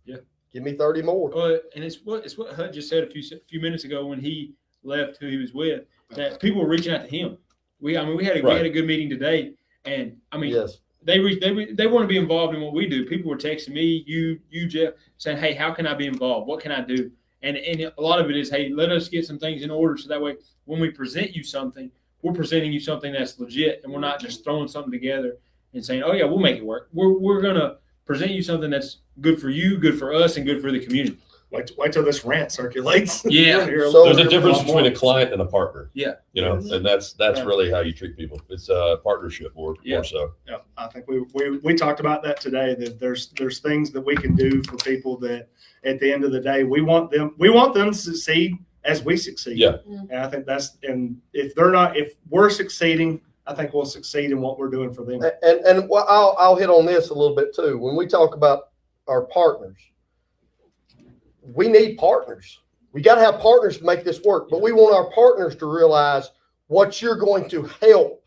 Yeah. Give me 30 more. Well, and it's what Hut just said a few minutes ago when he left who he was with, that people were reaching out to him. We had a good meeting today, and yes. They want to be involved in what we do. People were texting me, you Jeff, saying, hey, how can I be involved? What can I do? And a lot of it is, hey, let us get some things in order so that way when we present you something, we're presenting you something that's legit, and we're not just throwing something together and saying, oh yeah, we'll make it work. We're gonna present you something that's good for you, good for us, and good for the community. Wait till this rant circulates. Yeah. So there's a difference between a client and a partner. Yeah. And that's really how you treat people. It's a partnership more so. Yeah, I think we talked about that today, that there's things that we can do for people that at the end of the day, we want them to succeed as we succeed. Yeah. And I think if we're succeeding, I think we'll succeed in what we're doing for them. And I'll hit on this a little bit too. When we talk about our partners, we need partners. We got to have partners to make this work, but we want our partners to realize what you're going to help.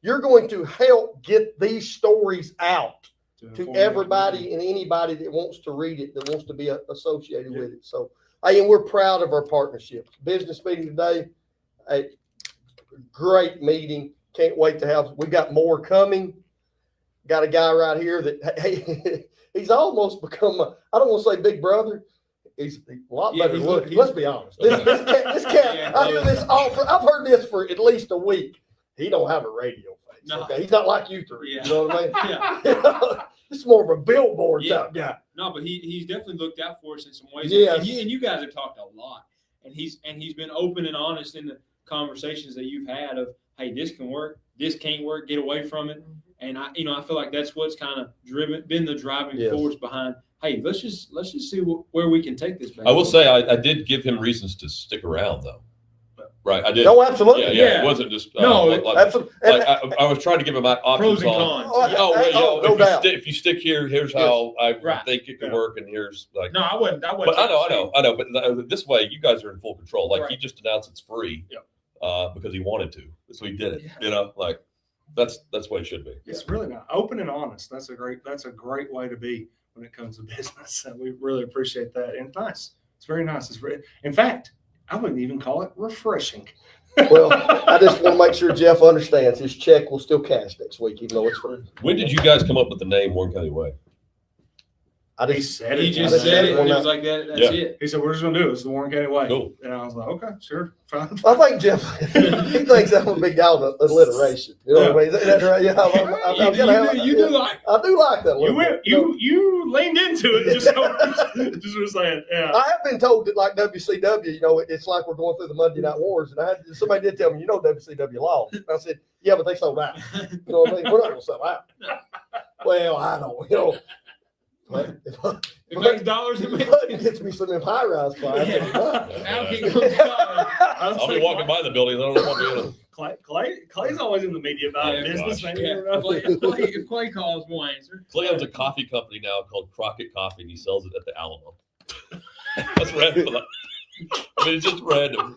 You're going to help get these stories out to everybody and anybody that wants to read it, that wants to be associated with it. So, and we're proud of our partnerships. Business meeting today, a great meeting. Can't wait to have. We got more coming. Got a guy right here that he's almost become I don't want to say big brother. He's a lot better looking. Let's be honest. This cat, I hear this I've heard this for at least a week. He don't have a radio face. No. Okay, he's not like you three. Yeah. You know what I mean? Yeah. This is more of a billboard type guy. No, but he's definitely looked out for us in some ways. Yes. And you guys have talked a lot, and he's been open and honest in the conversations that you've had of, hey, this can work, this can't work, get away from it. And I feel like that's what's kind of been the driving force behind. Hey, let's just see where we can take this. I will say I did give him reasons to stick around though. Right, I did. No, absolutely. Yeah. It wasn't just absolutely. I was trying to give him options pros and cons. No doubt. If you stick here, here's how I think it could work, and here's like. No, I wouldn't. But I know. But this way, you guys are in full control. Like he just announced it's free, because he wanted to, so he did it. Yeah. That's what it should be. It's really not open and honest. That's a great way to be when it comes to business. And we really appreciate that. And nice. It's very nice. In fact, I wouldn't even call it refreshing. Well, I just want to make sure Jeff understands his check will still cash next week, even though it's free. When did you guys come up with the name Warren County Way? He said it. He just said it. It was like that. That's it. He said, we're just going to do it. It's the Warren County Way. Cool. And I was like, okay, sure. Fine. I think Jeff, he thinks I'm a big guy with alliteration. You know what I mean? That's right. Yeah, you do like. I do like that. You leaned into it. Just was saying, yeah. I have been told that like WCW, it's like we're going through the Monday Night Wars. And somebody did tell me, WCW lost. And I said, yeah, but they sold out. You know what I mean? We're not going to sell out. Well, I don't, It makes dollars. It gets me some of them high-rise clients. I'll be walking by the building. I don't know what Clay's always in the media about business. If Clay calls, we'll answer. Clay owns a coffee company now called Crockett Coffee, and he sells it at the Alamo. That's random. It's just random.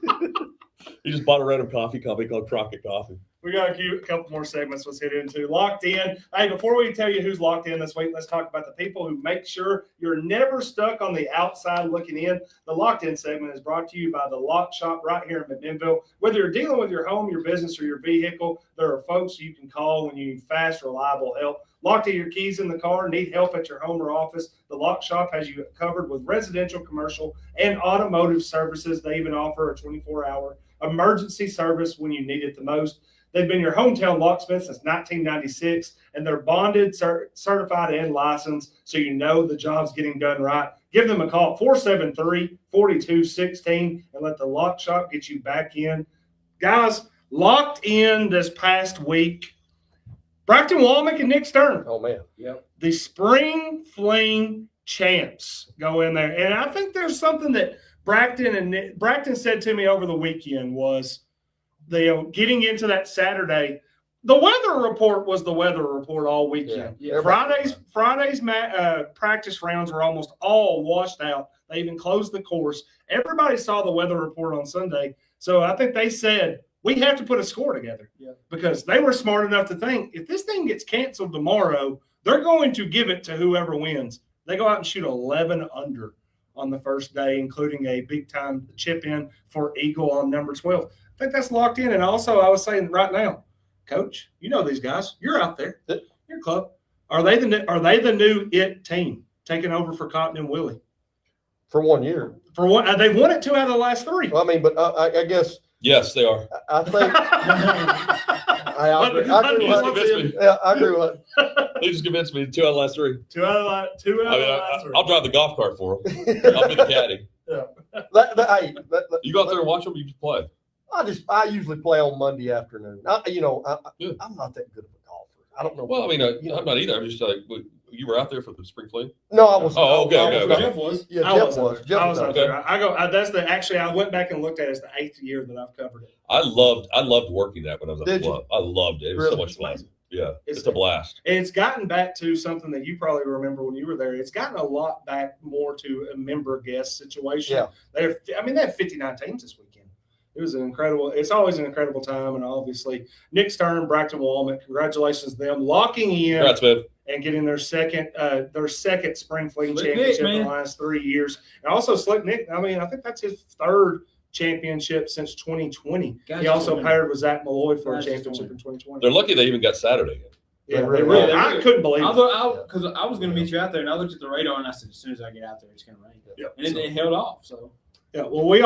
He just bought a random coffee company called Crockett Coffee. We got a couple more segments let's get into. Locked in. Hey, before we tell you who's locked in this week, let's talk about the people who make sure you're never stuck on the outside looking in. The Locked In segment is brought to you by the Lock Shop right here in McMinnville. Whether you're dealing with your home, your business, or your vehicle, there are folks you can call when you need fast, reliable help. Locked in your keys in the car, need help at your home or office, the Lock Shop has you covered with residential, commercial, and automotive services. They even offer a 24-hour emergency service when you need it the most. They've been your hometown locksmith since 1996, and they're bonded, certified, and licensed, so you know the job's getting done right. Give them a call, 473-4216, and let the Lock Shop get you back in. Guys, locked in this past week. Braxton Womack and Nick Stern. Oh, man. Yep. The Spring Fling champs go in there. And I think there's something that Braxton said to me over the weekend was getting into that Saturday. The weather report was the weather report all weekend. Yeah. Friday's practice rounds were almost all washed out. They even closed the course. Everybody saw the weather report on Sunday. So I think they said, we have to put a score together because they were smart enough to think if this thing gets canceled tomorrow, they're going to give it to whoever wins. They go out and shoot 11 under on the first day, including a big-time chip-in for Eagle on number 12. I think that's locked in. And also, I was saying right now, Coach, you know these guys. You're out there. Your club. Are they the new it team taking over for Cotton and Willie? For 1 year. For one, they've won it 2 out of the last 3. Well, I mean, but I guess. Yes, they are. I think. I agree with it. They just convinced me 2 out of the last 3. 2 out of the last 3. I'll drive the golf cart for them. I'll be the caddy. You go out there and watch them. You just play. I usually play on Monday afternoon. I'm not that good of a golfer. I don't know. Well, I mean, I'm not either. I'm just like, you were out there for the spring fling? No, I was. Oh, okay. Jeff was. Yeah, Jeff was. I was out there. I went back and looked at it. It's the 8th year that I've covered it. I loved working that when I was at the Did you? club. I loved it. It was so much fun. Yeah, it's a blast. And it's gotten back to something that you probably remember when you were there. It's gotten a lot back more to a member guest situation. Yeah. They have 59 teams this weekend. It was it's always an incredible time. And obviously, Nick Stern, Braxton Womack, congratulations to them locking in. Congrats, man. And getting their second spring fling championship in the last 3 years. And also Slick Nick, I mean, I think that's his 3rd championship since 2020. He also paired with Zach Malloy for a championship in 2020. They're lucky they even got Saturday. Yeah, they really. I couldn't believe it. Because I was going to meet you out there, and I looked at the radar, and I said, as soon as I get out there, it's going to rain. Yep. And it held off, so. Yeah, well, we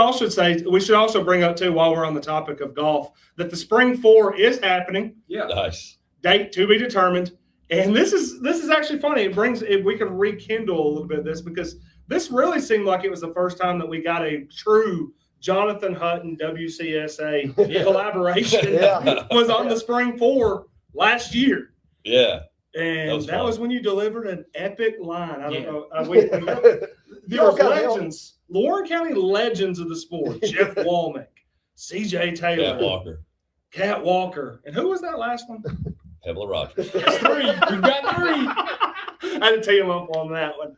should also bring up, too, while we're on the topic of golf, that the Spring 4 is happening. Yeah. Nice. Date to be determined. And this is actually funny. We can rekindle a little bit of this because this really seemed like it was the first time that we got a true Jonathan Hutton WCSA collaboration was on the Spring 4 last year. Yeah. And that was when you delivered an epic line. I don't know. There legends, Lower County legends of the sport. Jeff Womack, C.J. Taylor. Cat Walker. And who was that last one? Pamela Rogers. That's 3. We've got 3. I had to tee him up on that one.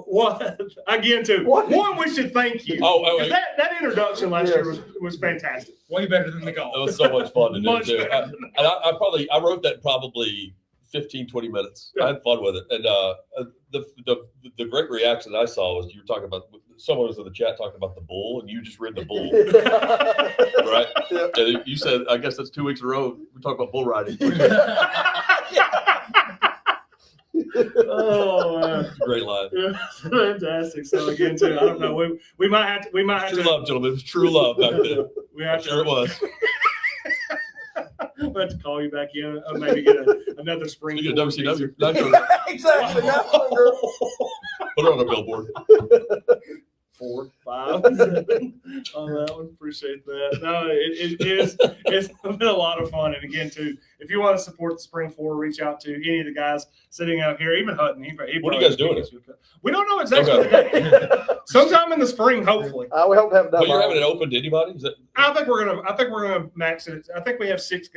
One, we should thank you. That introduction last year was fantastic. Way better than the golf. It was so much fun to do, too. I wrote that probably 15, 20 minutes. I had fun with it. And the great reaction I saw was you were talking about, someone was in the chat talking about the bull, and you just read the bull. Right? Yeah. And you said, I guess that's 2 weeks in a row, we're talking about bull riding. Oh, man. Great line. Yeah, fantastic. So again, too, I don't know. We might have to. True love, gentlemen. It was true love back then. It was. We'll have to call you back in. Maybe get another spring. You get a WCW. Exactly. Put it on a billboard. 4, 5, 7 on that one. Appreciate that. No, it's been a lot of fun. And again, too, if you want to support the Spring 4, reach out to any of the guys sitting out here, even Hutton. What are you guys doing? We don't know exactly today. Sometime in the spring, hopefully. We hope to have that. But you're having it open to anybody? I think we're gonna max it. I think we have 6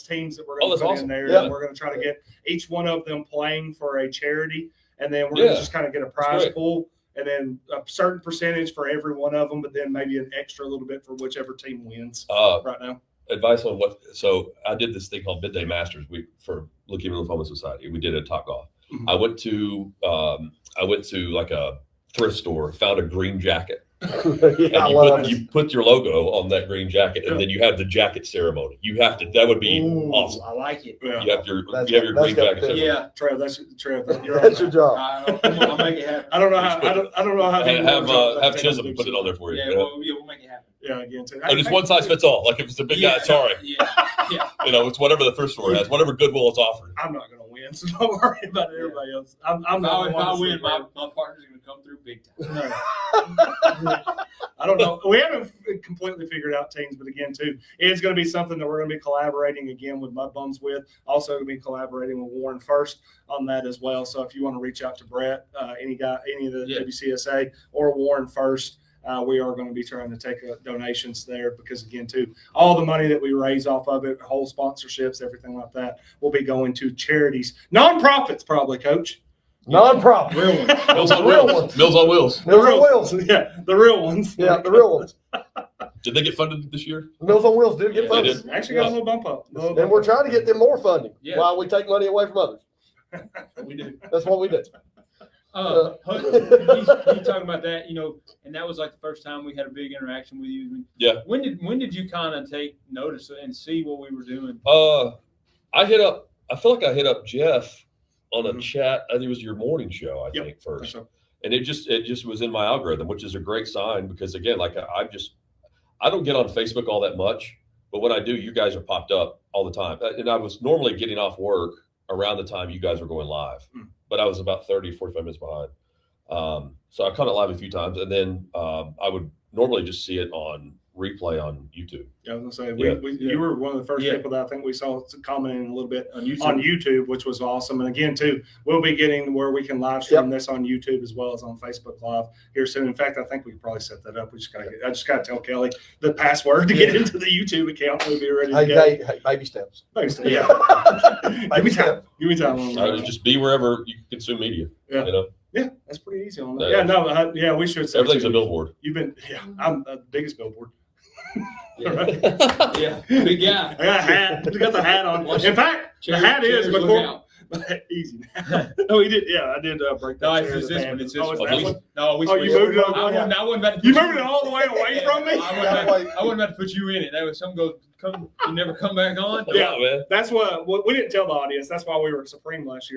teams that we're gonna put in there. Yeah. And we're gonna try to get each one of them playing for a charity, and then we're gonna just kind of get a prize pool. And then a certain percentage for every one of them, but then maybe an extra little bit for whichever team wins right now. Advice on so I did this thing called Midday Masters for Leukemia Lymphoma Society. We did it at Topgolf. Mm-hmm. I went to like a thrift store, found a green jacket. You put your logo on that green jacket, and then you have the jacket ceremony. You have to. That would be awesome. I like it. Yeah. You have your green jacket ceremony. Yeah, Trev, that's your job. I'll make it happen. I don't know how. Have Chisholm put it on there for you. Yeah, we'll make it happen. Yeah, again, too. It's one size fits all. Like if it's a big guy, sorry. Yeah. It's whatever the thrift store has, whatever Goodwill is offering. I'm not going to win, so don't worry about everybody else. I'm not. If I win, my partner's going to come through big time. No. I don't know. We haven't completely figured out teams, but again, too, it's going to be something that we're going to be collaborating again with Mud Bums with. Also, going to be collaborating with Warren First on that as well. So if you want to reach out to Brett, any of the WCSA or Warren First, we are going to be trying to take donations there because, again, too, all the money that we raise off of it, whole sponsorships, everything like that, will be going to charities, nonprofits, probably, Coach. Non-profit. Real ones. Mills on Real Wheels. ones. Mills on Wheels. Mills on Wheels. Yeah, the real ones. Yeah, the real ones. Did they get funded this year? Mills on Wheels did get Yeah, they funded. did. Actually got a little bump up. And we're trying to get them more funding while we take money away from others. We do. That's what we do. Hutton, you talking about that, and that was like the first time we had a big interaction with you. Yeah. When did you kind of take notice and see what we were doing? I feel like I hit up Jeff on a chat. I think it was your morning show, I think, first. So. And it just was in my algorithm, which is a great sign because, again, like I don't get on Facebook all that much, but when I do, you guys are popped up all the time. And I was normally getting off work around the time you guys were going live, but I was about 30, 45 minutes behind. So I caught it live a few times, and then I would normally just see it on replay on YouTube. Yeah, I was gonna say you were one of the first people that I think we saw commenting a little bit on YouTube, which was awesome. And again, too, we'll be getting where we can live stream this on YouTube as well as on Facebook Live here soon. In fact, I think we could probably set that up. I just gotta tell Kelly the password to get into the YouTube account. We'll be ready to go. Hey, baby steps. Baby steps. Yeah. Baby steps. Give me time. Just be wherever you consume media. Yeah. You know? Yeah, that's pretty easy on that. Yeah, we should say everything's a billboard. I'm the biggest billboard. Yeah, big guy. I got a hat. I got the hat on. In fact, the hat is McCorkle. Easy. No, he did. Yeah, I did break that. No, chair it's to this the one. band. It's this Oh, it's one. that one? No, we Oh, you moved it. I wasn't about to You put moved it all the way away from me. I wasn't about to put you in it. That was something you never come back on. Yeah, man. That's what we didn't tell the audience. That's why we were at Supreme last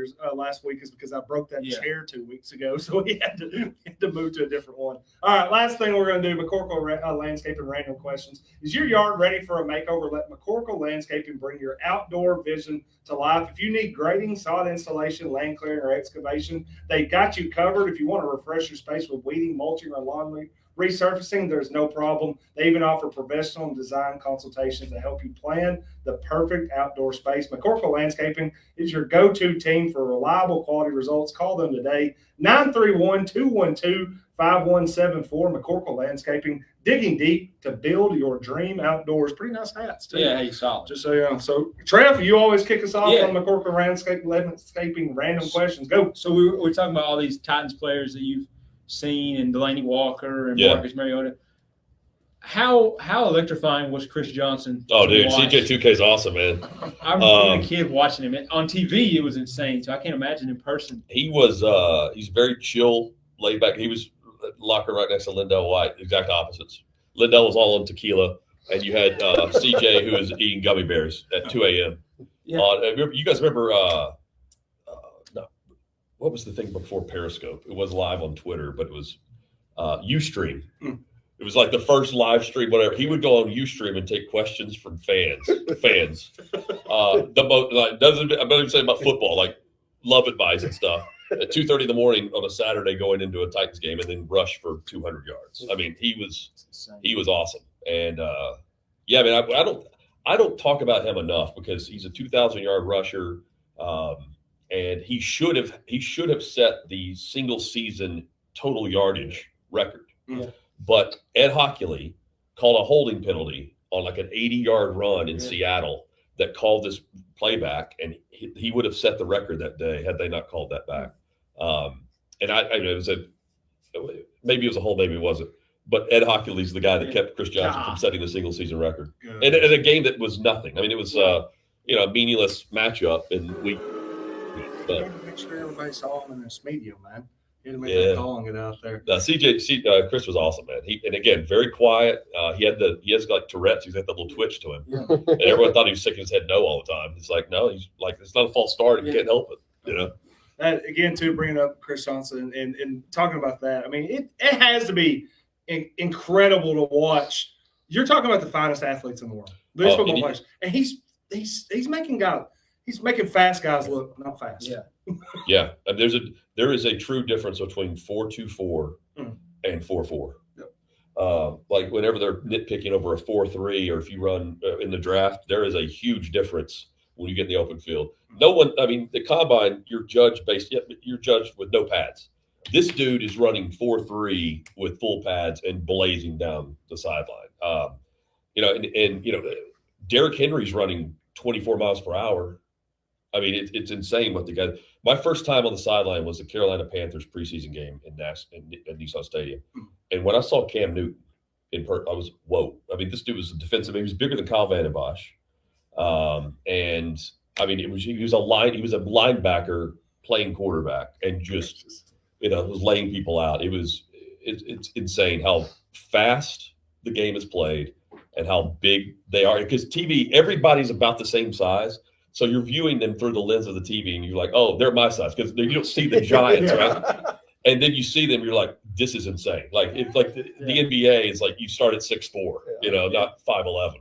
week is because I broke that chair 2 weeks ago, so we had to move to a different one. All right, last thing we're going to do, McCorkle Landscaping random questions. Is your yard ready for a makeover? Let McCorkle Landscaping bring your outdoor vision to life. If you need grading, sod installation, land clearing, or excavation, they got you covered. If you want to refresh your space with weeding, mulching, or lawn resurfacing, there's no problem. They even offer professional and design consultations to help you plan the perfect outdoor space. McCorkle Landscaping is your go-to team for reliable quality results. Call them today, 931-212-5174. McCorkle Landscaping, digging deep to build your dream outdoors. Pretty nice hats, too. Yeah, he's solid. Just so you know. So, Trev, you always kick us off on McCorkle Landscaping random questions. Go. So we're talking about all these Titans players that you've seen, and Delaney Walker and Marcus Mariota. How electrifying was Chris Johnson? Oh, dude, CJ2K is awesome, man. I remember a kid watching him on TV. It was insane. So I can't imagine in person. He was he's very chill, laid back. He was locker right next to Lindell White, exact opposites. Lindell was all on tequila, and you had CJ who was eating gummy bears at 2 a.m. Yeah. You guys remember? What was the thing before Periscope? It was live on Twitter, but it was Ustream. It was like the first live stream, whatever. He would go on Ustream and take questions from fans. I'm not even saying about football, like love advice and stuff. At 2:30 in the morning on a Saturday, going into a Titans game, and then rush for 200 yards. I mean, he was awesome. And I don't talk about him enough because he's a 2,000-yard rusher. And he should have set the single season total yardage record. Yeah. But Ed Hockley called a holding penalty on like an 80-yard run in Seattle that called this playback, and he would have set the record that day had they not called that back. And it was maybe it was a hold, maybe it wasn't. But Ed Hockley's the guy that kept Chris Johnson from setting the single season record. And a game that was nothing. I mean, it was a meaningless matchup in week. But make sure everybody saw him in this medium, man. He had to make that call and get out there. Chris was awesome, man. And again, very quiet. He has like Tourette's. He's got that little twitch to him. Yeah. And everyone thought he was sticking his head no all the time. It's like, no, he's like, it's not a false start. He can't help it, That, again, too, bringing up Chris Johnson and talking about that, I mean, it has to be incredible to watch. You're talking about the finest athletes in the world. These football players. And he's making fast guys look not fast. Yeah. Yeah. And there is a true difference between 4.24 and 4.4. Yep. Like whenever they're nitpicking over a 4.3, or if you run in the draft, there is a huge difference when you get in the open field. No one, I mean, the combine, you're judged with no pads. This dude is running 4.3 with full pads and blazing down the sideline. Derrick Henry's running 24 miles per hour. I mean, it's insane what the guy. My first time on the sideline was the Carolina Panthers preseason game in Nissan Stadium, and when I saw Cam Newton I was whoa. I mean, this dude was a defensive. He was bigger than Kyle Van Bosch, and I mean, he was a linebacker playing quarterback, and just was laying people out. It's insane how fast the game is played and how big they are. Because TV, everybody's about the same size. So you're viewing them through the lens of the TV, and you're like, oh, they're my size, because you don't see the giants, right? And then you see them, you're like, this is insane. Like it's like the NBA is like you start at 6'4", not 5'11".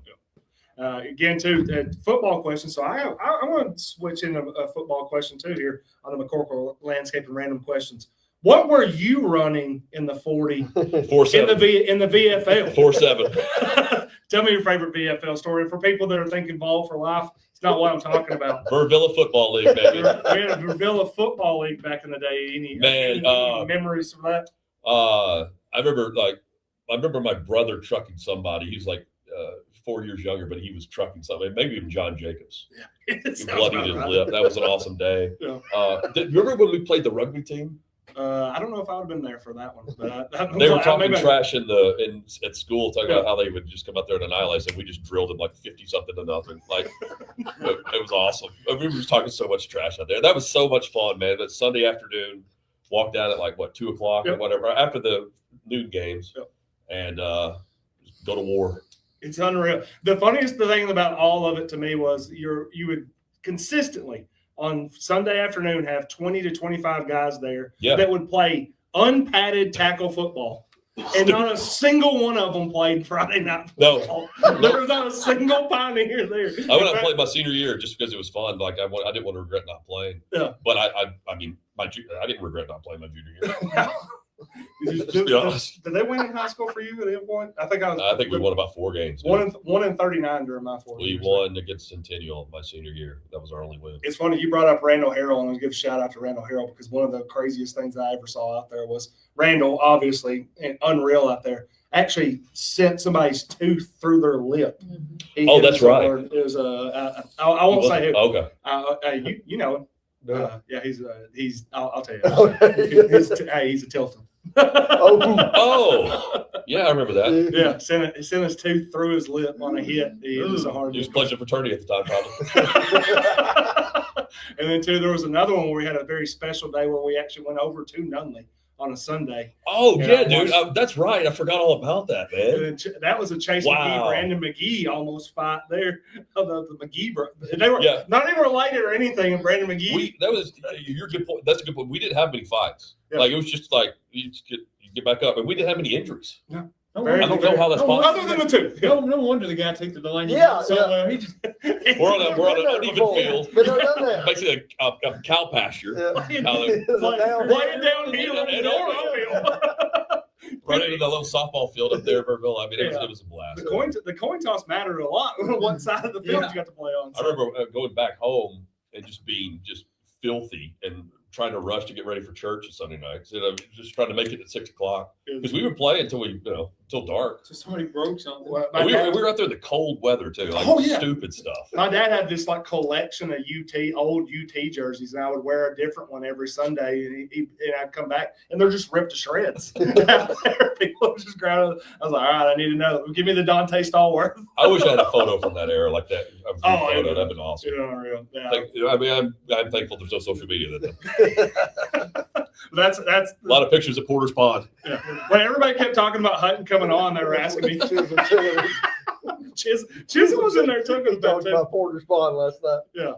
Again, too, football question. So I want to switch into a football question too here on the McCorkle Landscape and Random Questions. What were you running in the 40 4.7 in the VFL? 4.7. Tell me your favorite VFL story. For people that are thinking ball for life, it's not what I'm talking about. Vervilla Football League, baby. We had a Vervilla Football League back in the day. Any memories from that? I remember my brother trucking somebody. He was like 4 years younger, but he was trucking something. Maybe even John Jacobs. Yeah, he bloodied his lip. That was an awesome day. Yeah. Remember when we played the rugby team? I don't know if I would have been there for that one, but they were talking trash at school, talking about how they would just come out there and annihilate us, and we just drilled them like 50-something to nothing. Like it was awesome. We were just talking so much trash out there. That was so much fun, man. That Sunday afternoon, walk down at like 2:00 or whatever after the noon games, and go to war. It's unreal. The funniest thing about all of it to me was you would consistently on Sunday afternoon have 20 to 25 guys there that would play unpadded tackle football. And not a single one of them played Friday night football. No. There was not a single Pioneer there. I went out and played my senior year just because it was fun. Like I didn't want to regret not playing. Yeah. But I didn't regret not playing my junior year. Did they win in high school for you at any point? I think we won about 4 games. One in 39 during my 4 years. We won against Centennial my senior year. That was our only win. It's funny you brought up Randall Harrell, and I'll give a shout out to Randall Harrell because one of the craziest things I ever saw out there was Randall, obviously, and unreal out there, actually sent somebody's tooth through their lip. That's right. It was I won't say who. Okay. You know him. He's. I'll tell you. He's a Tilton. Yeah, I remember that. Yeah, sent his tooth through his lip on a hit. It was a hard. He was pledged fraternity at the time, probably. And then too, there was another one where we had a very special day where we actually went over to Nunley on a Sunday. Oh yeah, dude, that's right. I forgot all about that, man. That was a Chase McGee, Brandon McGee almost fight there. The McGee, they were not even related or anything. And Brandon McGee. You're good point. That's a good point. We didn't have many fights. Yeah. Like it was just like you get back up, and we didn't have any injuries. No. I don't know how that's possible. Other than the two. No wonder the guy took to the lane. He just we're on an uneven field. Basically a cow pasture. Playing downhill and uphill. Right into the little softball field up there in Verville. I mean, it was a blast. The coin toss mattered a lot. What side of the field you got to play on. I remember going back home and just being filthy and trying to rush to get ready for church on Sunday night. Just trying to make it at 6 o'clock because we would play until until dark. So somebody broke something. We were out there in the cold weather too, stupid stuff. My dad had this collection of old UT jerseys, and I would wear a different one every Sunday, and I'd come back and they're just ripped to shreds. People just grounded. I was like, all right, I need to know. Give me the Dante Stallworth. I wish I had a photo from that era like that. That'd been awesome. I'm thankful there's no social media then. That's a lot of pictures at Porter's Pond. Yeah. When everybody kept talking about Hutton coming on, they were asking me. Chisholm was in there too. We talked about Porter's Pond last night. Yeah,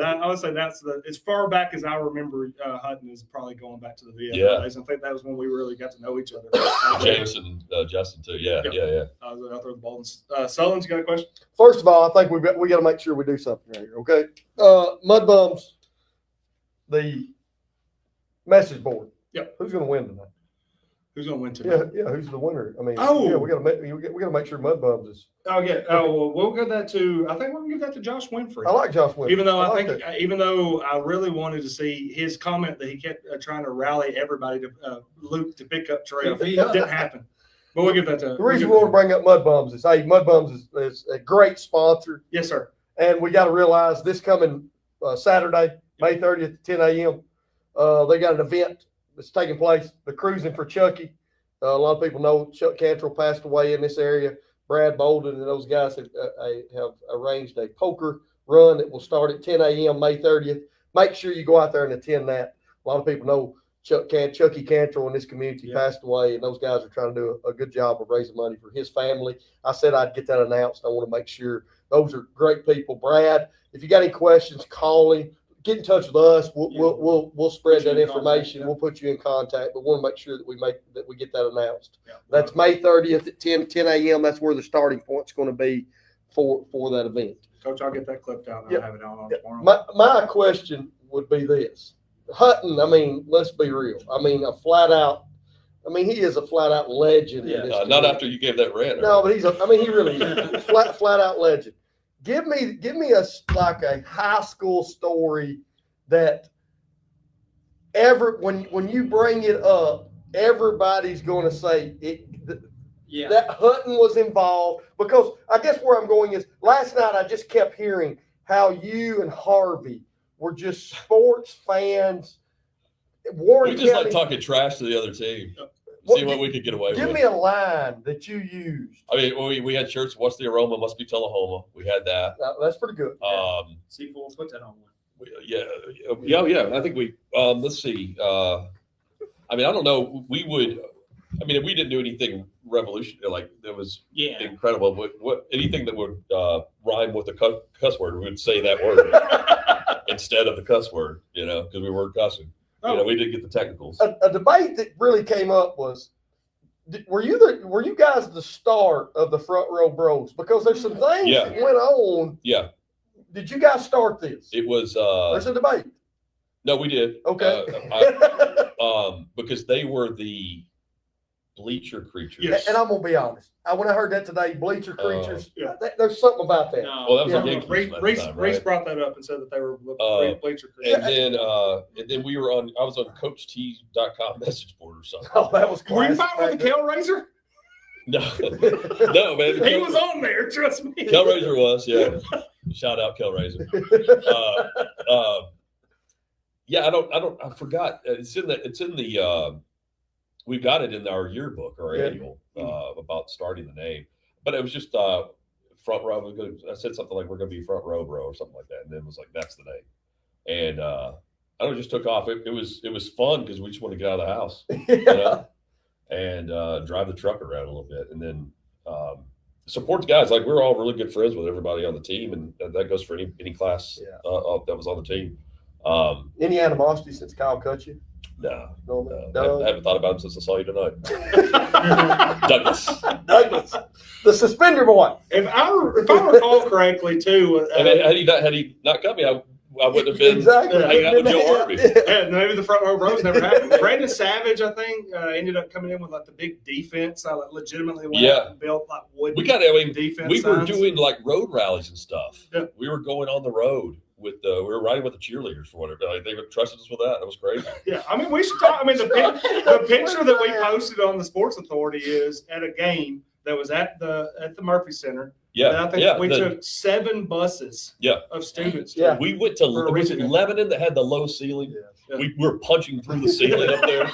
I would say that's as far back as I remember. Hutton is probably going back to the VFL days. I think that was when we really got to know each other. Jameson, Justin too. Yeah. I was out there with Baldwin. Sullins, you got a question? First of all, I think we got to make sure we do something right here. Okay, Mud Bums, the message board. Yep. Who's going to win tonight? Who's gonna win tonight? Yeah. Who's the winner? I mean, Oh. yeah, we gotta make sure Mud Bums is. Oh yeah. Oh, well, we'll give that to. I think we're gonna give that to Josh Winfrey. I like Josh Winfrey. Even though like though I really wanted to see his comment that he kept trying to rally everybody to Luke to pick up Trey. It didn't happen. But we'll give that to. The reason we want to bring up Mud Bums is, hey, Mud Bums is a great sponsor. Yes, sir. And we got to realize this coming Saturday, May 30th at 10 a.m., they got an event that's taking place. They're cruising for Chucky. A lot of people know Chuck Cantrell passed away in this area. Brad Bolden and those guys have arranged a poker run that will start at 10 a.m. May 30th. Make sure you go out there and attend that. A lot of people know Chucky Cantrell in this community passed away, and those guys are trying to do a good job of raising money for his family. I said I'd get that announced. I want to make sure those are great people. Brad, if you got any questions, call him. Get in touch with us. We'll spread that information. We'll put you in contact, but we want to make sure that we get that announced. Yeah. That's May 30th at 10 a.m. That's where the starting point's going to be for that event. Coach, I'll get that clipped out and I'll have it on tomorrow. My question would be this. Hutton, I mean, let's be real. I mean, he is a flat out legend. Yeah, not after you gave that rant. No, but he really is flat out legend. Give me a high school story that when you bring it up, everybody's going to say that Hutton was involved. Because I guess where I'm going is, last night I just kept hearing how you and Harvey were just sports fans. We just like talking trash to the other team. See what we could get away with. Give me a line that you used. I mean, we had shirts. What's the aroma? Must be Tullahoma. We had that. That's pretty good. C4, put that on one. Yeah. I think we. Let's see. I mean, I don't know. We didn't do anything revolutionary. Like that was incredible. What anything that would rhyme with the cuss word, we would say that word instead of the cuss word. Because we weren't cussing. We didn't get the technicals. A debate that really came up was, were you guys the start of the Front Row Bros? Because there's some things that went on. Yeah. Did you guys start this? It was. There's a debate. No, we did. Okay. Because they were the bleacher creatures. Yes. And I'm gonna be honest. When I heard that today, bleacher creatures. There's something about that. No. Well, that was Reese brought that up and said that they were bleacher creatures. And then we were on. I was on CoachT.com message board or something. Oh, that was. Were you fighting with the Kel Razor? No, man. He was on there. Trust me. Kel Razor was. Yeah. Shout out Kel Razor. I forgot. It's in the. We've got it in our yearbook or annual about starting the name, but it was just front row. I said something like, "We're going to be front row, bro," or something like that, and then it was like, "That's the name." And I don't know, just took off. It was fun because we just want to get out of the house, and drive the truck around a little bit, and then support the guys. Like we're all really good friends with everybody on the team, and that goes for any class that was on the team. Any animosity since Kyle cut you? No. I haven't thought about him since I saw you tonight. Douglas, the suspender boy. If I recall correctly, too, and had he not cut me, I wouldn't have been hanging out with Joe Harvey. Maybe the front row bros never happened. Brandon Savage, I think, ended up coming in with like the big defense. I legitimately went out and built like wood. Defense. We were signs. doing like road rallies and stuff. Yeah. We were going on the road. We were riding with the cheerleaders for whatever. Like, they trusted us with that. That was crazy. Yeah, I mean, we should talk. I mean, the picture that we posted on the Sports Authority is at a game that was at the Murphy Center. Yeah, and I think we took 7 buses. Of students. Yeah, we went to Lebanon that had the low ceiling. Yeah. We were punching through the ceiling up there.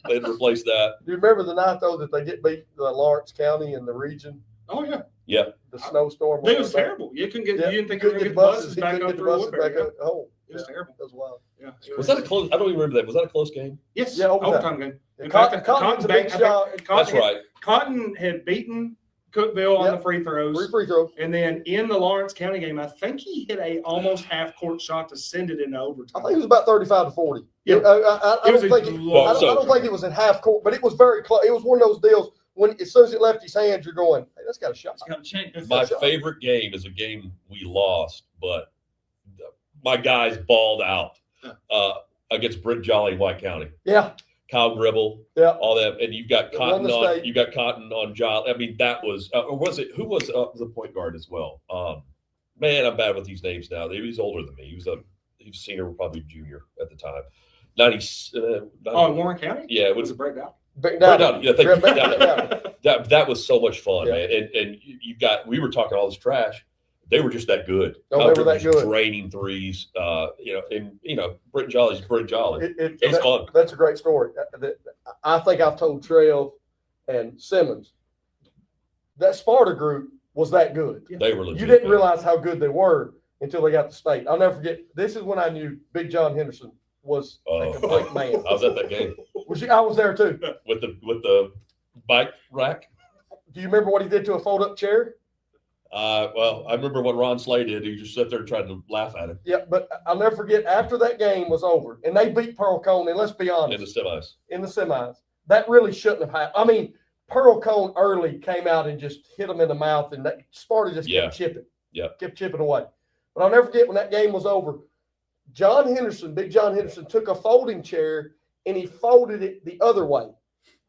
They had replaced that. Do you remember the night though that they get beat Lawrence County in the region? Oh yeah. Yeah. The snowstorm. It was terrible. You couldn't get. You didn't think you were going to get the buses back up through Woodbury. Home. It was terrible. That was wild. Yeah. Was that a close? I don't even remember that. Was that a close game? Yes. Yeah. Overtime game. In fact, Cotton's a big shot. That's right. Cotton had beaten Cookville on the free throws. 3 free throws. And then in the Lawrence County game, I think he hit a almost half court shot to send it into overtime. I think it was about 35-40. Yeah. I don't think it was in half court, but it was very close. It was one of those deals when as soon as it left his hands, you're going, hey, that's got a shot. My favorite game is a game we lost, but my guys balled out against Brick Jolly, White County. Yeah. Kyle Gribble, Yeah. all that, and you've got They won Cotton the on. state. You got Cotton on Giles. I mean, that was or was it? Who was the point guard as well? Man, I'm bad with these names now. He was older than me. He was a senior, probably junior at the time. 90. Warren County. Yeah, it Was was it breakdown? breakdown. Yeah, thank you. Breakdown. That was so much fun, Yeah. man. And you got. We were talking all this trash. They were just that good. Oh, they were that Just good. draining threes. Brent Jolly's Brent Jolly. It's fun. That's a great story. I think I've told Trev and Simmons that Sparta group was that good. They were legit. You didn't man. realize how good they were until they got to state. I'll never forget. This is when I knew Big John Henderson was a complete man. I was at that game I was there too. with the bike rack. Do you remember what he did to a fold-up chair? Well, I remember what Ron Slay did. He just sat there trying to laugh at him Yeah, but I'll never forget after that game was over and they beat Pearl Cone, and let's be honest, in the semis. that really shouldn't have happened. I mean, Pearl Cone early came out and just hit them in the mouth, and that Sparta just Yeah. kept chipping. Yeah. Kept chipping away. But I'll never forget when that game was over, Big John Henderson took a folding chair and he folded it the other way.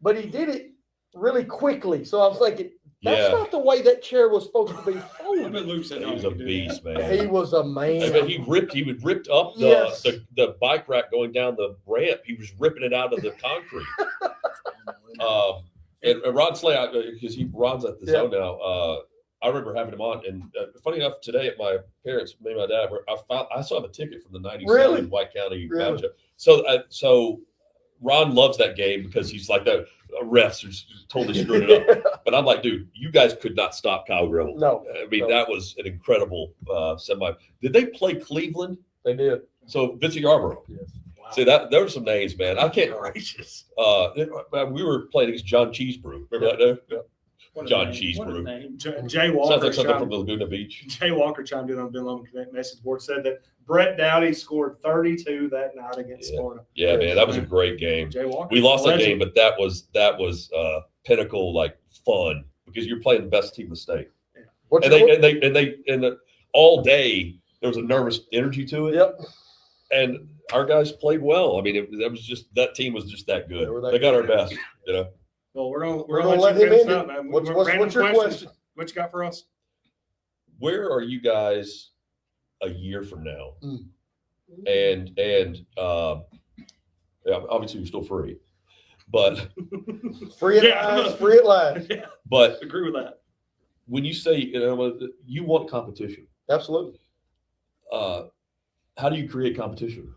But he did it really quickly. So I was thinking, that's not the way that chair was supposed to be I folded. bet Luke said He was a beast, man. He was a man. I bet he would ripped up Yes. the bike rack going down the ramp. He was ripping it out of the concrete. And Ron Slay, because Ron's at the zone now. I remember having him on, and funny enough, today at my parents, me and my dad, I saw him a ticket from the '97 Really? White County Really? matchup. So Ron loves that game because he's like the refs are totally screwed it up. But I'm like, dude, you guys could not stop Kyle Gribble. No. I mean, No. that was an incredible semi. Did they play Cleveland? They did. So Vincent Yarborough. Yes. Wow. See that there were some names, man. I can't. Gracious. We were playing against John Cheesebrew. Remember that? Yeah. John Cheesebrew. Jay Sounds Walker. like something from Laguna Beach. Jay Walker chimed in on Ben Lomond Connect message board, said that Brett Dowdy scored 32 that night against Sparta. Yeah, man, that was a great game. Jay Walker. We lost that Legend. game, but that was pinnacle like fun because you're playing the best team in the state. What's And they all day there was a nervous energy to it. Yep. And our guys played well. I mean, that team was just that good. They were that They got our good. best, you know. Well, we're gonna let him finish in. up, man. What's Random your question? What you got for us? Where are you guys a year from now? Mm. And yeah, obviously you're still free, but Free at last. Yeah, but agree with that. when you say you want competition, Absolutely. how do you create competition?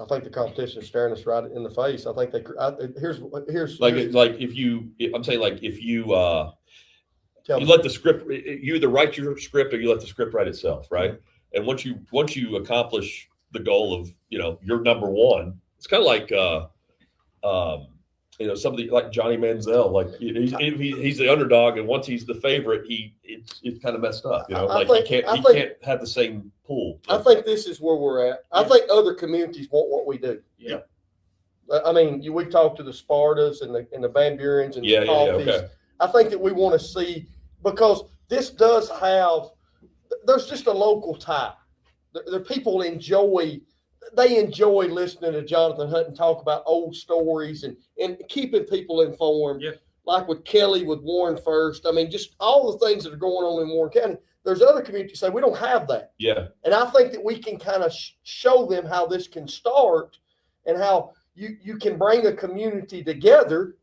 I think the competition is staring us right in the face. I think here's Like if you, I'm saying like if you tell you me. let the script, you either write your script or you let the script write itself, right? And once you accomplish the goal of you're number one, it's kind of like somebody like Johnny Manziel, like he's the underdog, and once he's the favorite, it's kind of messed up, he can't have the same pool. I think this is where we're at. I think other communities want what we do. Yeah. I mean, we talked to the Spartas and the Van Burens and the Coffees. Okay. I think that we want to see, because this does there's just a local tie. The people enjoy listening to Jonathan Hutton talk about old stories and keeping people informed. Yeah. Like with Kelly, with Warren First. I mean, just all the things that are going on in Warren County. There's other communities say we don't have that. Yeah. And I think that we can kind of show them how this can start and how you can bring a community together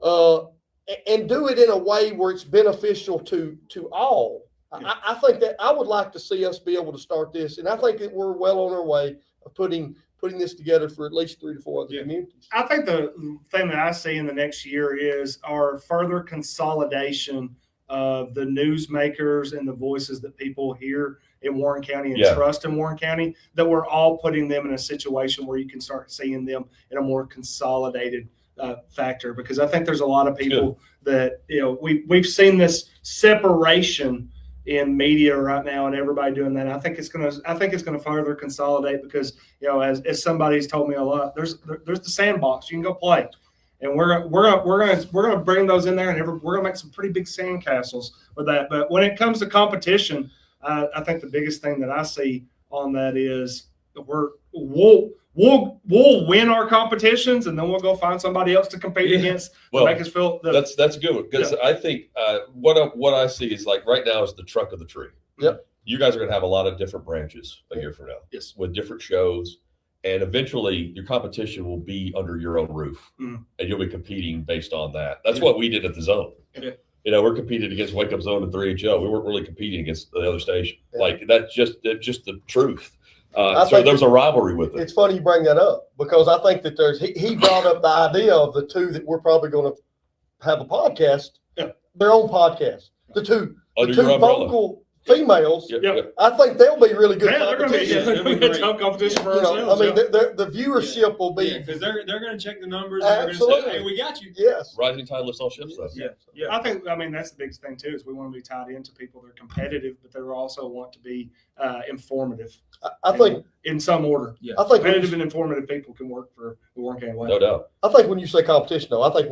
and do it in a way where it's beneficial to all. Yeah. I think that I would like to see us be able to start this. And I think that we're well on our way of putting this together for at least 3 to 4 other communities. I think the thing that I see in the next year is our further consolidation of the newsmakers and the voices that people hear in Warren County and trust in Warren County, that we're all putting them in a situation where you can start seeing them in a more consolidated factor. Because I think there's a lot of people that, we've seen this separation in media right now and everybody doing that. I think it's going to further consolidate because, as somebody's told me a lot, there's the sandbox. You can go play. And we're gonna bring those in there, and we're gonna make some pretty big sandcastles with that. But when it comes to competition, I think the biggest thing that I see on that is we'll win our competitions, and then we'll go find somebody else to compete against to make us feel. That's a good one, because I think what I see is like right now is the trunk of the tree. Yep. You guys are going to have a lot of different branches a year from now. Yes. With different shows, and eventually your competition will be under your own roof, and you'll be competing based on that. That's what we did at the Zone. Yeah. We're competing against Wake Up Zone and 3HL. We weren't really competing against the other station. Like that's just the truth. So there's a rivalry with it. It's funny you bring that up, because I think that he brought up the idea of the two that we're probably going to have a podcast, their own podcast. The two vocal females. I think they'll be really good. They're going to be a tough competition for ourselves. I mean, the viewership will be because they're going to check the numbers. Absolutely. And they're going to say, "Hey, we got you." Yes. Rising tide lifts all ships. Though. Yeah. I mean that's the biggest thing too, is we want to be tied into people. They're competitive, but they also want to be informative. I think in some order. Yeah. I think competitive and informative people can work for the Warren County. No doubt. I think when you say competition, though, I think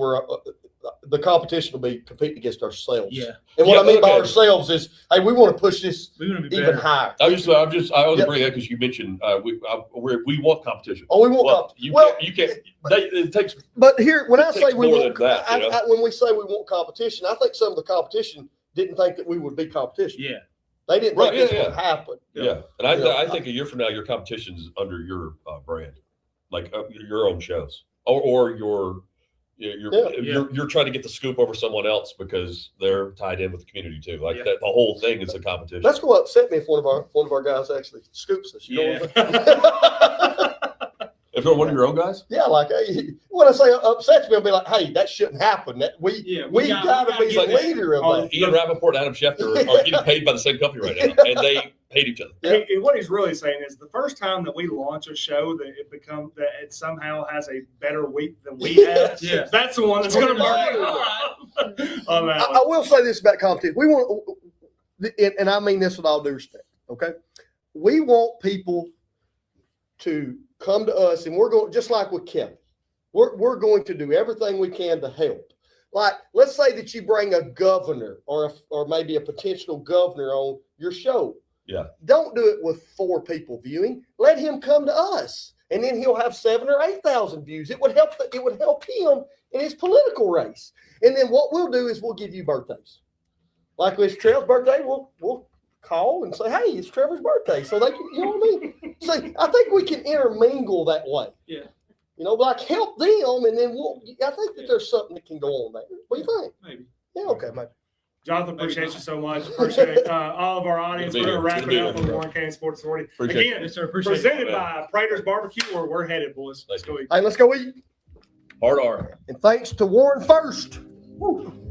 the competition will be competing against ourselves. Yeah. And what I mean by ourselves is, hey, we want to push this even higher. I always bring that because you mentioned we want competition. Oh, we want competition. You can't. It takes. But here, when I say we more want, than that, when we say we want competition, I think some of the competition didn't think that we would be competition. Yeah. They didn't think this would happen. Yeah. And I think a year from now, your competition is under your brand, like your own shows, or you're trying to get the scoop over someone else because they're tied in with the community too. Like that, the whole thing is a competition. That's going to upset me if one of our guys actually scoops us. You know If you're one of your own guys? Yeah, like when I say upsets me, I'll be like, hey, that shouldn't happen. We got to be the leader of that. Ian Rappaport and Adam Schefter are getting paid by the same company right now, and they hate each other. And what he's really saying is the first time that we launch a show that it somehow has a better week than we have. That's the one that's going to burn. I will say this about competition. We want, and I mean this with all due respect, okay? We want people to come to us, and we're going, just like with Kevin, we're going to do everything we can to help. Like, let's say that you bring a governor or maybe a potential governor on your show. Yeah. Don't do it with 4 people viewing. Let him come to us, and then he'll have 7,000 or 8,000 views. It would help him in his political race. And then what we'll do is we'll give you birthdays. Like with Trevor's birthday, we'll call and say, hey, it's Trevor's birthday. So they can, you know what I mean? So I think we can intermingle that way. Yeah. Like help them, and then I think that there's something that can go on there. What do you think? Maybe. Yeah, okay, maybe. Jonathan, appreciate you so much. Appreciate all of our audience. We're going to wrap it up with the Warren County Sports Authority. Again, presented by Prater's Barbecue, where we're headed, boys. Let's go eat. Hey, let's go eat. Hard R. And thanks to Warren First. Woo.